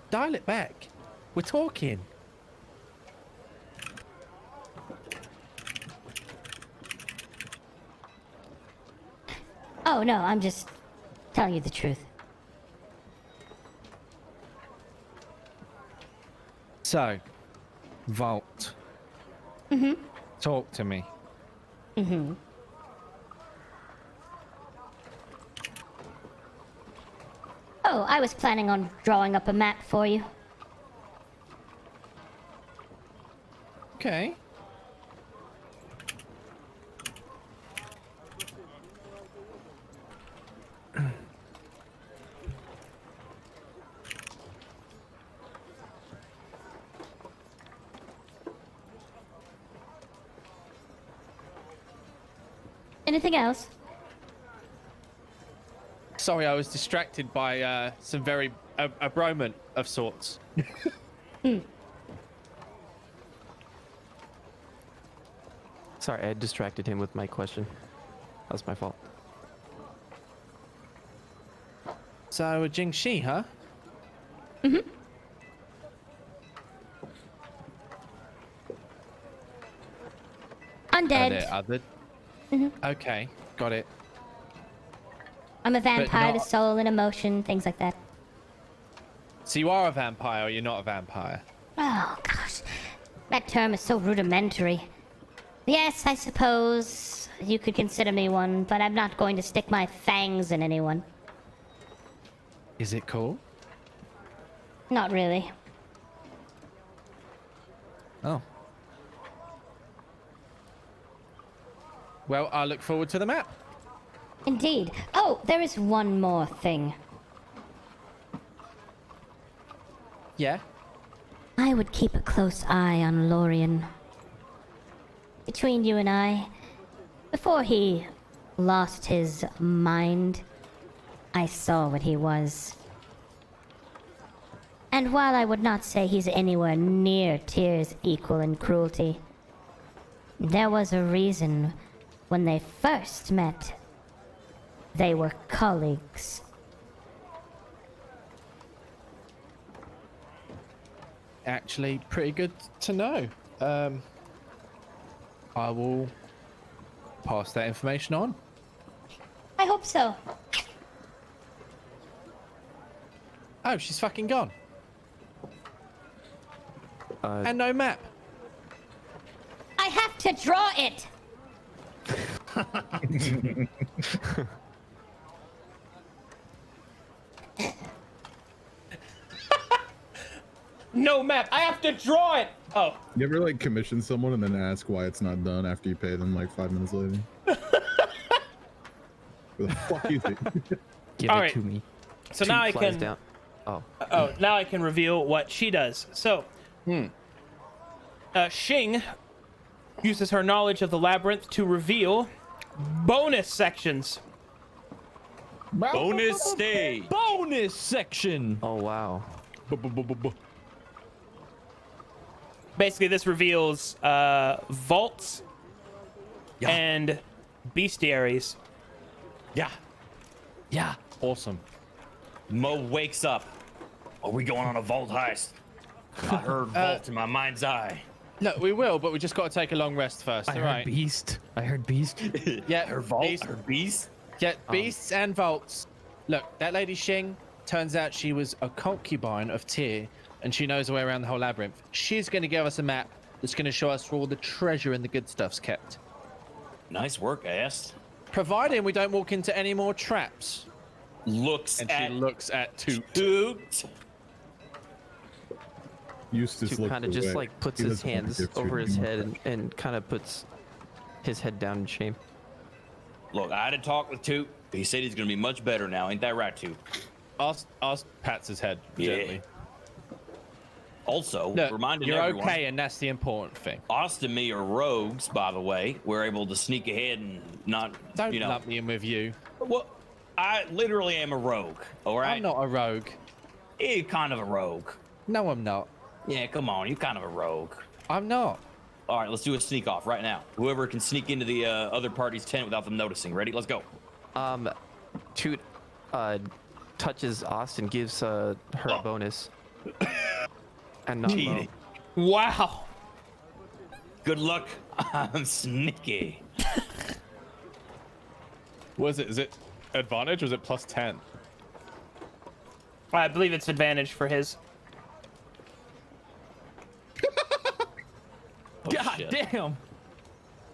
Dial it back. We're talking. Oh no, I'm just telling you the truth. So, Vault. Mm-hmm. Talk to me. Mm-hmm. Oh, I was planning on drawing up a map for you. Okay. Anything else? Sorry, I was distracted by some very a bromance of sorts. Sorry, I distracted him with my question. That was my fault. So, a Jingxi, huh? Mm-hmm. Undead. Are there other? Mhm. Okay, got it. I'm a vampire, the not- soul and emotion, things like that. So you are a vampire, or you're not a vampire? Oh, gosh. That term is so rudimentary. Yes, I suppose you could consider me one, but I'm not going to stick my fangs in anyone. Is it cool? Not really. Oh. Well, I look forward to the map. Indeed. Oh, there is one more thing. Yeah? I would keep a close eye on Lorien. Between you and I, before he lost his mind, I saw what he was. And while I would not say he's anywhere near Tyr's equal in cruelty, there was a reason when they first met. They were colleagues. Actually, pretty good to know. I will pass that information on. I hope so. Oh, she's fucking gone. And no map. I have to draw it! No map. I have to draw it. Oh. You ever like commission someone and then ask why it's not done after you pay them like 5 minutes later? Where the fuck is it? Give All it right. to me. So Two now I flies can. down. Oh. Oh, now I can reveal what she does. So, Xing uses her knowledge of the labyrinth to reveal bonus sections. Bonus stage. Bonus section. Oh wow. Basically, this reveals vaults and bestiaries. Yeah. Yeah. Awesome. Mo wakes up. Are we going on a vault heist? I heard vault in my mind's eye. Look, we will, but we just got to take a long rest first. I all heard right. beast. I heard beast. Yeah. Her vault, beast. her beast. Yeah, beasts and vaults. Look, that lady Xing, turns out she was a concubine of Tyr, and she knows the way around the whole labyrinth. She's going to give us a map that's going to show us where all the treasure and the good stuff's kept. Nice work, ass. Providing we don't walk into any more traps. Looks And at she looks at Toot. Toot. Eustace Toot looked kind of just away. like puts He his doesn't want to hands give Toot over his any head more and kind of puts his head down in shame. Look, I had a talk with Toot. He said he's gonna be much better now. Ain't that right, Toot? Ask pats his head Yeah. gently. Also, Look, reminding you're everyone, okay, and that's the important thing. Austin and me are rogues, by the way. We're able to sneak ahead and not, Don't you know. lump me in with you. Well, I literally am a rogue. All right. I'm not a rogue. You're kind of a rogue. No, I'm not. Yeah, come on. You're kind of a rogue. I'm not. All right, let's do a sneak off right now. Whoever can sneak into the other party's tent without them noticing. Ready? Let's go. Toot touches Austin, gives her a bonus. And not Cheating. Wow. Good luck. I'm sneaky. What is it? Is it advantage or is it plus 10? I believe it's advantage for his. God shit. damn.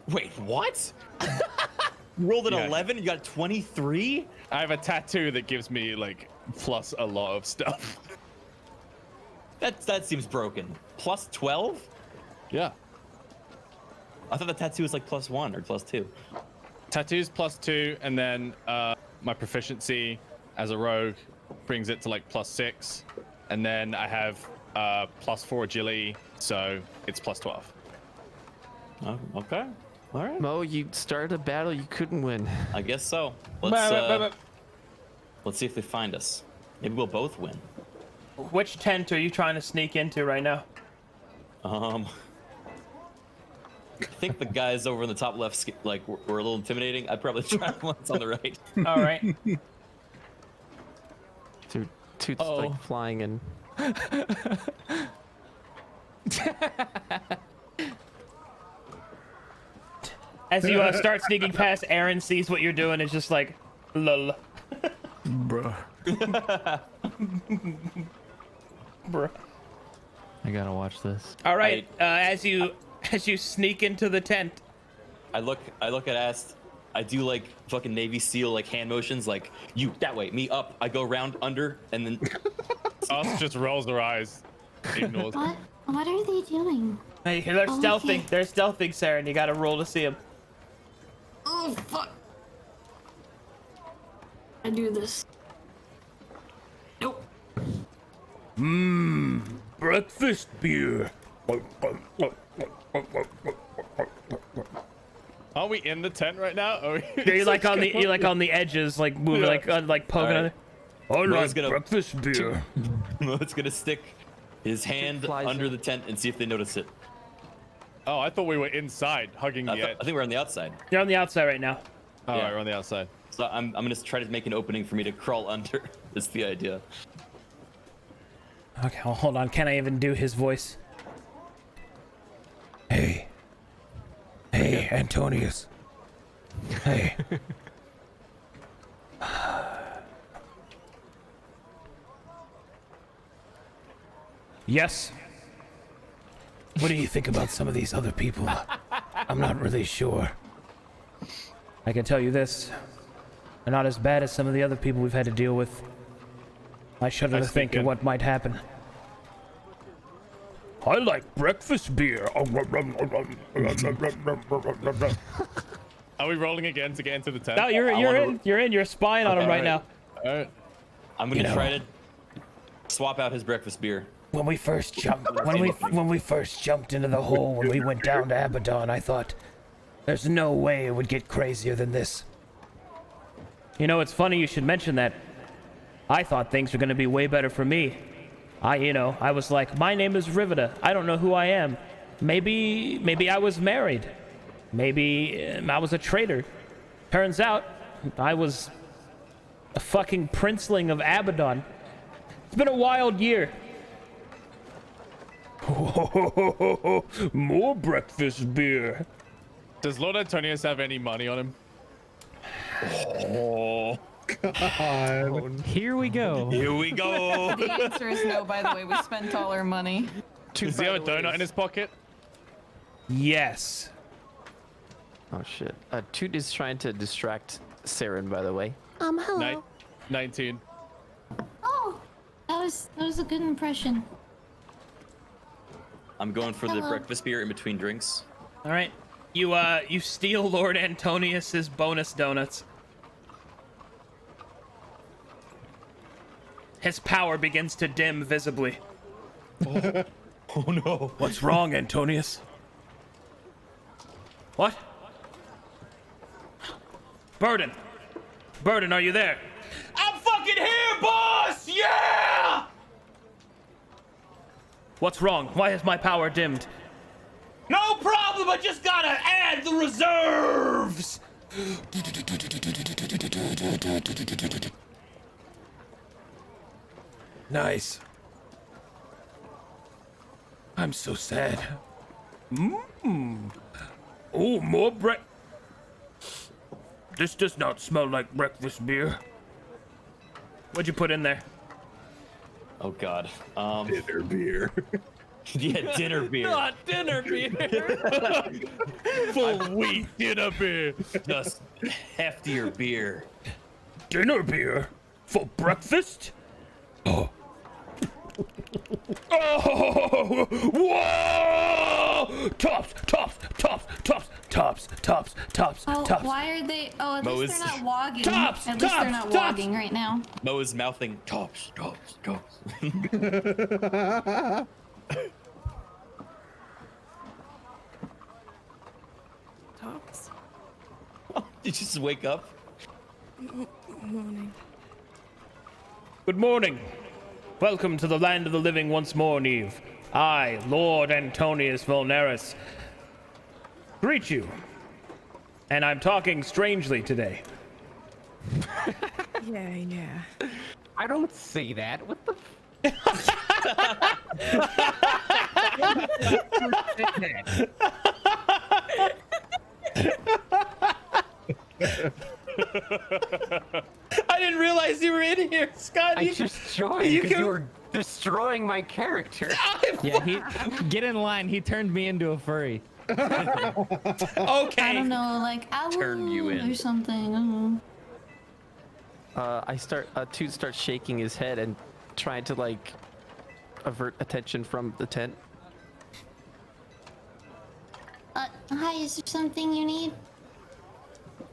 Wait, what? You rolled an Yeah. 11, you got 23? I have a tattoo that gives me like plus a lot of stuff. That seems broken. Plus 12? Yeah. I thought the tattoo was like plus 1 or plus 2. Tattoos plus 2, and then my proficiency as a rogue brings it to like plus 6, and then I have plus 4 agility, so it's plus 12. Oh, okay. All right. Mo, you started a battle you couldn't win. I guess so. Let's see if they find us. Maybe we'll both win. Which tent are you trying to sneak into right now? I think the guys over in the top left were a little intimidating. I'd probably try the ones on the right. All right. Toot's like flying and As you start sneaking past, Aaron sees what you're doing. It's just like, lol. Bruh. Bruh. I gotta watch this. All right. As you sneak into the tent, I look at Ast. I do like fucking Navy SEAL like hand motions, like you that way, me up. I go around under, and then Us just rolls her eyes, ignores. What are they doing? hey, they're stealthing. Okay. They're stealthing, Sarah, and you got to roll to see them. Oh fuck! I do this. Nope. Breakfast beer. Are we in the tent right now? You're like on the edges, like moving, like poking. All right. I Mo's like breakfast beer. Mo's gonna stick his hand under the tent and see if they notice it. Oh, I thought we were inside, hugging the edge. I think we're on the outside. You're on the outside right now. All right, we're on the outside. So I'm gonna try to make an opening for me to crawl under. Is the idea. Okay, well, hold on. Can I even do his voice? Hey, Antonius. Hey. Yes. What do you think about some of these other people? I'm not really sure. I can tell you this. They're not as bad as some of the other people we've had to deal with. I shudder to think of what might happen. I like breakfast beer. Are we rolling again to get into the tent? No, you're in. You're spying on him right now. All right. I'm gonna try to swap out his breakfast beer. When we first jumped into the hole when we went down to Abaddon, I thought, there's no way it would get crazier than this. You know, it's funny you should mention that. I thought things were going to be way better for me. I was like, my name is Rivida. I don't know who I am. Maybe I was married. Maybe I was a traitor. Turns out, I was a fucking princeling of Abaddon. It's been a wild year. More breakfast beer. Does Lord Antonius have any money on him? Oh, God. Here we go. Here we go. The answer is no, by the way. We spent all our money. Does he have a donut in his pocket? Yes. oh shit. Toot is trying to distract Saren, by the way. Hello. 19. Oh, that was a good impression. I'm going for the Hello. breakfast beer in between drinks. All right. You steal Lord Antonius's bonus donuts. His power begins to dim visibly. Oh no. What's wrong, Antonius? What? Burden! Burden, are you there? I'm fucking here, boss! Yeah! What's wrong? Why is my power dimmed? No problem, I just gotta add the reserves! Nice. I'm so sad. Oh, more This does not smell like breakfast beer. What'd you put in there? Oh god. Dinner beer. Yeah, dinner beer. Not dinner beer. Full wheat dinner beer. Just heftier beer. Dinner beer? For breakfast? Oh. Oh! Whoa! Tops! Oh, why are they? Oh, at Mo least is- they're not wogging. Tops, At least they're not tops. wogging right now. Mo is mouthing tops. Tops. Did you just wake up? Morning. Good morning. Welcome to the land of the living once more, Neve. I, Lord Antonius Vulnerus, greet you. And I'm talking strangely today. Yeah. I don't say that. What the? I didn't realize you were in here, Scott. I just joined because you were destroying my character. Yeah, get in line. He turned me into a furry. Okay. I don't know, like Turn you in. or something. I don't know. Toot starts shaking his head and trying to like avert attention from the tent. Hi, is there something you need?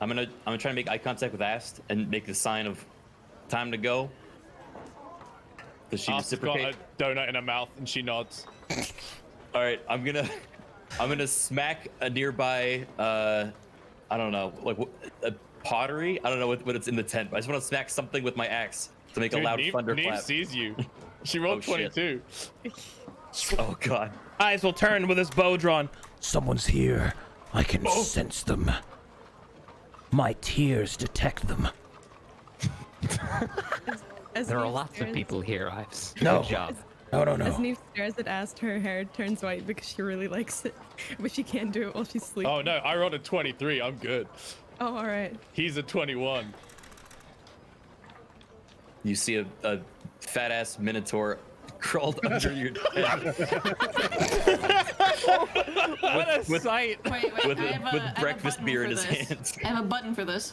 I'm gonna try to make eye contact with Ast and make the sign of time to go. Does she Ast's got reciprocate? a donut in her mouth and she nods. All right, I'm gonna smack a nearby I don't know, like a pottery. I don't know what it's in the tent. But I just want to smack something with my axe to make Dude, a loud Neve thunderclap. sees you. She rolled Oh, shit. 22. Oh god. Eyes will turn with his bow drawn. Someone's here. I can sense them. My tears detect them. As There are Neve lots of stares- people here, Ives. No. Good job. No. As Neve stares at Ast, her hair turns white because she really likes it, but she can't do it while she's sleeping. Oh no, I rolled a 23. I'm good. Oh, all right. He's a 21. You see a fat ass minotaur crawled under your tent. What a with- sight! Wait, with I have with a breakfast button beer for in his this. hands. I have a button for this.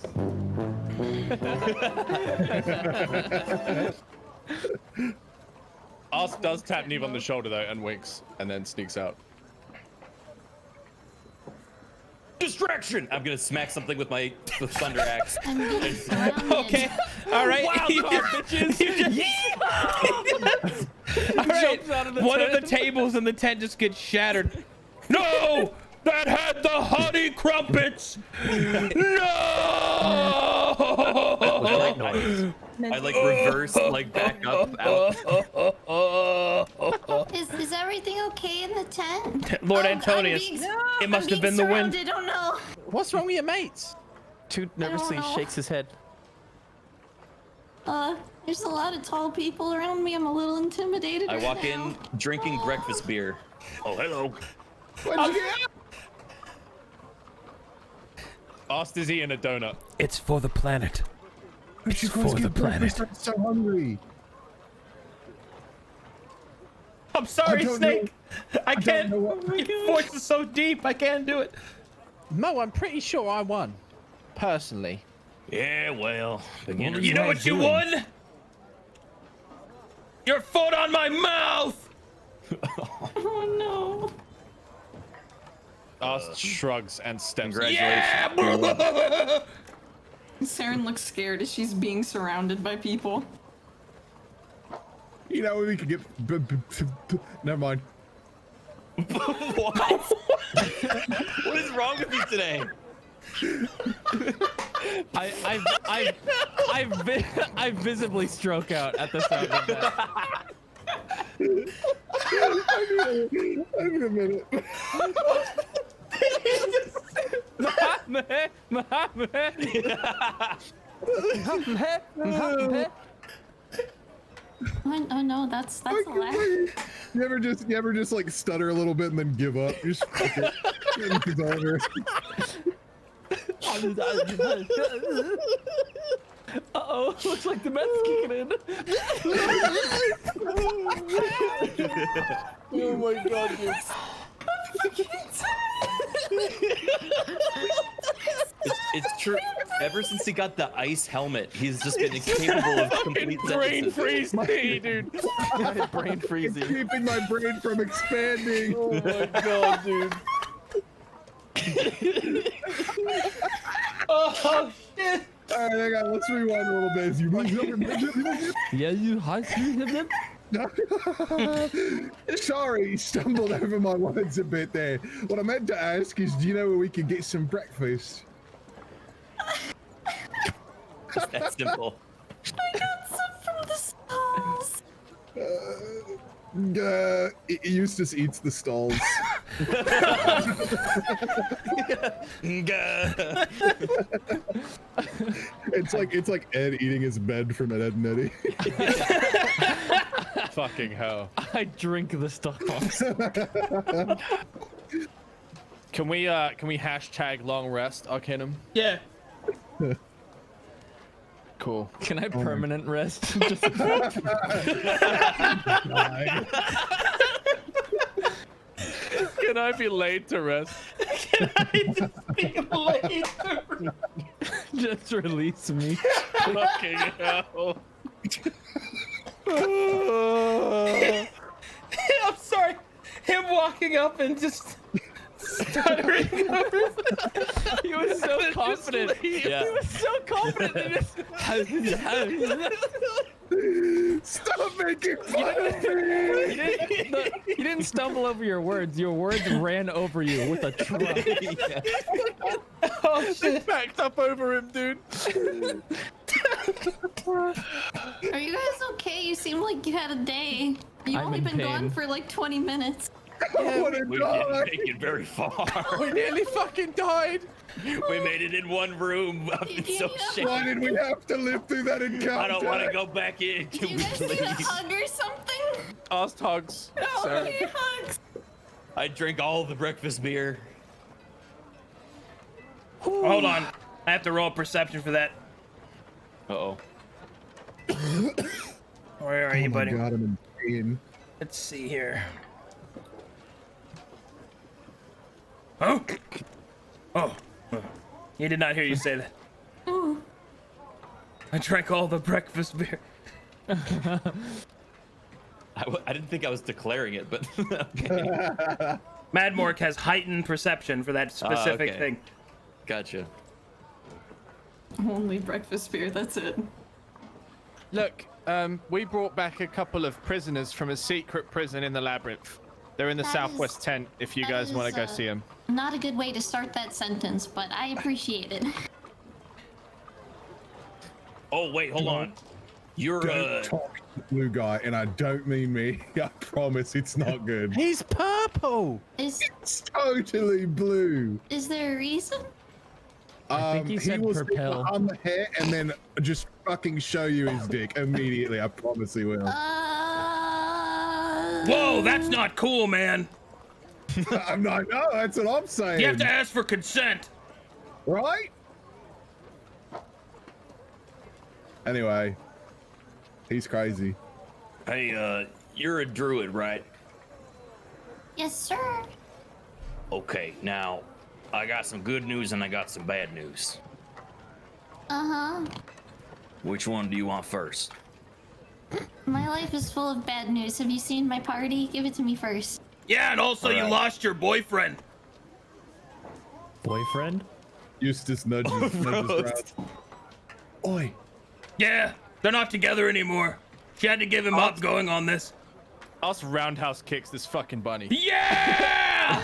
Ast does tap Neve on the shoulder though and winks and then sneaks out. Distraction! I'm gonna smack something with my thunder axe. I'm getting surrounded. Okay. All right. You just- All right. One of the tables in the tent just gets shattered. No! That had the honey crumpets! No! I like reverse, like back up, out. Is everything okay in the tent? Lord Oh, Antonius, I'm being- it must I'm have being been the wind. surrounded, Oh no! What's wrong with your mates? Toot nervously know. shakes his head. There's a lot of tall people around me. I'm a little intimidated. I right walk now. in drinking breakfast beer. Oh, hello. Ast is eating a donut. It's for the planet. It's You guys for the get planet. breakfast, I'm so hungry. I'm sorry, I don't Snake. I don't can't. know what- Your voice is so deep. I can't do it. Mo, I'm pretty sure I won. Personally. Yeah, well, beginner's You know what you won? Your foot on my mouth! Oh no! Ast shrugs and steps. Congratulations. Saren looks scared as she's being surrounded by people. You know, we could get. Never mind. What? What is wrong with you today? I visibly stroke out at the sound of that. I need a minute. Oh no, that's a laugh. You ever just like stutter a little bit and then give up? Just fuck it. It's over. Uh-oh, looks like the meth's kicking in. Oh my god, dude. It's true. Ever since he got the ice helmet, he's just been incapable of complete Brain sentences. freeze me, dude. Brain freezing. It's keeping my brain from expanding. Oh my god, dude. Oh shit! All right, hang on. Let's rewind a little bit. Yeah, you high. Sorry, stumbled over my words a bit there. What I meant to ask is, do you know where we could get some breakfast? Just that simple. I got some from the stalls. Eustace eats the stalls. it's like Ed eating his bed from Ed and Eddie. Fucking hell. I drink the stalls. Can we hashtag long rest, Arcadum? Yeah. Cool. Can I permanent rest? Just Can I be laid to rest? Can I just be laid to rest? Just release me. Fucking hell. I'm sorry. Him walking up and just stuttering over. He was so confident. Yeah. He was so confident in his... Stop making fun of me! You didn't stumble over your words. Your words ran over you with a truck. Oh They shit. backed up over him, dude. Are you guys okay? You seem like you had a day. You've I'm only in been gone pain. for like 20 minutes. I want to We die. didn't make it very far. We nearly fucking died. We made it in one room. I've been so shaken. Why did we have to live through that encounter? I don't want to go back in. Do Can you we guys need a please? hug or something? Asked hugs. Oh, Sarah. okay, hugs. I drink all the breakfast beer. Hold on. I have to roll perception for that. Uh-oh. Where are you, buddy? Oh my God, I'm in pain. Let's see here. Oh. Oh. He did not hear you say that. Ooh. I drank all the breakfast beer. I didn't think I was declaring it, but okay. Madmork has heightened perception for that specific okay. thing. Gotcha. Only breakfast beer, that's it. Look, we brought back a couple of prisoners from a secret prison in the labyrinth. They're in the That southwest is- tent. If you that guys want is, to go see them. Not a good way to start that sentence, but I appreciate it. Oh wait, hold on. You're Don't talk to the blue guy, and I don't mean me. I promise it's not good. He's purple. It's totally blue. Is there a reason? I think he said will propel. on the hair and then just fucking show you his dick immediately. I promise he will. Whoa, that's not cool, man. I'm not. No, that's what I'm saying. You have to ask for consent. Right? Anyway, he's crazy. Hey, you're a druid, right? Yes, sir. Okay, now I got some good news and I got some bad news. Uh-huh. Which one do you want first? My life is full of bad news. Have you seen my party? Give it to me first. Yeah, and also you Alright. lost your boyfriend. Boyfriend? Eustace nudges around. Oi. Yeah, they're not together anymore. She had to give him up going on this. Us roundhouse kicks this fucking bunny. Yeah!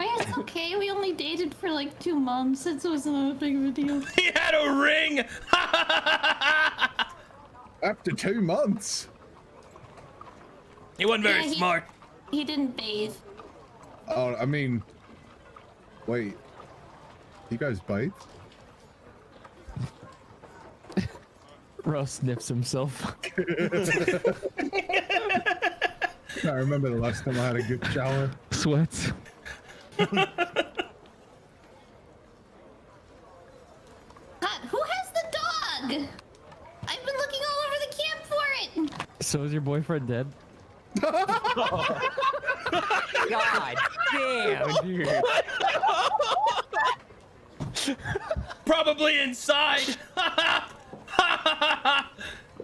It's okay. We only dated for like 2 months. It wasn't a big of a deal. He had a ring. After 2 months. He wasn't very smart. He didn't bathe. Oh, I mean, wait. You guys bathe? Ross sniffs himself. I remember the last time I had a good shower. Sweats. Who has the dog? I've been looking all over the camp for it. So is your boyfriend dead? God damn, dude. Probably inside.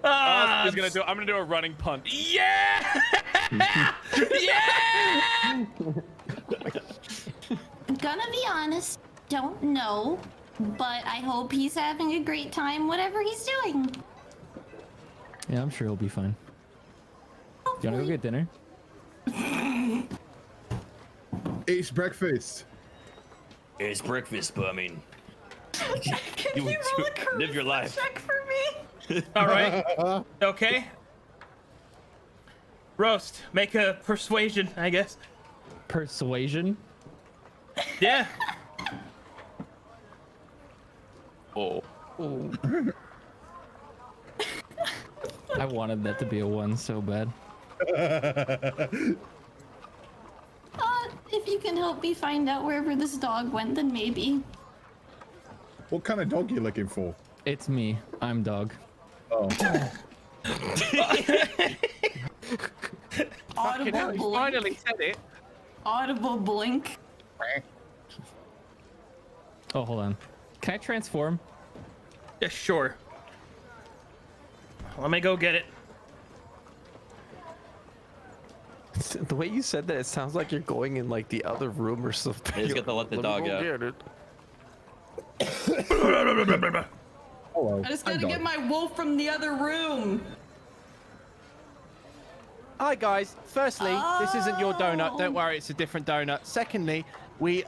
I'm gonna do a running punch. Yeah! Yeah! I'm gonna be honest, don't know, but I hope he's having a great time, whatever he's doing. Yeah, I'm sure he'll be fine. Do you wanna go get dinner? It's breakfast. It's breakfast, but I mean, Can you roll a live your life. check for me? All right. Okay. Roast. Make a persuasion, I guess. Persuasion? Yeah. Oh. I wanted that to be a 1 so bad. If you can help me find out wherever this dog went, then maybe. What kind of dog you looking for? It's me. I'm dog. Oh. Audible blink. Finally said it. Audible blink. Oh, hold on. Can I transform? Yeah, sure. Let me go get it. The way you said that, it sounds like you're going in like the other room or something. You just got to let the dog out. Hello. I just gotta get my wolf from the other room. Hi guys. Firstly, this isn't your donut. Don't worry, it's a different donut. Secondly, we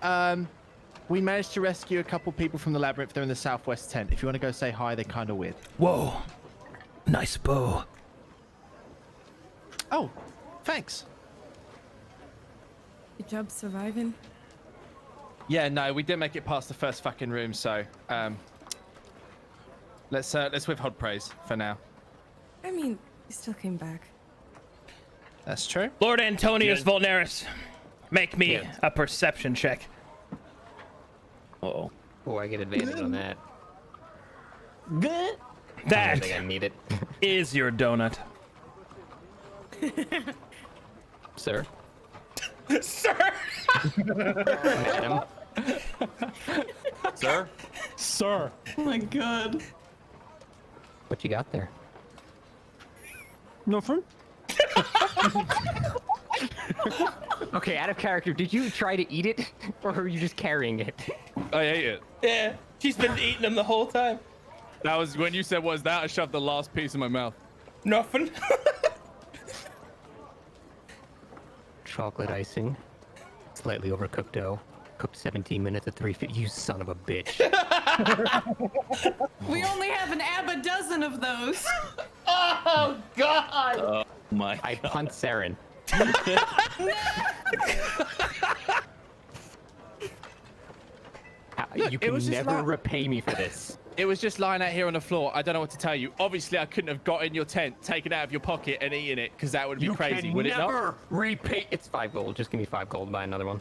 managed to rescue a couple people from the labyrinth. They're in the southwest tent. If you want to go say hi, they're kind of weird. Whoa. Nice bow. Oh, thanks. Good job surviving. Yeah, no, we didn't make it past the first fucking room, so let's withhold praise for now. I mean, you still came back. That's true. Lord Antonius Vulnerus, make me a perception check. Uh-oh. Oh, I get advantage on that. That I think I need it. is your donut. Sir? Sir! Madam? Sir? Sir. Oh my god. What you got there? Nothing. Okay, out of character, did you try to eat it, or are you just carrying it? I ate it. Yeah, she's been eating them the whole time. That was when you said, "Was that?" I shoved the last piece in my mouth. Nothing. Chocolate icing, slightly overcooked dough, cooked 17 minutes at 350. You son of a bitch. We only have an dozen of those. Oh God! Oh my! I punt Saren. You can never repay me for this. It was just lying out here on the floor. I don't know what to tell you. Obviously, I couldn't have got in your tent, taken it out of your pocket, and eaten it, because that would be crazy, would it not? Never repay. It's 5 gold. Just give me 5 gold. Buy another one.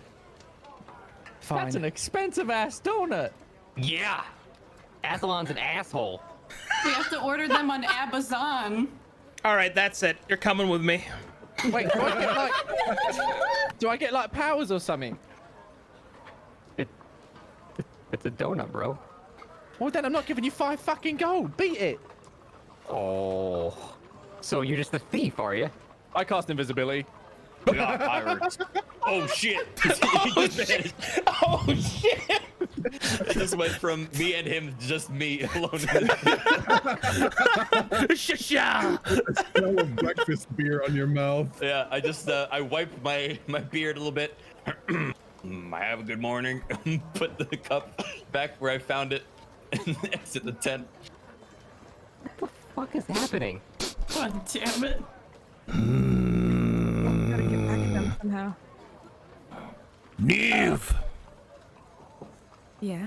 Fine. That's an expensive ass donut. Yeah. Athlon's an asshole. We have to order them on Amazon. All right, that's it. You're coming with me. Wait, do I get like powers or something? It's a donut, bro. Well, then I'm not giving you 5 fucking gold. Beat it. Oh. So you're just a thief, are you? I cast invisibility. God, pirates. Oh shit! Oh shit! Oh shit! It just went from me and him, just me alone. Smell of breakfast beer on your mouth. Yeah, I just I wiped my beard a little bit. I have a good morning. Put the cup back where I found it, and exit the tent. What the fuck is happening? God damn it. Gotta get back at them somehow. Neve, Yeah.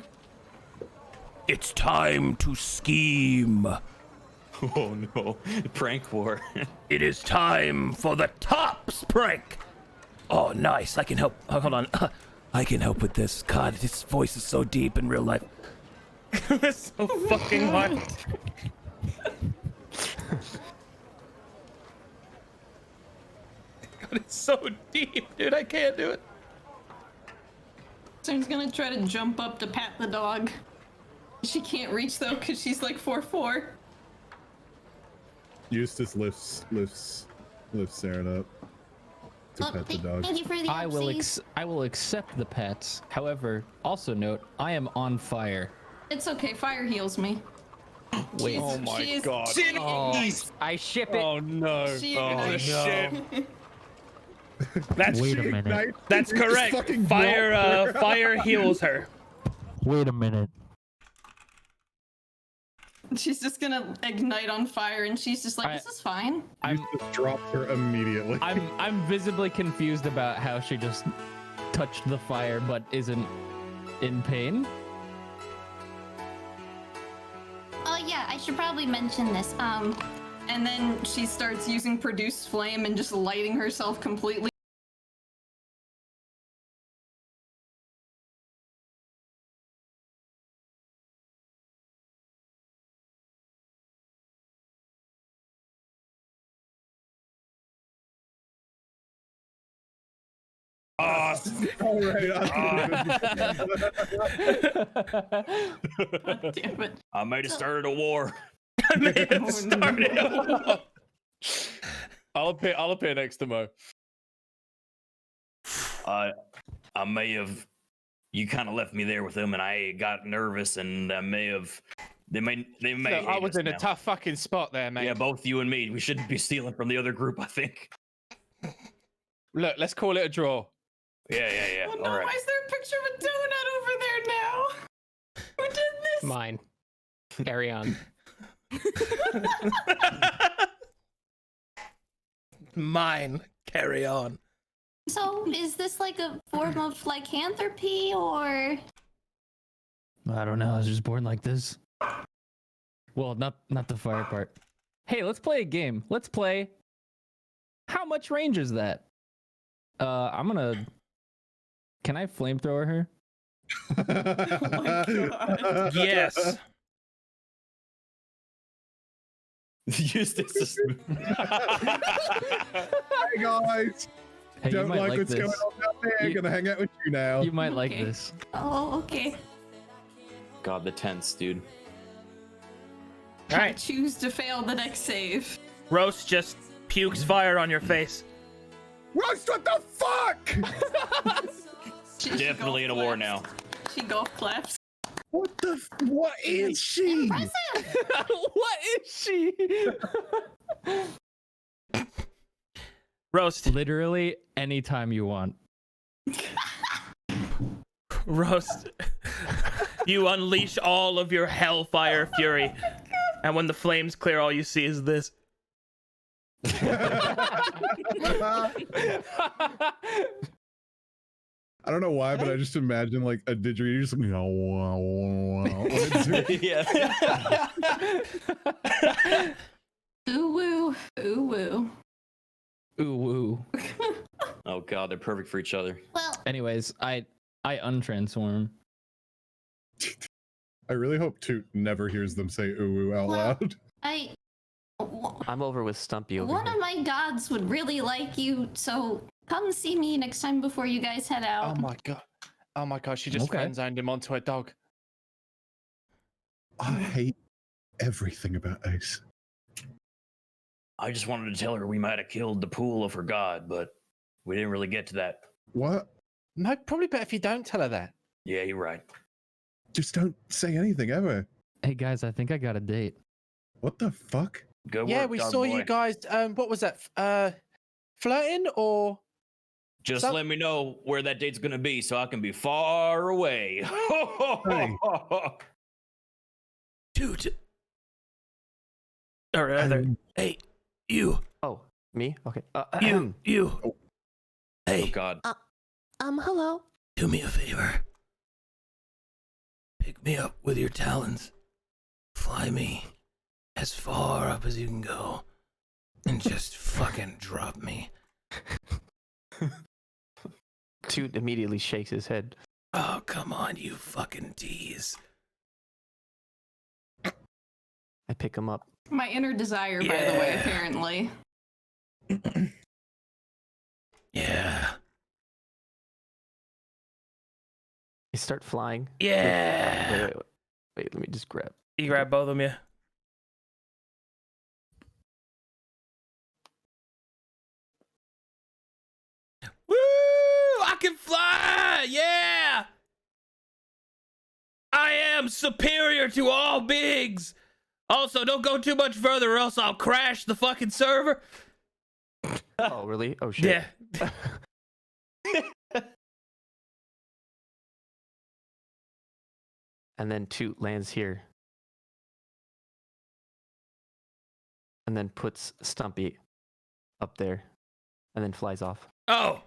it's time to scheme. Oh no, prank war. It is time for the tops prank. Oh, nice. I can help. Oh, hold on. I can help with this. God, his voice is so deep in real life. It's so fucking hard. God, it's so deep, dude. I can't do it. Someone's gonna try to jump up to pat the dog. She can't reach though because she's like 4'4". Eustace lifts Saren up to pet the dog. Thank you for the I will upsies. I will accept the pets. However, also note I am on fire. It's okay, fire heals me. Wait. She's- Oh my she is- god. Oh, I ship it. Oh no. She Oh ignites. no. That's Wait a minute. Ignite, That's you just correct. fucking Fire, drop her. fire heals her. Wait a minute. She's just gonna ignite on fire and she's just like, this is fine. Eustace drops her immediately. I'm visibly confused about how she just touched the fire but isn't in pain. Oh yeah, I should probably mention this. And then she starts using produce flame and just lighting herself completely. All right. God damn it. I might have started a war. I may have started a war. I'll appear next to Mo. I may have. You kind of left me there with them, and I got nervous, and I may have. They may. Look, hate I was us in a now. tough fucking spot there, mate. Yeah, both you and me. We shouldn't be stealing from the other group, I think. Look, let's call it a draw. Yeah. Oh no, All right. why is there a picture of a donut over there now? Who did this? Mine. Carry on. Mine. Carry on. So, is this like a form of lycanthropy or? I don't know. I was just born like this. Well, not the fire part. Hey, let's play a game. Let's play. How much range is that? I'm gonna. Can I flamethrower her? Oh my god. Yes. Eustace is. Hey guys, Hey, you don't might like like what's this. going on down there. You- Gonna hang out with you now. You might like Okay. this. Oh, okay. God, the tense, dude. All right. Choose to fail the next save. Roast just pukes fire on your face. Roast, what the fuck? She Definitely in a golf war claps. now. She golf claps. What is she? What is she? Roast. Literally anytime you want. Roast. You unleash all of your hellfire fury. And when the flames clear, all you see is this. I don't know why, but I just imagine like a didgeridoo just like, wow, wow, Yeah. Ooh woo. Ooh woo. Ooh woo. Oh god, they're perfect for each other. Well, Anyways, I untransform. I really hope Toot never hears them say ooh out loud. I'm over with Stumpy over one here. of my gods would really like you, so come see me next time before you guys head out. Oh my god. Oh my god, she just Okay. friend zoned him onto her dog. I hate everything about Ace. I just wanted to tell her we might have killed the pool of her god, but we didn't really get to that. What? No, probably better if you don't tell her that. Yeah, you're right. Just don't say anything ever. Hey guys, I think I got a date. What the fuck? Good Yeah, work, we dog saw boy. you guys. What was that? Flirting or? Just Some- let me know where that date's gonna be so I can be far away. Hey. Dude. Or rather, hey, you. Oh, me? Okay. You. Oh Hey, God. Hello. do me a favor. Pick me up with your talons. Fly me as far up as you can go. And just fucking drop me. Toot immediately shakes his head. Oh, come on, you fucking tease. I pick him up. My inner desire, by the way, apparently. Yeah. I start flying. Yeah. Wait, let me just grab. You grab both of them, yeah? Woo! I can fly! Yeah! I am superior to all bigs! Also, don't go too much further or else I'll crash the fucking server. Oh, really? Oh, shit. Yeah. And then Toot lands here. And then puts Stumpy up there. And then flies off. Oh!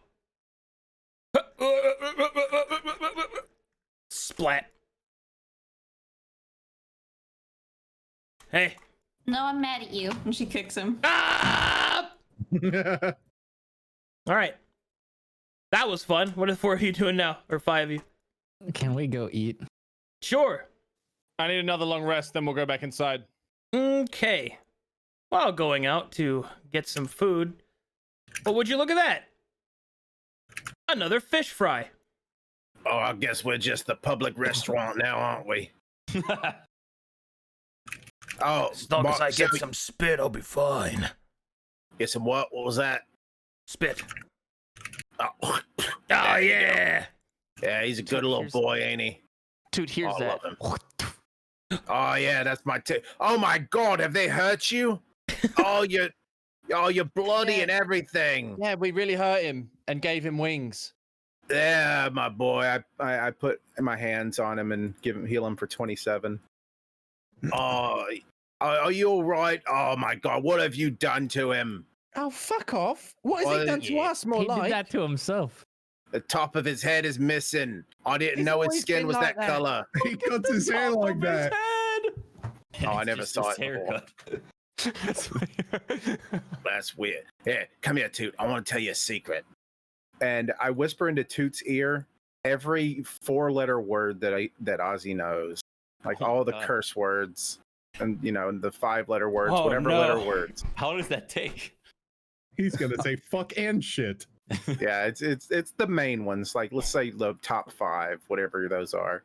Splat. Hey. No, I'm mad at you. And she kicks him. Ah! All right. That was fun. What are the four of you doing now? Or five of you? Can we go eat? Sure. I need another long rest, then we'll go back inside. Okay. While going out to get some food, well, would you look at that? Another fish fry. Oh, I guess we're just the public restaurant now, aren't we? Oh, As long as I get so- some spit, I'll be fine. Get some what? What was that? Spit. Oh, Oh, there you yeah. go. Yeah, he's a good little boy, ain't he? Toot, here's I that. love him. Oh yeah, that's my Oh my God, have they hurt you? Oh, you're bloody and everything. Yeah, we really hurt him and gave him wings. Yeah, my boy. I put my hands on him and heal him for 27. Oh, are you all right? Oh my God, what have you done to him? Oh, fuck off. What has Well, he done to us, more He like? did that to himself. The top of his head is missing. I didn't He's know his always skin been was like that that. color. He cuts his hair like that. Oh, I never saw it before. That's weird. Here, come here, Toot. I want to tell you a secret. And I whisper into Toot's ear every 4-letter word that Ozzy knows, like all the God. curse words, and the 5-letter words, Oh, whatever no. letter words. How does that take? He's gonna say fuck and shit. Yeah, it's the main ones. Like, let's say the top 5, whatever those are.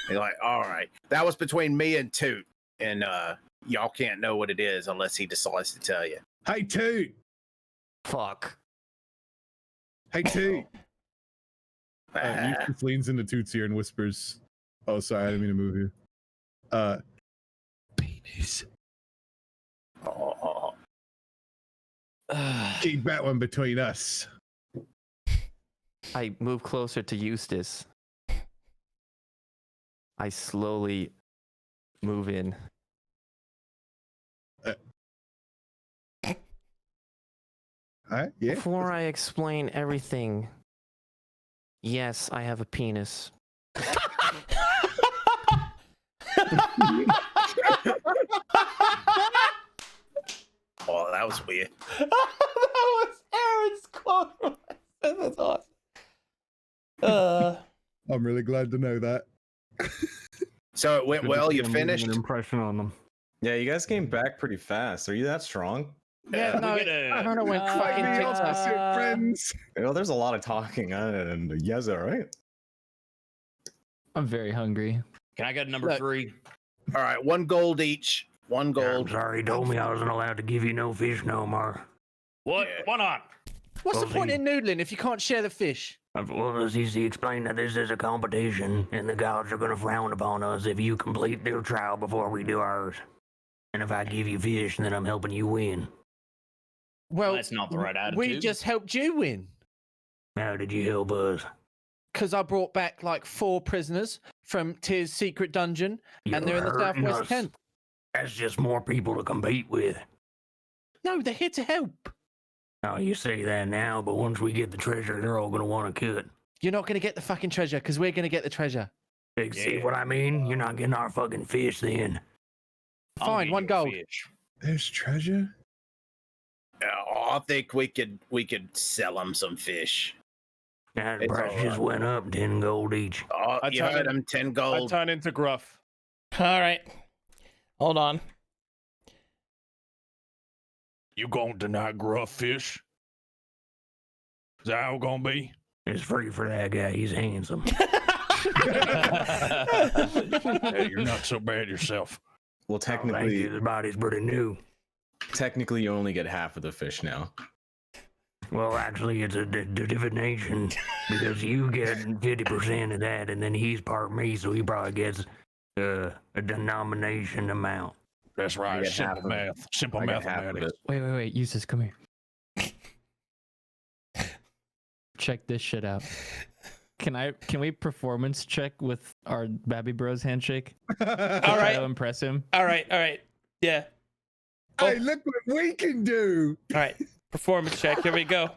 You're like, all right, that was between me and Toot, and y'all can't know what it is unless he decides to tell you. Hey Toot. Fuck. Hey Toot. Eustace leans into Toot's ear and whispers, "Oh, sorry, I didn't mean to move you." Penis. Oh. Keep that one between us. I move closer to Eustace. I slowly move in. Yeah. Before I explain everything, yes, I have a penis. Oh, that was weird. That was Aaron's quote. That's awesome. I'm really glad to know that. So it went well. You I'm leaving finished. An impression on them. Yeah, you guys came back pretty fast. Are you that strong? Yeah, no, I don't know when fucking TikTok. Friends. You know, there's a lot of talking, and yes, all right. I'm very hungry. Can I get number Look. 3? All right, 1 gold each. 1 gold. Sorry, he told me I wasn't allowed to give you no fish no more. What? Why not? What's the point in noodling if you can't share the fish? Well, it's easy to explain that this is a competition, and the gods are going to frown upon us if you complete their trial before we do ours. And if I give you fish, then I'm helping you win. Well, that's not the right attitude. We just helped you win. How did you help us? Because I brought back like 4 prisoners from Tyr's secret dungeon, and they're in the hurting southwest us. tent. That's just more people to compete with. No, they're here to help. Oh, you say that now, but once we get the treasure, they're all going to want to cut. You're not going to get the fucking treasure, because we're going to get the treasure. See what I mean? You're not getting our fucking fish then. Fine, 1 gold. There's treasure? I think we could sell them some fish. That price just went up 10 gold each. Oh, you heard him, 10 gold. I turn into Gruff. All right. Hold on. You gonna deny Gruff fish? Is that how it gonna be? It's free for that guy. He's handsome. Hey, you're not so bad yourself. Well, technically, the body's pretty new. Technically, you only get half of the fish now. Well, actually, it's a divination because you get 50% of that, and then he's part me, so he probably gets a denomination amount. That's right. Simple math. Simple mathematics. Wait. Eustace, come here. Check this shit out. Can we performance check with our Babby Bros handshake? All right. To impress him. All right. Yeah. Hey, look what we can do. All right. Performance check. Here we go.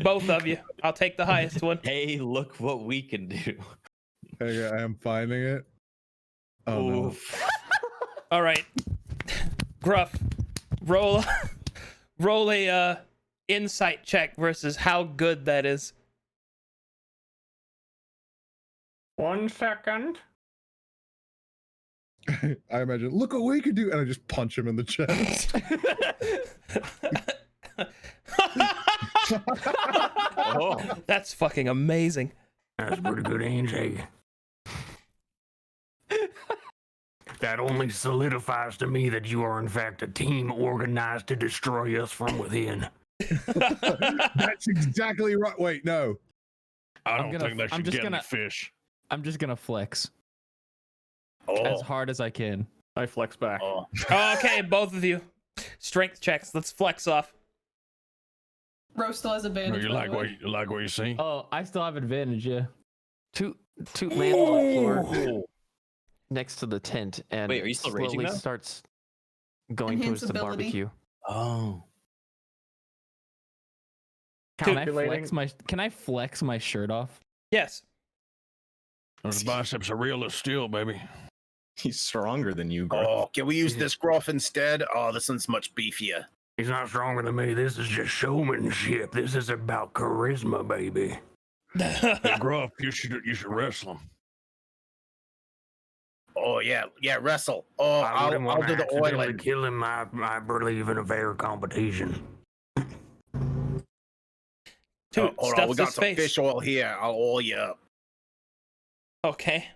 Both of you. I'll take the highest one. Hey, look what we can do. Okay, I am finding it. Oh, no. All right. Gruff, roll a insight check versus how good that is. 1 second. I imagine, look what we can do, and I just punch him in the chest. Oh, that's fucking amazing. That's a pretty good handshake. That only solidifies to me that you are in fact a team organized to destroy us from within. That's exactly right. Wait, no. I don't think they should get any fish. I'm just gonna flex. Oh. As hard as I can. I flex back. Oh. Okay, both of you. Strength checks. Let's flex off. Rose still has advantage. You by like the way. what you see? Oh, I still have advantage, yeah. Two land on the floor next to the tent, and Wait, are you still raging slowly now? starts going towards the Enhance barbecue. Oh. Can I flex my shirt off? Yes. Those biceps are real as steel, baby. He's stronger than you, Gruff. Oh, can we use this Gruff instead? Oh, this one's much beefier. He's not stronger than me. This is just showmanship. This is about charisma, baby. Hey, Gruff, you should wrestle him. Oh yeah, wrestle. Oh, I'll do the oiling. Kill him. I believe in a fair competition. Dude, hold on, we got some fish oil here. I'll oil you up. Okay.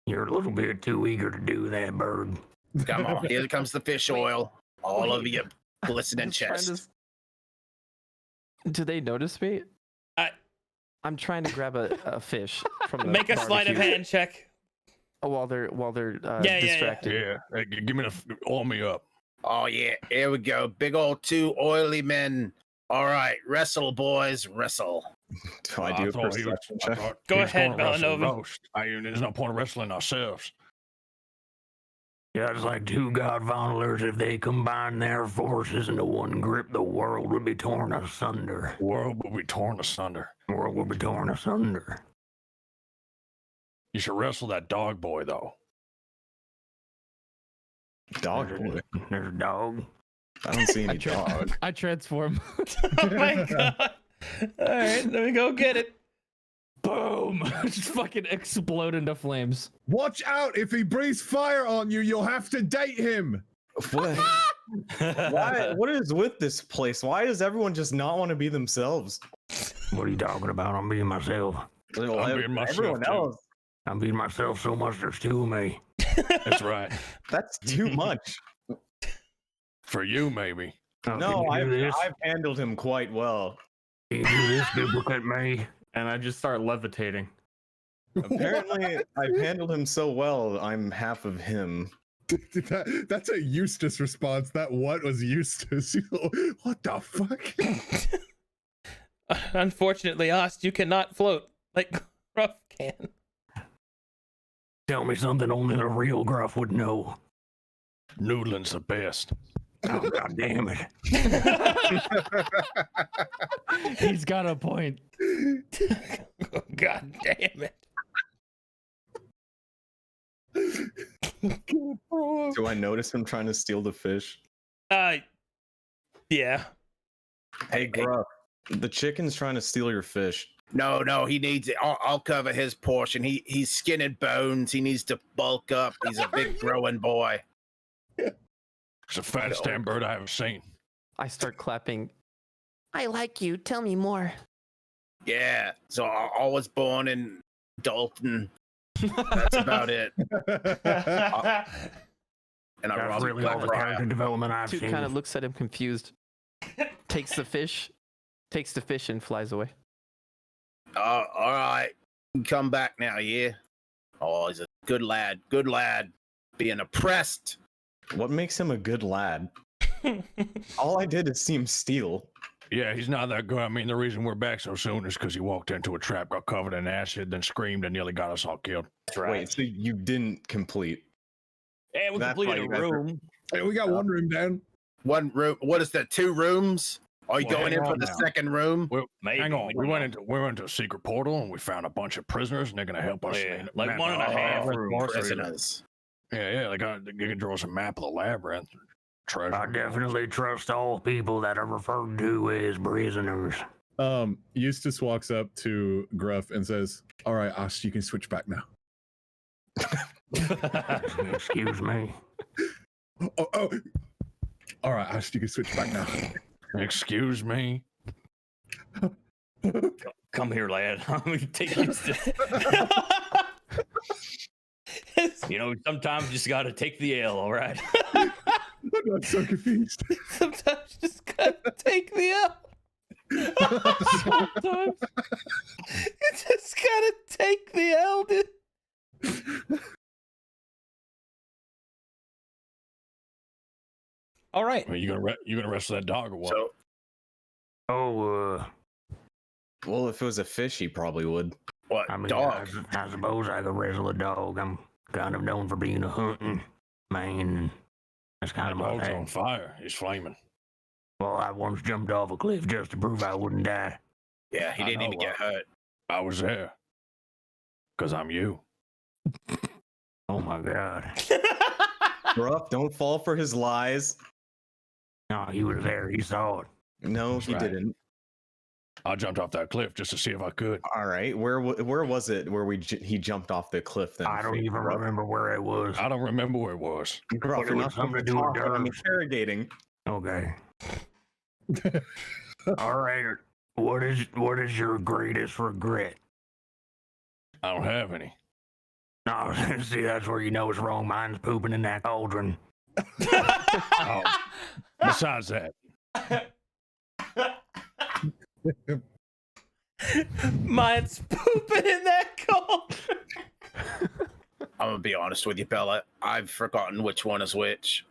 You're a little bit too eager to do that, bird. Come on, here comes the fish oil. All over your glistening chest. Do they notice me? I'm trying to grab a fish from the Make a sleight of hand check. Oh, while they're distracted. Yeah. Hey, give me oil me up. Oh yeah, here we go. Big old 2 oily men. All right, wrestle, boys, wrestle. Do I do a perception check? Go ahead, Villanova. There's no point in wrestling ourselves. Yeah, it's like 2 god fondlers. If they combine their forces into one grip, the world would be torn asunder. The world will be torn asunder. The world will be torn asunder. You should wrestle that dog boy, though. Dog boy? There's a dog. I don't see any dog. I transform. Oh my god. All right, let me go get it. Boom! Just fucking explode into flames. Watch out! If he breathes fire on you, you'll have to date him. What? Why? What is with this place? Why does everyone just not want to be themselves? What are you talking about? I'm being myself. Well, I'm being myself, everyone too. else. I'm being myself so much there's 2 of me. That's right. That's too much. For you, maybe. Oh, No, can you do this? I've handled him quite well. You do this, duplicate me. And I just start levitating. Apparently, I've handled him so well, I'm half of him. That's a Eustace response. That what was Eustace? What the fuck? Unfortunately, Ost, you cannot float like Gruff can. Tell me something only the real Gruff would know. Noodling's the best. Oh, God damn it. He's got a point. God damn it. Do I notice him trying to steal the fish? Yeah. Hey, Gruff, the chicken's trying to steal your fish. No, he needs it. I'll cover his portion. He's skin and bones. He needs to bulk up. He's a big growing boy. It's the fattest damn bird I ever seen. I start clapping. I like you. Tell me more. Yeah. So I was born in Dalton. That's about it. And I That's really all the character development I've Toot seen. kind of looks at him confused. takes the fish and flies away. All right. Come back now, yeah? Oh, he's a good lad. Good lad. Being oppressed. What makes him a good lad? All I did is see him steal. Yeah, he's not that good. I mean, the reason we're back so soon is because he walked into a trap, got covered in acid, then screamed and nearly got us all killed. Wait, so you didn't complete? Yeah, we That's completed why a you guys are- room. Hey, we got one room down. One room. What is that? 2 rooms? Are you Well, going in hang for on the now. second room? Well, Maybe. hang on. We went into a secret portal and we found a bunch of prisoners and they're gonna help us. Yeah, map like 1.5 out rooms. Prisoners. Yeah, they can draw us a map of the labyrinth. Treasure. I definitely trust all people that are referred to as prisoners. Eustace walks up to Gruff and says, "All right, Osh, you can switch back now." Excuse me. Oh. All right, Osh, you can switch back now. Excuse me. Come here, lad. I'm gonna take you to... You know, sometimes you just gotta take the L, all right? I'm so confused. Sometimes you just gotta take the L. Sometimes you just gotta take the L, dude. All right. Well, you gonna wrestle that dog or what? So, well, if it was a fish, he probably would. What? I mean, dog? I suppose I could wrestle a dog. I'm kind of known for being a hunting man. That's kind of my Dog's thing. on fire. He's flaming. Well, I once jumped off a cliff just to prove I wouldn't die. Yeah, he didn't even get hurt. I was there. Because I'm you. Oh my god. Gruff, don't fall for his lies. No, he was there. He saw it. No, he right. didn't. I jumped off that cliff just to see if I could. All right, where was it where he jumped off the cliff? Then I don't even remember where it was. I don't remember where it was. Gruff, But it you're was not something supposed to to do with talk. I'm dogs. interrogating. Okay. All right. What is your greatest regret? I don't have any. No, see, that's where you know it's wrong. Mine's pooping in that cauldron. Oh, besides that, Mine's pooping in that cauldron. I'm gonna be honest with you, Bella. I've forgotten which one is which.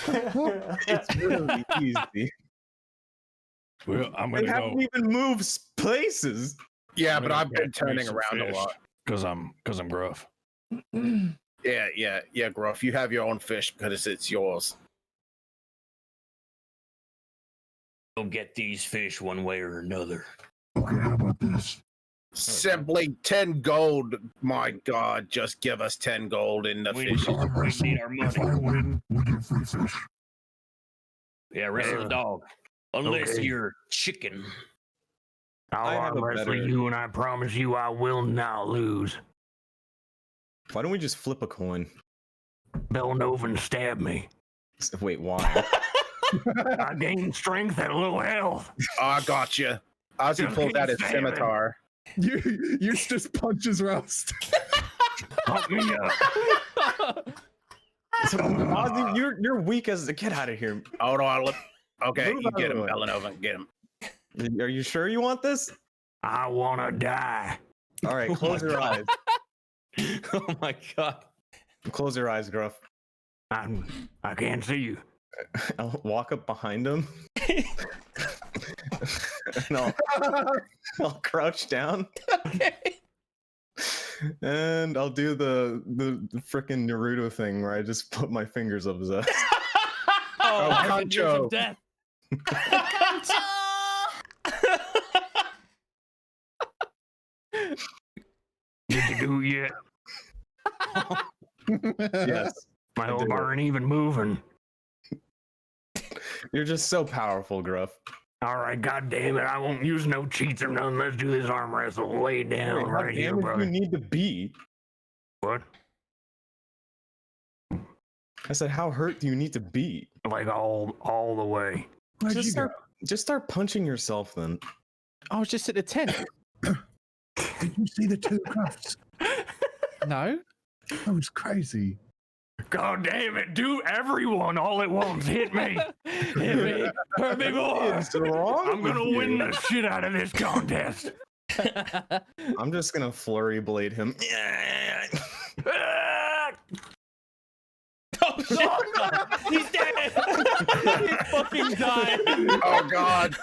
It's really easy. well, I'm They gonna haven't go. even moved places. Yeah, I'm but gonna I've been get me turning some around a fish, lot. Cause I'm gruff. Yeah, Gruff. You have your own fish because it's yours. You'll get these fish one way or another. Okay, how about this? Simply 10 gold. My God, just give us 10 gold in the We fish. need our If I money. win, we get free fish. Yeah, wrestle the dog. Unless Okay. you're chicken. I'll I have arm a wrestle better- you, and I promise you I will not lose. Why don't we just flip a coin? Belnovan stabbed me. Wait, why? I gained strength and a little health. I got you. Ozzy Just pulled out his keep stabbing. scimitar. Eustace punches Rust. Help me up. So, Ozzy, you're weak as a get out of here. Hold on. Okay, Move you out get of him, the way. Bellanova. Get him. Are you sure you want this? I wanna die. All right, close your eyes. Oh my god. Close your eyes, Gruff. I can't see you. I'll walk up behind him. And I'll crouch down. Okay. And I'll do the frickin' Naruto thing where I just put my fingers up his ass. Oh, Concho. of death. Did you do it yet? Yes. My I whole did it. aren't even moving. You're just so powerful, Gruff. All right, God damn it! I won't use no cheats or nothing. Let's do this arm wrestle. Lay down Wait, how right here, damaged do brother. you need to be? What? I said, how hurt do you need to be? Like all the way. Where'd you go? Just start punching yourself then. I was just at the tent. Did you see the two crafts? No. That was crazy. God damn it! Do everyone all at once. Hit me. Hit me. Hurt me more. What's wrong I'm gonna with win you? the shit out of this contest. I'm just gonna flurry blade him. Oh shit! He's dead. He fucking died. Oh god.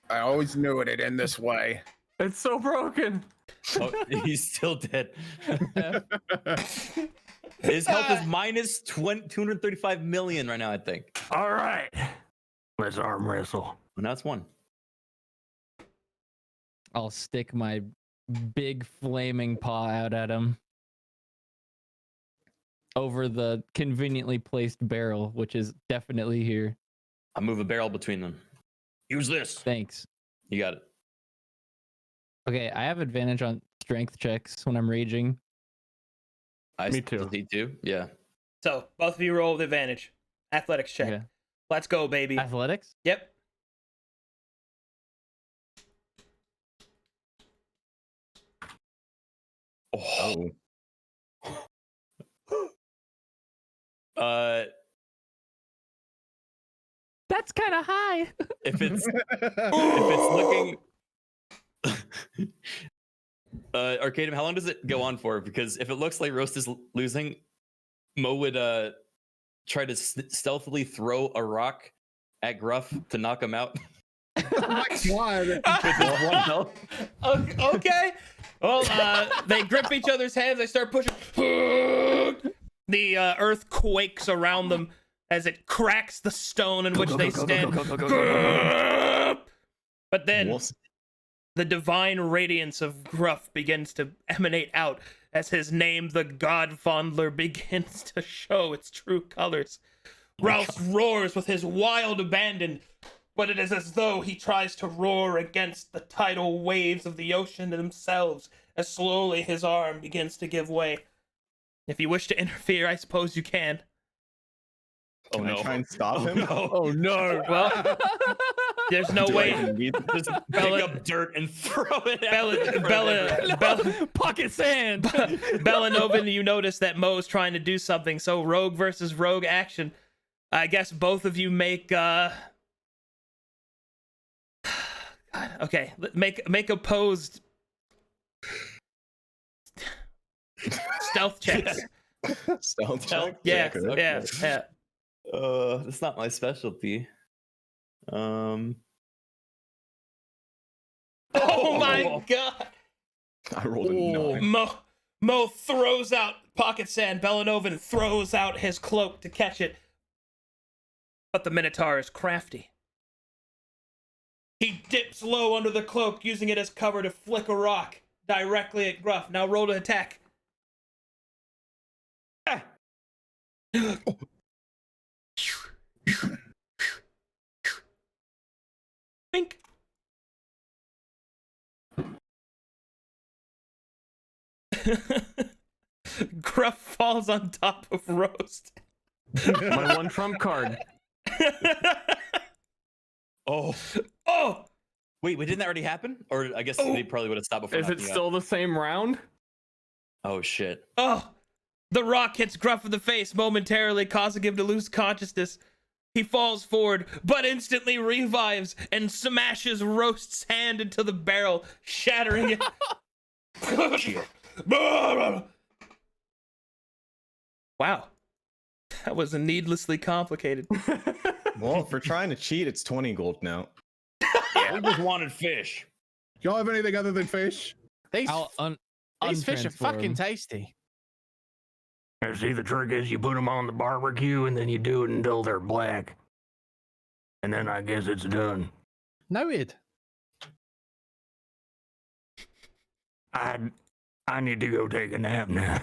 I always knew it'd end this way. It's so broken. Oh, he's still dead. His health is minus 235 million right now, I think. All right. Let's arm wrestle. Well, now it's one. I'll stick my big flaming paw out at him over the conveniently placed barrel, which is definitely here. I'll move a barrel between them. Use this. Thanks. You got it. Okay, I have advantage on strength checks when I'm raging. Me too. Yeah. So both of you roll with advantage. Athletics check. Okay. Let's go, baby. Athletics? Yep. Oh. That's kind of high. If it's looking Arcadum, how long does it go on for? Because if it looks like Roast is losing, Mo would try to stealthily throw a rock at Gruff to knock him out. Why? Okay. Well, they grip each other's hands. They start pushing. The earth quakes around them as it cracks the stone in which they stand. But then the divine radiance of Gruff begins to emanate out as his name, the God Fondler, begins to show its true colors. Rouse roars with his wild abandon, but it is as though he tries to roar against the tidal waves of the ocean themselves, as slowly his arm begins to give way. If you wish to interfere, I suppose you can. Can I try and stop him? No. Oh no. Well, there's no way. Just pick up dirt and throw it at Bella, pocket sand. Bellanovin, you notice that Mo's trying to do something, so rogue versus rogue action. I guess both of you make God, okay, make opposed stealth checks. Stealth check? Yeah, Okay. yeah. That's not my specialty. Oh my god! I rolled a 9. Mo throws out pocket sand. Bellanovin throws out his cloak to catch it. But the Minotaur is crafty. He dips low under the cloak, using it as cover to flick a rock directly at Gruff. Now roll to attack. Bink. Gruff falls on top of Roast. My one trump card. Oh. Wait, didn't that already happen? Or I guess they probably would have stopped before. Is it still the same round? Oh shit. Oh. The rock hits Gruff in the face momentarily, causing him to lose consciousness. He falls forward, but instantly revives and smashes Roast's hand into the barrel, shattering it. Wow. That was needlessly complicated. Well, for trying to cheat, it's 20 gold now. Yeah, we just wanted fish. Y'all have anything other than fish? These fish are fucking tasty. See, the trick is you put them on the barbecue and then you do it until they're black. And then I guess it's done. Noted. I need to go take a nap now.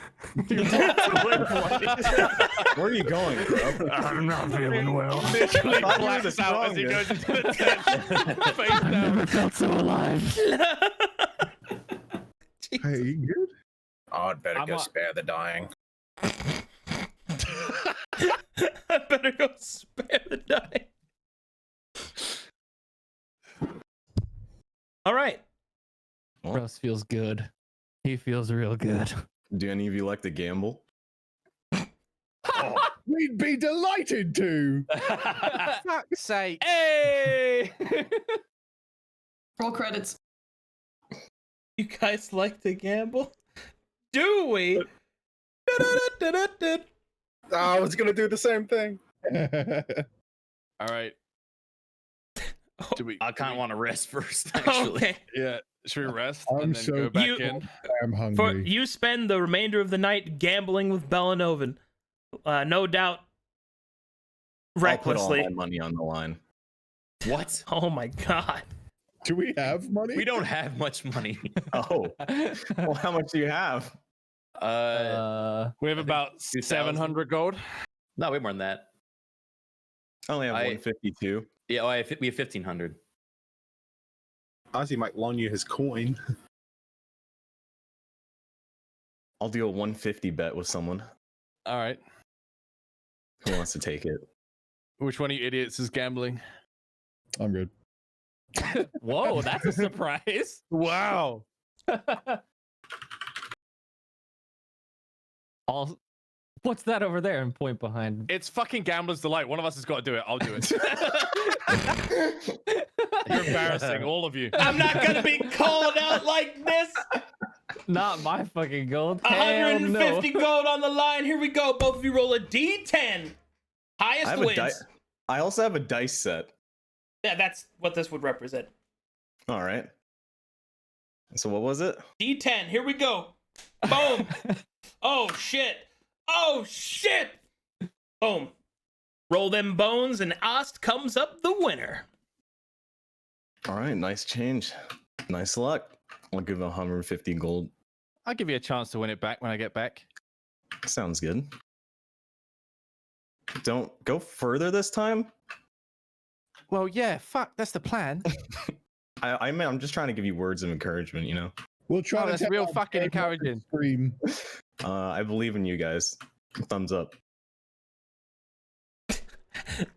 Where are you going, bro? I'm not feeling well. Literally blacks out as he goes into the tent. Face down. Never felt so alive. Hey, you good? Oh, I'd better go spare the dying. I better go spare the dying. All right. Russ feels good. He feels real good. Do any of you like to gamble? We'd be delighted to. Fuck's sake. Hey! Roll credits. You guys like to gamble? Do we? I was gonna do the same thing. All right. I kind of want to rest first, actually. Okay. Yeah. Should we rest I'm and then so go back in? I'm hungry. For you spend the remainder of the night gambling with Bellanovan. No doubt. Recklessly. I'll put all my money on the line. What? Oh my god. Do we have money? We don't have much money. Oh. Well, how much do you have? We have about 700 gold. No, way more than that. I only have 152. Yeah, we have 1,500. Ozzy might loan you his coin. I'll do a 150 bet with someone. All right. Who wants to take it? Which one of you idiots is gambling? I'm good. Whoa, that's a surprise. Wow. What's that over there and point behind? It's fucking Gambler's Delight. One of us has got to do it. I'll do it. You're embarrassing, all of you. I'm not gonna be called out like this. Not my fucking gold. 150 gold on the line. Here we go. Both of you roll a D10. Highest wins. I also have a dice set. Yeah, that's what this would represent. All right. So what was it? D10. Here we go. Boom. Oh shit. Oh shit. Boom. Roll them bones, and Ost comes up the winner. All right, nice change. Nice luck. I'll give 150 gold. I'll give you a chance to win it back when I get back. Sounds good. Don't go further this time. Well, yeah, fuck, that's the plan. I'm just trying to give you words of encouragement, you know? We'll try to that's real fucking encouraging. Scream. I believe in you guys. Thumbs up.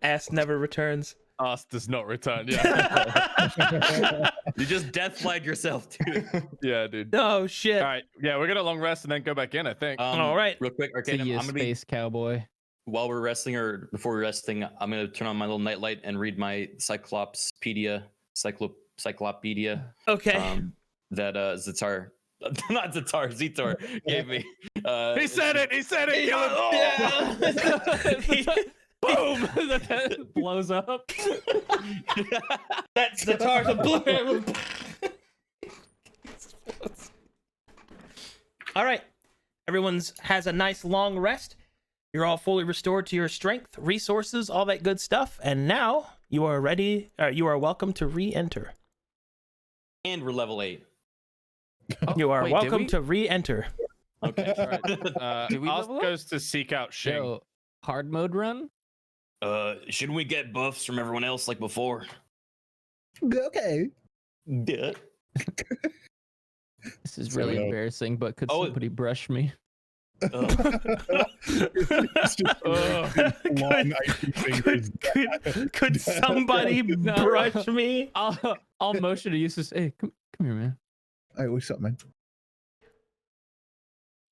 Ass never returns. Ass does not return, yeah. You just death flag yourself, dude. Yeah, dude. Oh, shit. All right, yeah, we're going to long rest and then go back in, I think. All right. Real quick, See Arcadum, ya, I'm going to be... space cowboy. While we're resting or before we're resting, I'm going to turn on my little nightlight and read my Cyclopedia. Okay. That Zatar, not Zatar, Zetor gave me. He said it! He said it! Boom! That blows up. That's Zatar's a blue. All right. Everyone's has a nice long rest. You're all fully restored to your strength, resources, all that good stuff. And now you are ready. You are welcome to re-enter. And we're level 8. You are wait, welcome to re-enter. Okay. All right. Did we Oz level up? goes to seek out Shing. Yo, hard mode run? Shouldn't we get buffs from everyone else like before? Okay. Yeah. This is really embarrassing, but could somebody brush me? Could somebody brush me? I'll motion to Eustace. Hey, come here, man. Hey, what's up, man?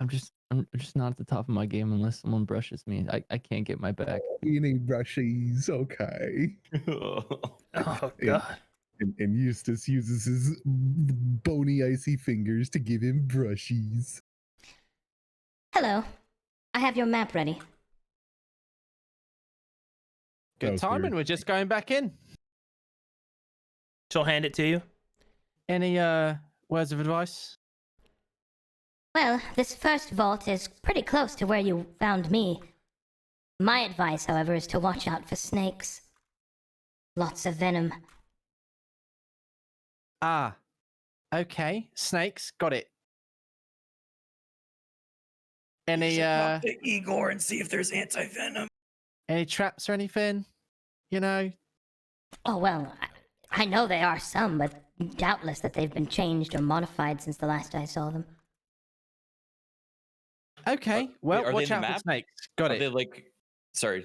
I'm I'm just not at the top of my game unless someone brushes me. I can't get my back. You need brushies, okay. Oh god. And Eustace uses his bony, icy fingers to give him brushies. Hello. I have your map ready. Good timing. We're just going back in. She'll hand it to you. Any words of advice? Well, this first vault is pretty close to where you found me. My advice, however, is to watch out for snakes. Lots of venom. Ah. Okay. Snakes. Got it. Any Talk to Igor and see if there's anti-venom. any traps or anything? You know? Oh, well, I know there are some, but doubtless that they've been changed or modified since the last I saw them. Okay. Well, Are they watch in the out map? for snakes. Got Are it. they like? Sorry,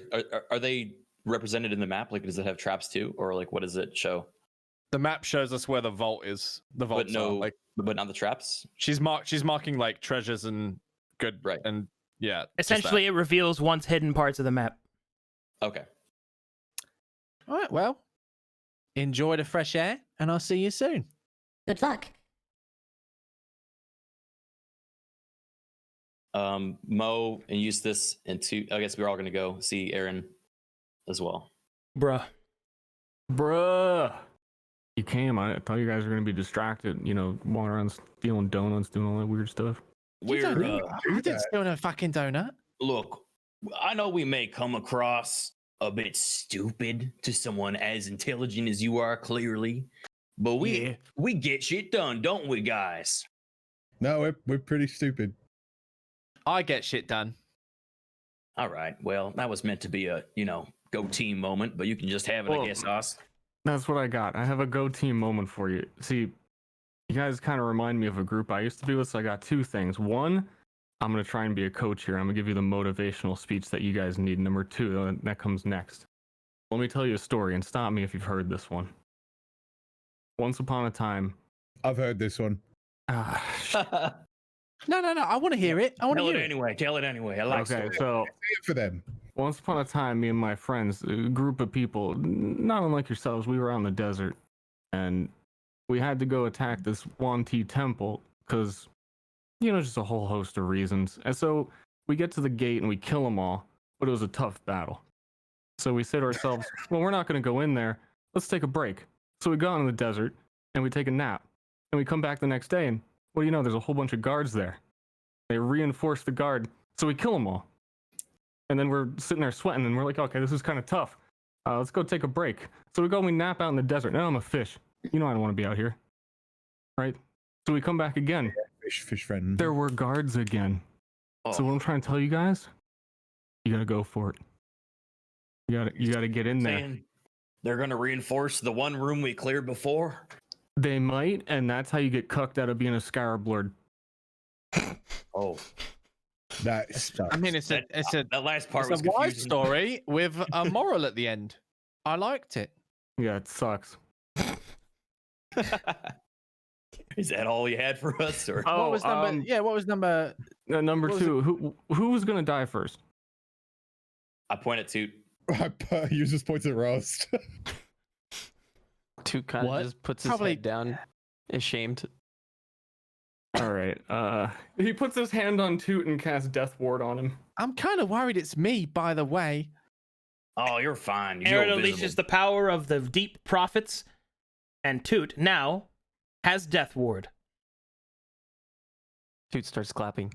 are they represented in the map? Like, does it have traps too, or like what does it show? The map shows us where the vault is. The vaults no, are like, but not the traps. She's marking like treasures and good, right? And yeah, just Essentially, it reveals once hidden parts of the map. Okay. All right. Well, enjoy the fresh air, and I'll see you soon. Good luck. Mo and Eustace and I guess we're all gonna go see Aaron as well. Bruh. You came. I thought you guys were gonna be distracted. You know, walking around stealing donuts, doing all that weird stuff. I didn't steal no fucking donut. Look, I know we may come across a bit stupid to someone as intelligent as you are, clearly, but we get shit done, don't we, guys? No, we're pretty stupid. I get shit done. All right. Well, that was meant to be a go team moment, but you can just have it, I guess, Oz. That's what I got. I have a go team moment for you. See, you guys kind of remind me of a group I used to be with, so I got two things. One, I'm going to try and be a coach here. I'm going to give you the motivational speech that you guys need. Number two, that comes next. Let me tell you a story, and stop me if you've heard this one. Once upon a time... I've heard this one. No. I want to hear it. I want to Tell hear it anyway. Tell it anyway. I like Okay, stories. so... for them. Once upon a time, me and my friends, a group of people, not unlike yourselves, we were out in the desert, and we had to go attack this Wanti temple because, just a whole host of reasons. And so we get to the gate and we kill them all, but it was a tough battle. So we say to ourselves, well, we're not going to go in there. Let's take a break. So we go out in the desert and we take a nap, and we come back the next day, and what do you know? There's a whole bunch of guards there. They reinforce the guard, so we kill them all. And then we're sitting there sweating, and we're like, okay, this is kind of tough. Let's go take a break. So we go and we nap out in the desert. Now I'm a fish. You know I don't want to be out here. Right? So we come back again. Fish friend. There were guards again. So what I'm trying to tell you guys, you got to go for it. You got to get in there. Saying they're going to reinforce the one room we cleared before? They might, and that's how you get cucked out of being a Scarab. Oh. That sucks. I mean, it's a that last part it's was a wise confusing. story with a moral at the end. I liked it. Yeah, it sucks. Is that all you had for us? Or What was number? What was number? Number what was two. Who was gonna die first? I point at Toot. You just points at Roast. Toot kind of just puts his head down, ashamed. All right. He puts his hand on Toot and casts Death Ward on him. I'm kind of worried it's me, by the way. Oh, you're fine. Aaron unleashes the power of the deep prophets, and Toot now has Death Ward. Toot starts clapping.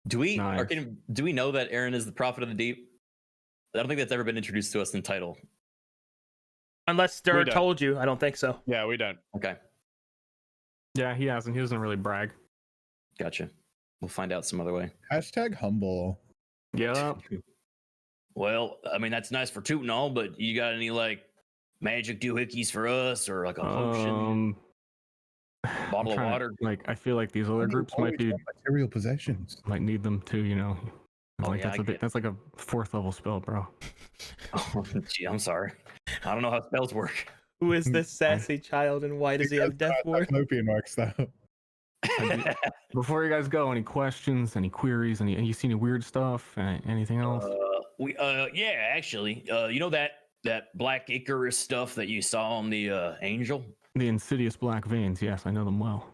Do we know that Aaron is the prophet of the deep? I don't think that's ever been introduced to us in title. Unless Stir told you, I don't think so. Yeah, we don't. Okay. Yeah, he hasn't. He doesn't really brag. Gotcha. We'll find out some other way. Hashtag humble. Yeah. Well, I mean, that's nice for Toot and all, but you got any like magic doohickeys for us, or like a potion, bottle of water? I feel like these other groups might be material possessions. Might need them too. Oh, Like yeah, that's like a 4th level spell, bro. Oh, gee, I'm sorry. I don't know how spells work. Who is this sassy child, and why does he have Death Ward? Opium works though. Before you guys go, any questions, any queries, any you see any weird stuff, anything else? Yeah, actually, you know that black Icarus stuff that you saw on the angel? The insidious black veins, yes, I know them well.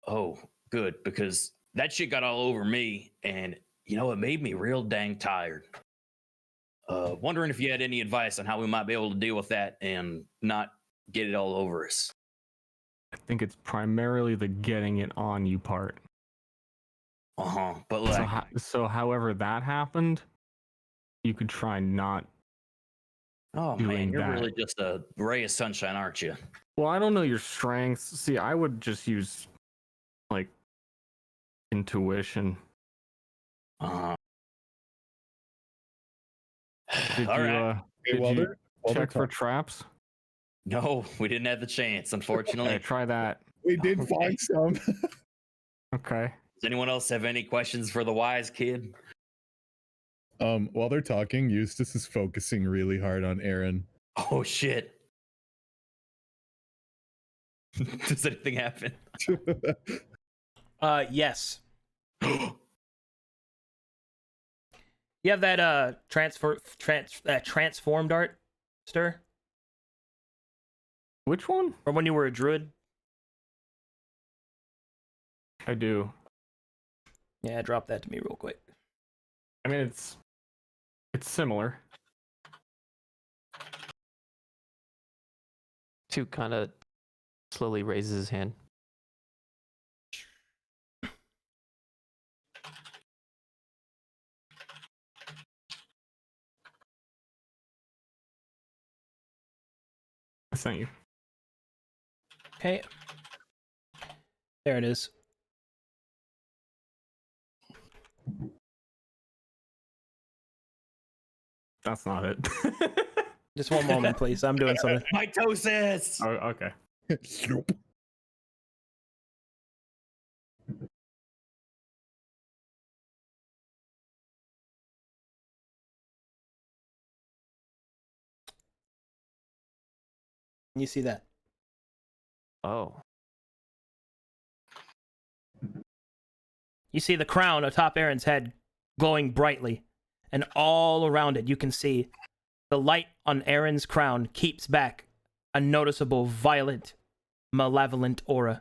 Oh, good, because that shit got all over me, and it made me real dang tired. Wondering if you had any advice on how we might be able to deal with that and not get it all over us. I think it's primarily the getting it on you part. But like, so however that happened, you could try not. Oh doing man, you're that. really just a ray of sunshine, aren't you? Well, I don't know your strengths. See, I would just use like intuition. Did All you, right. did you check for traps? No, we didn't have the chance, unfortunately. Okay, try that. We did find some. Okay. Does anyone else have any questions for the wise kid? While they're talking, Eustace is focusing really hard on Aaron. Oh shit. Does anything happen? Yes. You have that transformed art, Stir? Which one? From when you were a druid? I do. Yeah, drop that to me real quick. I mean, it's similar. Toot kind of slowly raises his hand. Thank you. Okay. There it is. That's not it. Just one moment, please. I'm doing something. Mitosis! Oh, okay. You see that? Oh. You see the crown atop Aaron's head glowing brightly, and all around it you can see the light on Aaron's crown keeps back a noticeable violet, malevolent aura.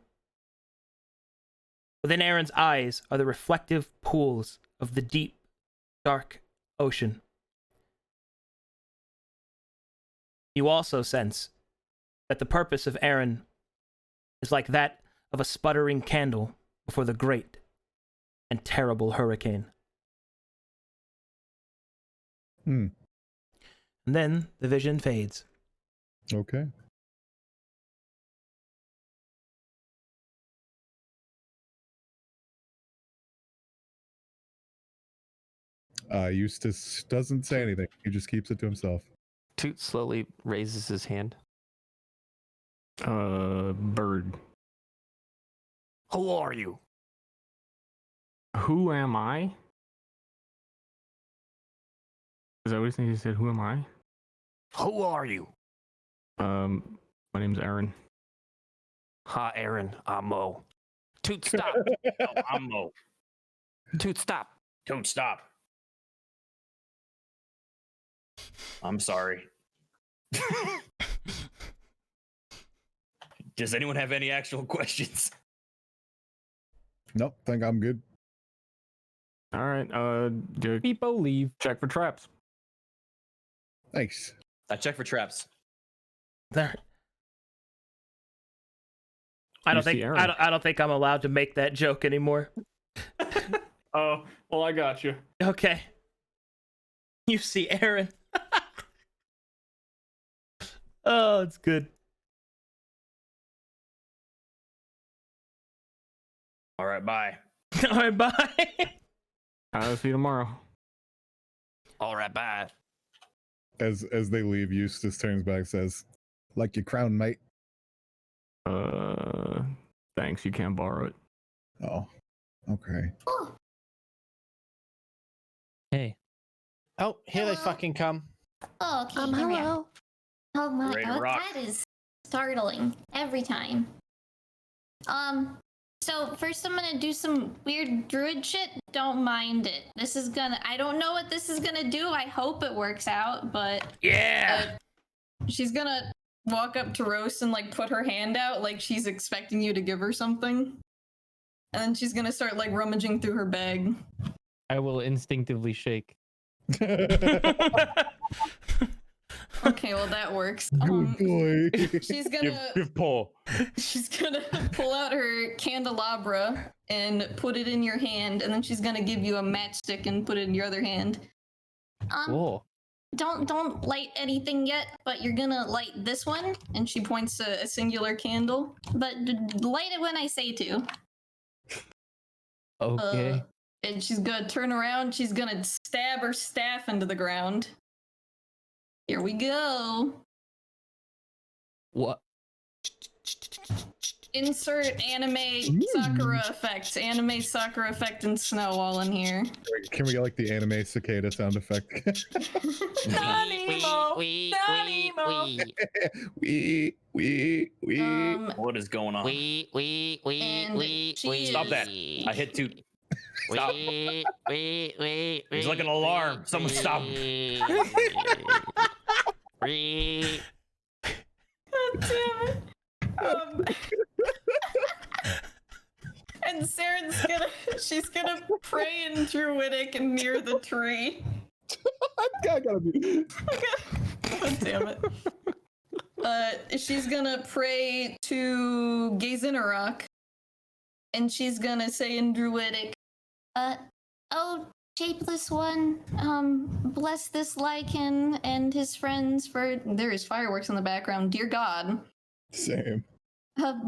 Within Aaron's eyes are the reflective pools of the deep, dark ocean. You also sense that the purpose of Aaron is like that of a sputtering candle before the great and terrible hurricane. Hmm. And then the vision fades. Okay. Eustace doesn't say anything. He just keeps it to himself. Toot slowly raises his hand. Bird. Who are you? Who am I? Is that what he said? Who am I? Who are you? My name's Aaron. Hi, Aaron. I'm Mo. Toot, stop. No, I'm Mo. Toot, stop. Toot, stop. I'm sorry. Does anyone have any actual questions? Nope, think I'm good. All right. Do people leave? Check for traps. Thanks. I check for traps. There. I don't think I'm allowed to make that joke anymore. Oh, well, I got you. Okay. You see Aaron. Oh, it's good. All right, bye. All right, bye. I'll see you tomorrow. All right, bye. As they leave, Eustace turns back and says, "Like your crown, mate." Thanks. You can't borrow it. Oh, okay. Hey. Oh, here they fucking come. Oh, okay. Here we are. Hello. Oh my, Ready to rock. that is startling every time. So first I'm gonna do some weird druid shit. Don't mind it. I don't know what this is gonna do. I hope it works out, but yeah. She's gonna walk up to Rose and like put her hand out like she's expecting you to give her something. And then she's gonna start like rummaging through her bag. I will instinctively shake. Okay, well that works. Good boy. She's gonna Give paw. She's gonna pull out her candelabra and put it in your hand, and then she's gonna give you a matchstick and put it in your other hand. Cool. Don't light anything yet, but you're gonna light this one, and she points to a singular candle. But light it when I say to. Okay. And she's gonna turn around. She's gonna stab her staff into the ground. Here we go. What? Insert anime Sakura effect. Anime Sakura effect and snow all in here. Can we get like the anime cicada sound effect? Nanimo! Nanimo! What is going on? Stop that. I hit 2. Stop. He's like an alarm. Someone stop him. God damn it. And Saren's she's gonna pray in Druidic and near the tree. I gotta be. God damn it. She's gonna pray to Gazinarok, and she's gonna say in Druidic, oh, shapeless one, bless this lichen and his friends for. There is fireworks in the background, dear God. Same.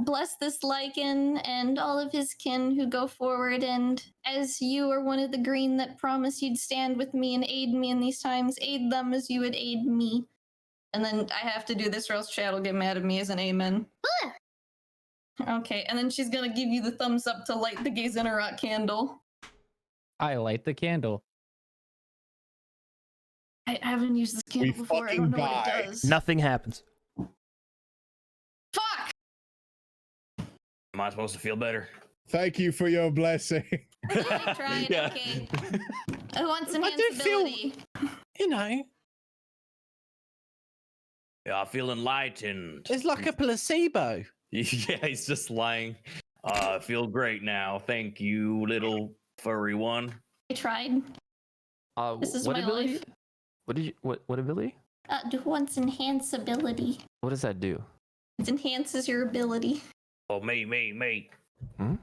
Bless this lichen and all of his kin who go forward, and as you are one of the green that promised you'd stand with me and aid me in these times, aid them as you would aid me. And then I have to do this or else Chad will get mad at me as an amen. Okay, and then she's gonna give you the thumbs up to light the Gazinarok candle. I light the candle. I haven't used this candle before. I don't know what it does. Nothing happens. Fuck! Am I supposed to feel better? Thank you for your blessing. I tried, Yeah. okay. Who wants I don't feel, enhanceability? you know, Yeah, I feel enlightened. it's like a placebo. Yeah, he's just lying. I feel great now. Thank you, little furry one. I tried. This is what my ability? life. What did you? What ability? Who wants enhanceability? What does that do? It enhances your ability. Oh, me. Hmm?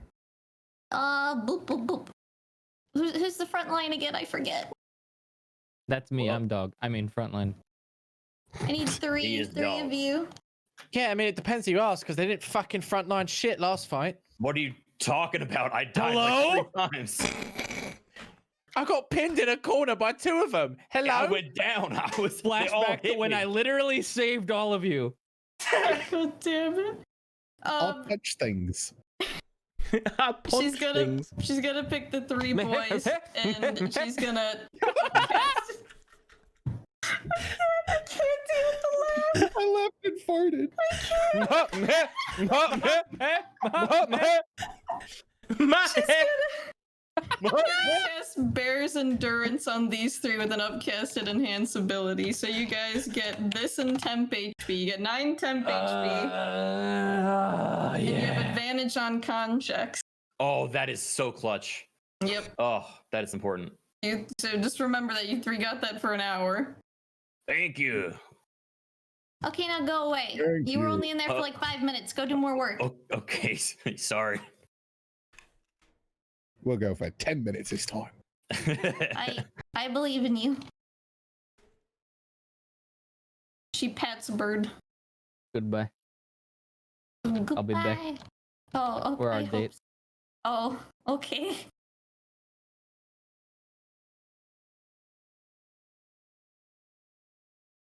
Boop, boop, boop. Who's the front line again? I forget. That's me. I'm dog. I mean frontline. I need three of you. Yeah, I mean, it depends who you ask, because they didn't fucking frontline shit last fight. What are you talking about? I died Hello? like 3 times. I got pinned in a corner by 2 of them. Hello? I went down. I was Flashback to when I literally saved all of you. God damn it. I'll touch things. She's gonna pick the 3 boys and she's gonna I can't deal with the laugh. I laughed and farted. Cast Bear's Endurance on these 3 with an upcasted enhanceability. So you guys get this and temp HP. You get 9 temp HP. And you have advantage on con checks. Oh, that is so clutch. Yep. Oh, that is important. So just remember that you 3 got that for an hour. Thank you. Okay, now go away. Thank You were you. only in there for like 5 minutes. Go do more work. Okay, sorry. We'll go for 10 minutes this time. I believe in you. She pats Bird. Goodbye. Goodbye. I'll be back. Oh, okay. For our date. Oh, okay.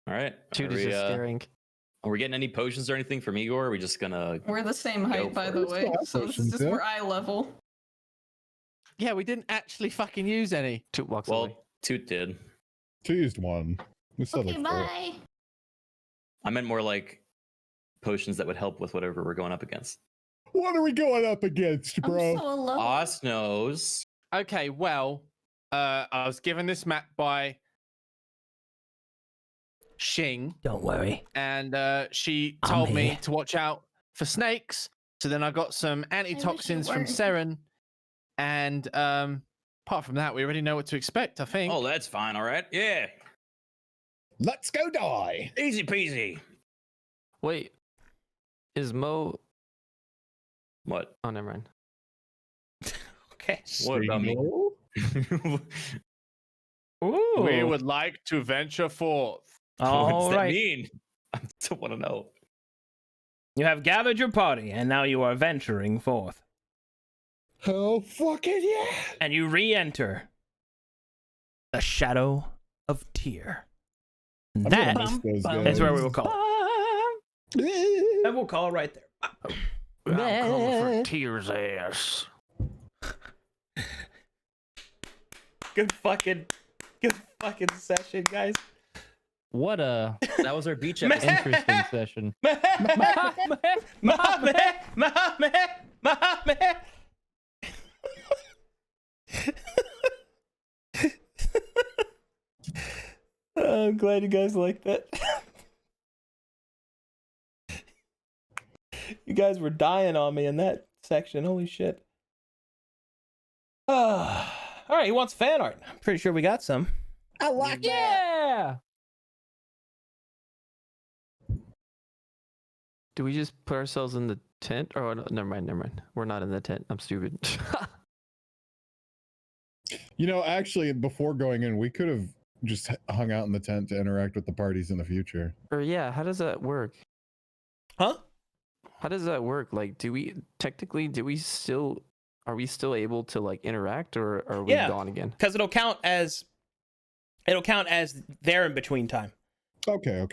All right. Toot is just staring. Are we getting any potions or anything from Igor? Or are we just gonna? We're the same height, by the way. So this is just where eye level. Yeah, we didn't actually fucking use any. Toot walks away. Toot did. Two used one. We still Okay, like 4. bye. I meant more like potions that would help with whatever we're going up against. What are we going up against, bro? I'm so alone. Oz knows. Okay, well, I was given this map by Xing. Don't worry. And she I'm told me here. to watch out for snakes. So then I got some antitoxins from Seren. And apart from that, we already know what to expect, I think. Oh, that's fine. All right. Yeah. Let's go die. Easy peasy. Wait, is Mo? What? Oh, never mind. Okay. What about me? Ooh. We would like to venture forth. All what does that right. mean? I still want to know. You have gathered your party, and now you are venturing forth. Oh, fucking yeah! And you re-enter the shadow of Tyre. And that is where we will call it. And we'll call it right there. I'm coming for Tyr's ass. Good fucking session, guys. What a That was our beach interesting episode. session. I'm glad you guys like that. You guys were dying on me in that section. Holy shit. All right, he wants fan art. I'm pretty sure we got some. I like that. Yeah. Do we just put ourselves in the tent? Oh, no, never mind. We're not in the tent. I'm stupid. You know, actually, before going in, we could have just hung out in the tent to interact with the parties in the future. Or yeah, how does that work? Huh? How does that work? Like, are we still able to like interact, or are we gone again? Because it'll count as their in between time. Okay.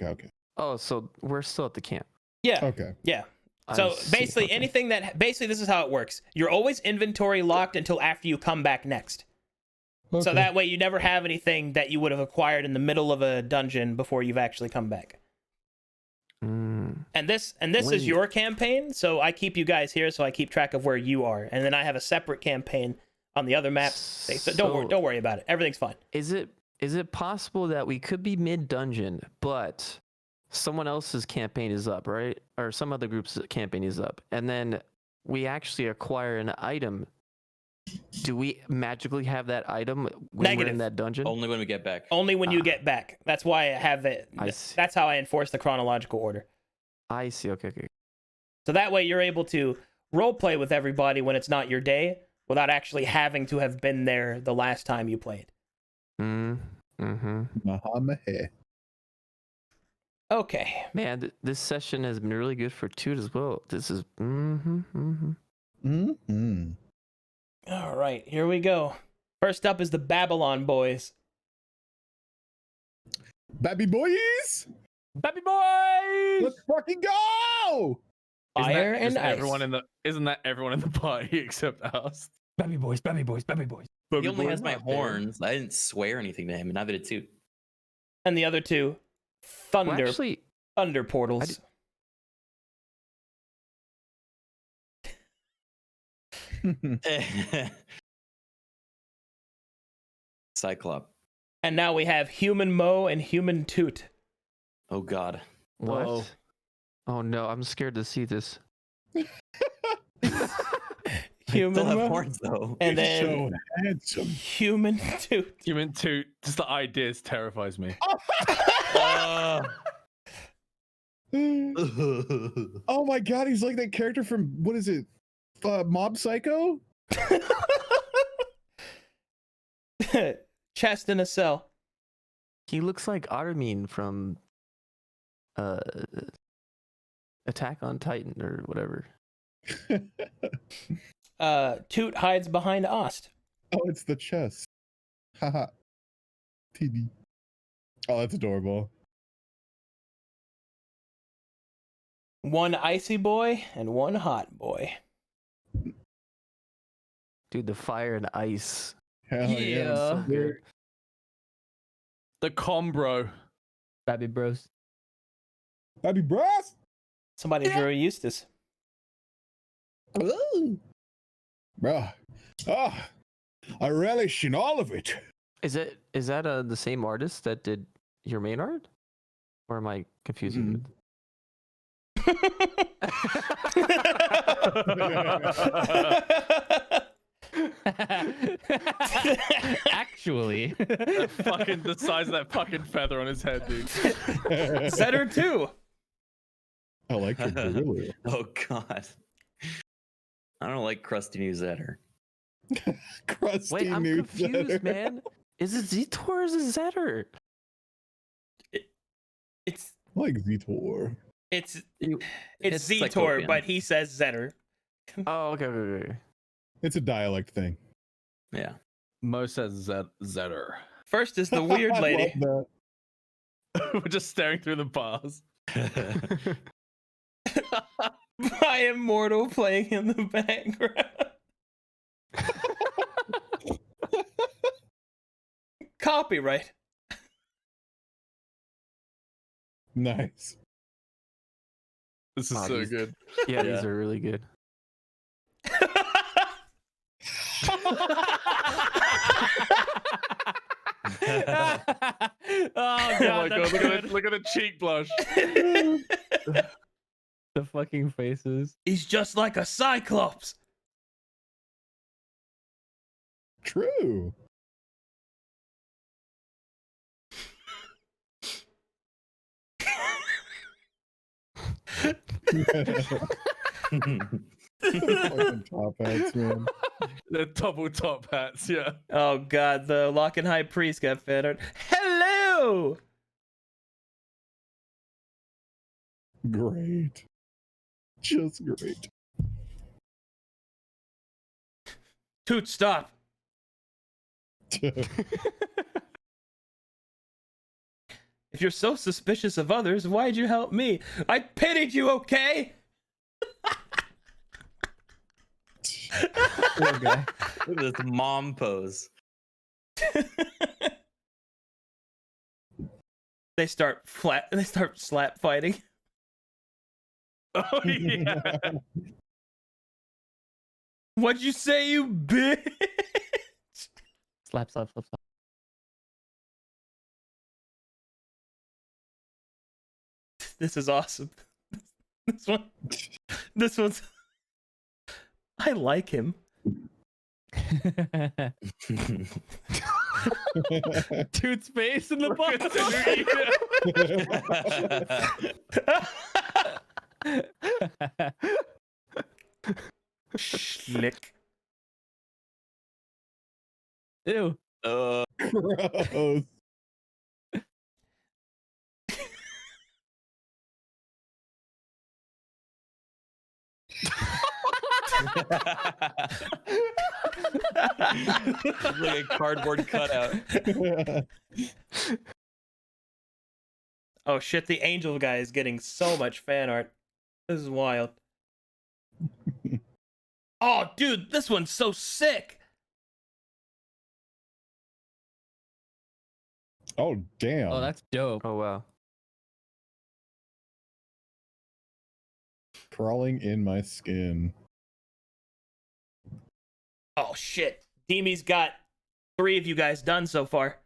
Oh, so we're still at the camp. Yeah. Okay. Yeah. I So see, basically, okay. anything that this is how it works. You're always inventory locked until after you come back next. So Okay. that way you never have anything that you would have acquired in the middle of a dungeon before you've actually come back. And this is your campaign, so I keep you guys here, so I keep track of where you are, and then I have a separate campaign on the other map. So don't worry about it. Everything's fine. Is it possible that we could be mid dungeon, but someone else's campaign is up, right? Or some other group's campaign is up, and then we actually acquire an item? Do we magically have that item when we're in that dungeon? Only when we get back. Only when you get back. That's why I have it. I see. That's how I enforce the chronological order. I see. Okay. So that way you're able to role play with everybody when it's not your day without actually having to have been there the last time you played. Okay. Man, this session has been really good for Toot as well. This is. All right, here we go. First up is the Babylon Boys. Babby boys! Babby boys! Let's fucking go! Fire and ice. Isn't that everyone in the party except us? Babby boys, babby boys, babby boys. He only has my horns. I didn't swear anything to him, and neither did Toot. And the other two, thunder, Well, actually, thunder portals. Cyclop. And now we have Human Mo and Human Toot. Oh God. What? Whoa. Oh no, I'm scared to see this. Human Still have Mo, horns though. and So then handsome. Human Toot. Human Toot. Just the ideas terrifies me. Oh my god, he's like that character from, what is it? Mob Psycho? Chest in a cell. He looks like Armin from Attack on Titan or whatever. Toot hides behind Ost. Oh, it's the chest. Haha. TV. Oh, that's adorable. One icy boy and one hot boy. Dude, the fire and ice. Hell yeah. So good. The combro. Babby bros. Babby bros! Somebody drew a Eustace. Ooh. I relish in all of it. Is that the same artist that did your main art, or am I confusing Actually, That fucking the size of that fucking feather on his head, dude. Zetter too. I like your blue. Oh god. I don't like crusty new Zetter. Crusty Wait, I'm new confused, Zetter. man. Is it Zetor or is it Zetter? It's like Zetor. It's It's Zetor, Cyclopean. but he says Zetter. Oh, okay. It's a dialect thing. Yeah. Mo says Zetter. First is the weird I lady. love We're just staring through the bars. My immortal playing in the background. Copyright. Nice. This is so good. Yeah, these are really good. Oh god, my that's god, good. look at the cheek blush. The fucking faces. He's just like a cyclops. True. Fucking top hats, man. The double top hats, yeah. Oh god, the Lock and High Priest got fed. Hello! Great. Just great. Toot, stop. If you're so suspicious of others, why'd you help me? I pitied you, okay? Poor guy. Look at this mom pose. They start slap fighting. Oh yeah. What'd you say, you bitch? Slap. This is awesome. This one's I like him. Toot's face in the bottom. Schlick. Ew. Gross. Like a cardboard cutout. Oh shit, the angel guy is getting so much fan art. This is wild. Oh dude, this one's so sick. Oh damn. Oh, that's dope. Oh wow. Crawling in my skin. Oh shit. Demi's got 3 of you guys done so far.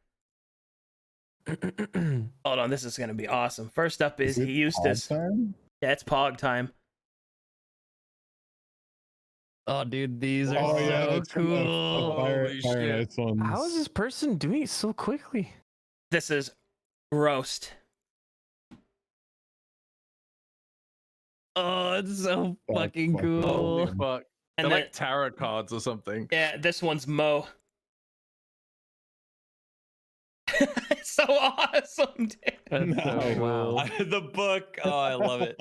Hold on, this is gonna be awesome. First up is it Eustace. Pog time? Yeah, it's Pog time. Oh, dude, these are Oh, yeah, so that's from the cool. Fire Holy shit. Nice ones. How is this person doing it so quickly? This is roast. Oh, it's so That's fucking fucking cool. Holy fuck. And They're then, like tarot cards or something. yeah, this one's Mo. It's so awesome, dude. That's Nice. so Wow. The book. Oh, I love it.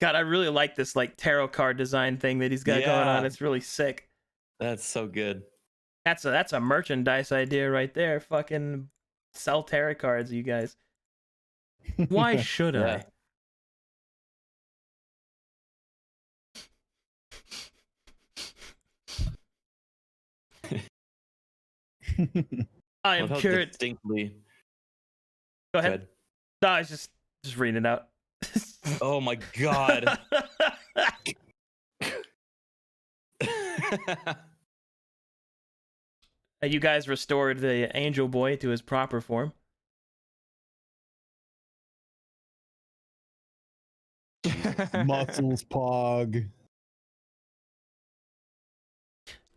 God, I really like this like tarot card design thing that he's got going on. Yeah. It's really sick. That's so good. That's a merchandise idea right there. Fucking sell tarot cards, you guys. Why should Yeah. I am Love how cured. distinctly. Go ahead. No, I was just reading it out. Oh my god. You guys restored the angel boy to his proper form. Muscles, Pog.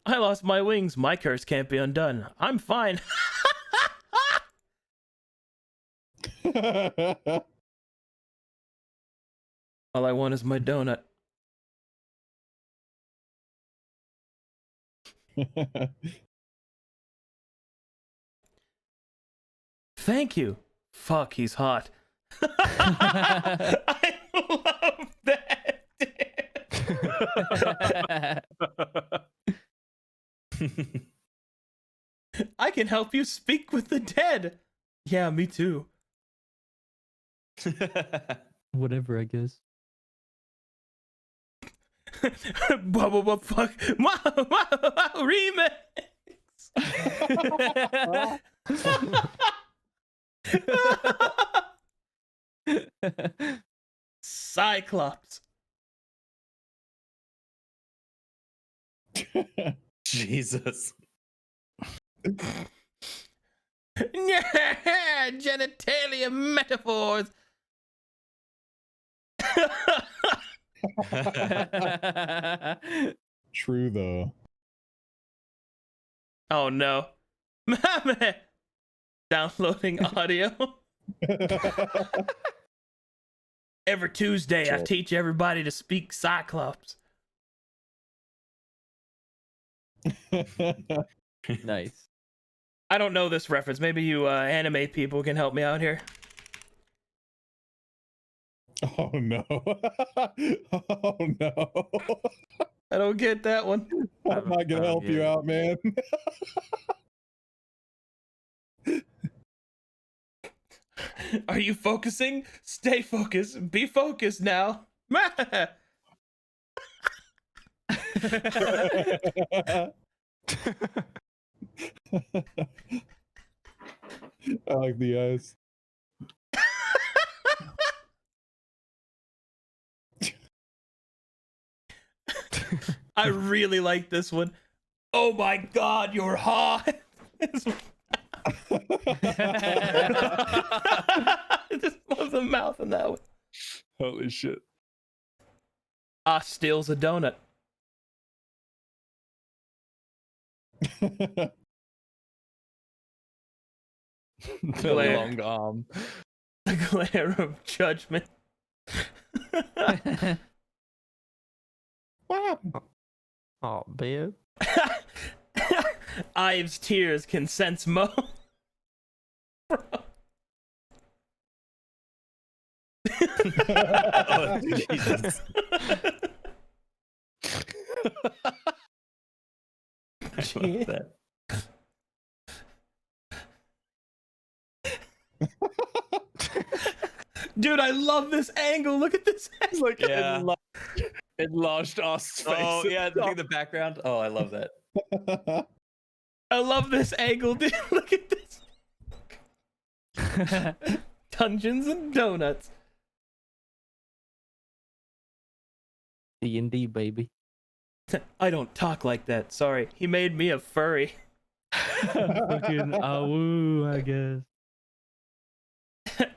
I lost my wings. My curse can't be undone. I'm fine. All I want is my donut. Thank you. Fuck, he's hot. I love that. I can help you speak with the dead. Yeah, me too. Whatever, I guess. Fuck. Remix. Cyclops. Jesus. Genitalia metaphors. True though. Oh no. Mame. Downloading audio. Every Tuesday, I teach everybody to speak Cyclops. Nice. I don't know this reference. Maybe you anime people can help me out here. Oh no. Oh no. I don't get that one. I'm not gonna help you out, man. Are you focusing? Stay focused. Be focused now. I like the eyes. I really like this one. Oh my god, you're hot. Just love the mouth in that one. Holy shit. Steals a donut. The Glare. long arm. The glare of judgment. What happened? Oh, man. Ives' tears can sense Mo. Oh, Jesus. I love that. Dude, I love this angle. Look at this angle. It's like Yeah. enlarged us face. Oh, yeah, the thing in the background. Oh, I love that. I love this angle, dude. Look at this. Dungeons and Donuts. DnD, baby. I don't talk like that. Sorry. He made me a furry. Fucking awoo, I guess.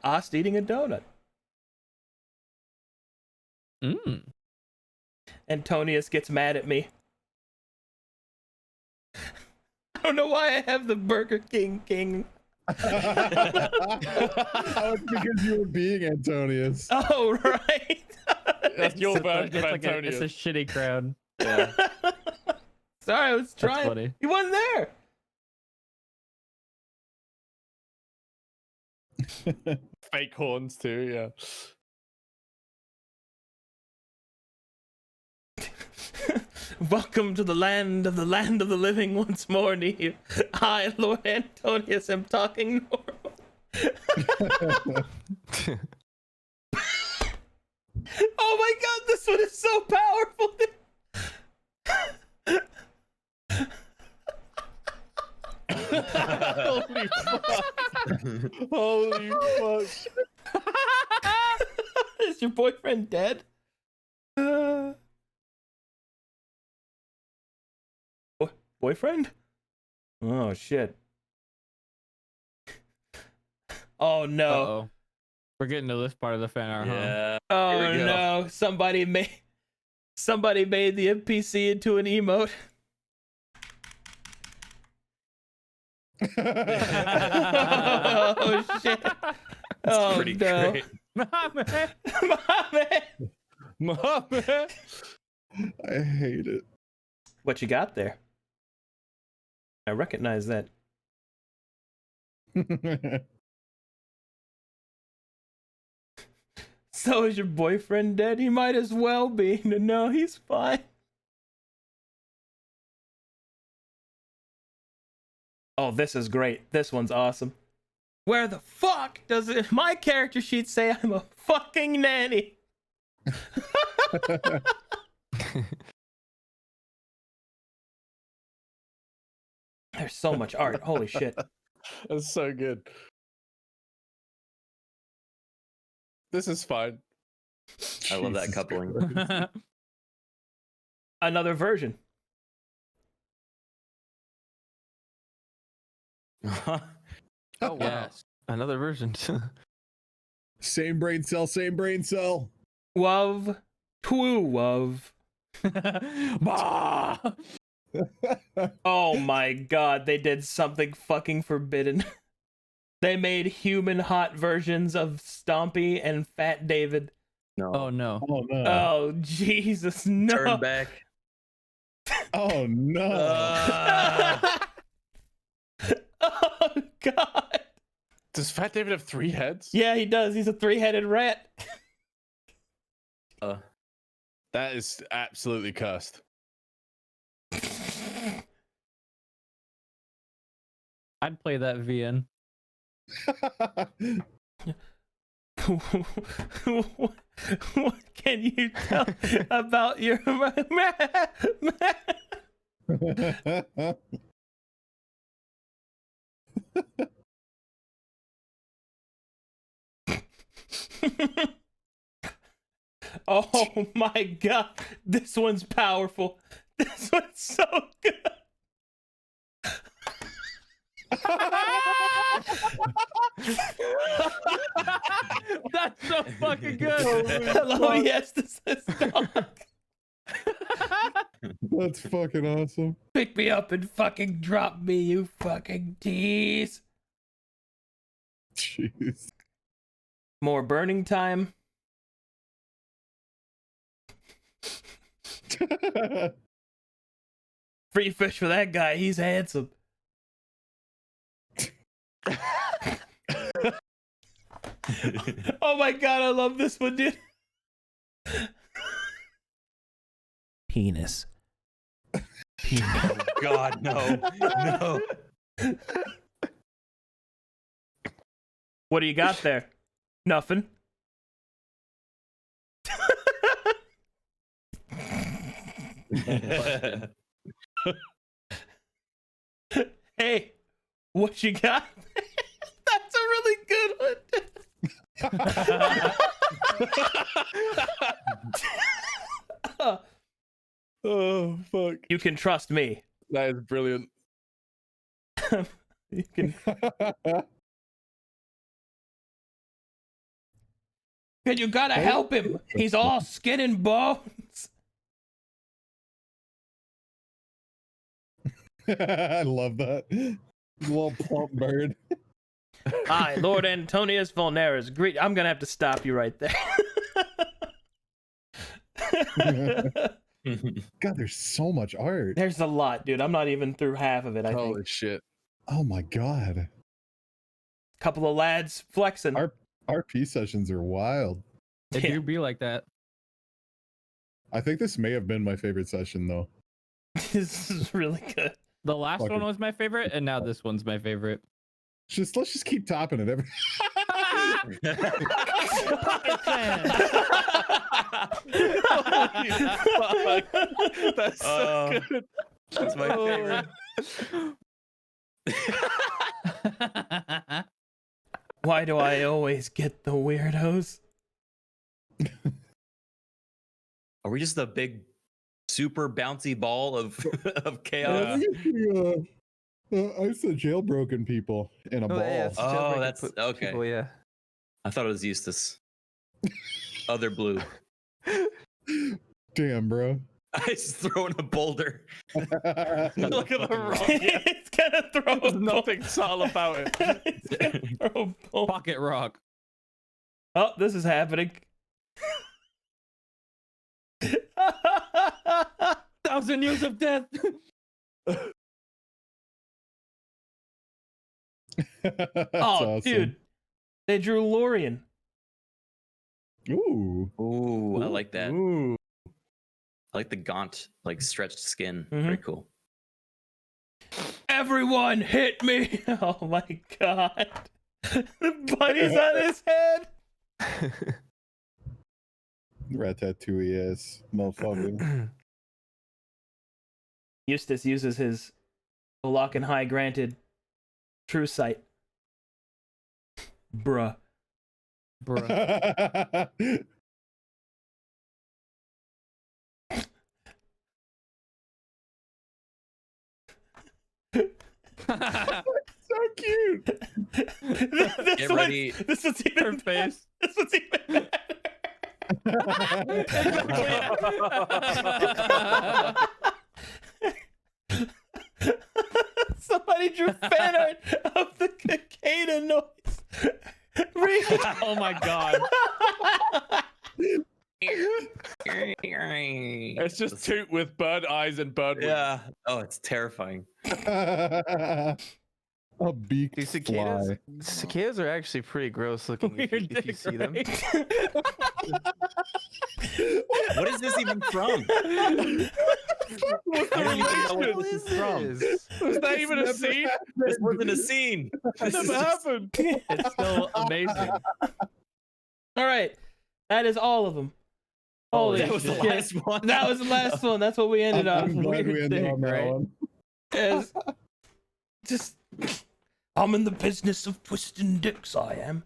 Ost eating a donut. Antonius gets mad at me. I don't know why I have the Burger King. Oh, it's because you were being Antonius. Oh, right. That's your version of It's Antonius. a shitty crowd. Yeah. Sorry, I was trying. funny. He wasn't there. Fake horns too, yeah. Welcome to the land of the living once more, Neve. I, Lord Antonius, am talking normal. Oh my god, this one is so powerful. Holy fuck. Holy fuck. It's your boyfriend dead? Boyfriend? Oh shit. Oh no. Uh-oh. We're getting to this part of the fan art, huh? Oh no. Somebody made the NPC into an emote. Oh shit. That's pretty no. great. My man. My man. I hate it. What you got there? I recognize that. So is your boyfriend dead? He might as well be. No, he's fine. Oh, this is great. This one's awesome. Where the fuck does my character sheet say I'm a fucking nanny? There's so much art. Holy shit. That's so good. This is fun. I love that coupling. Another version. Oh wow. Yes. Another version. Same brain cell, same brain cell. Wov. Twoo wov. Bah! Oh my god, they did something fucking forbidden. They made human hot versions of Stompy and Fat David. No. Oh no. Oh no. Oh Jesus, no. Turn back. Oh no. Oh god. Does Fat David have 3 heads? Yeah, he does. He's a 3-headed rat. That is absolutely cursed. I'd play that VN. What can you tell about your Oh my god, this one's powerful. This one's so good. That's so fucking good. Hello, yes, this is dog. That's fucking awesome. Pick me up and fucking drop me, you fucking tease. Jeez. More burning time. Free fish for that guy. He's handsome. Oh my god, I love this one, dude. Penis. Oh God, no, no. What do you got there? Nothing. Hey, what you got? That's a really good one. Oh fuck! You can trust me. That is brilliant. You can. And you gotta help him. He's all skin and bones. I love that. Little plump bird. Hi, Lord Antonius Vulnerus. I'm gonna have to stop you right there. God, there's so much art. There's a lot, dude. I'm not even through half of it, I Holy think. shit. Oh my god. Couple of lads flexing. Our RP sessions are wild. They do be like that. I think this may have been my favorite session though. This is really good. The last Fucking- one was my favorite, and now this one's my favorite. Let's just keep topping it every That's so good. That's my favorite. Why do I always get the weirdos? Are we just a big, super bouncy ball of of chaos? I said jailbroken people in a ball. Yeah, it's Oh, jailbreaking that's okay. people, yeah. I thought it was Eustace. Other blue. Damn, bro. I just throw in a boulder. Look at the rock. Yeah. It's gonna throw There's nothing subtle about it. Pocket rock. Oh, this is happening. 1,000 years of death. Oh, awesome. dude. They drew Lorian. Ooh. Ooh, I like that. Ooh. I like the gaunt, like stretched skin. Mhm. Very cool. Everyone hit me! Oh my god. The bunny's on his head! Ratatouille ass motherfucker. Eustace uses his lock and high granted true sight. Bruh. So cute. This Get was, ready. This was even face. This was even Somebody drew fan art of the cicada noise. Oh my god. It's just Toot with bird eyes and bird wings. Yeah. Oh, it's terrifying. A beaked These cicadas, fly. cicadas are actually pretty gross looking if you see them. What is this even from? What's the relation? What is this? Was that even a scene? This wasn't a scene. That never happened. It's still amazing. All right. That is all of them. Holy that was the shit. last one. That was the last one. That's what we ended on. I'm glad we Weird ended thing, on that right? one. Is just I'm in the business of twisting dicks, I am.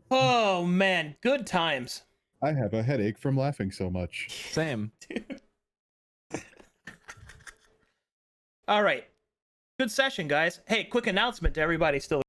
Oh man, good times. I have a headache from laughing so much. Same. All right. Good session, guys. Hey, quick announcement to everybody still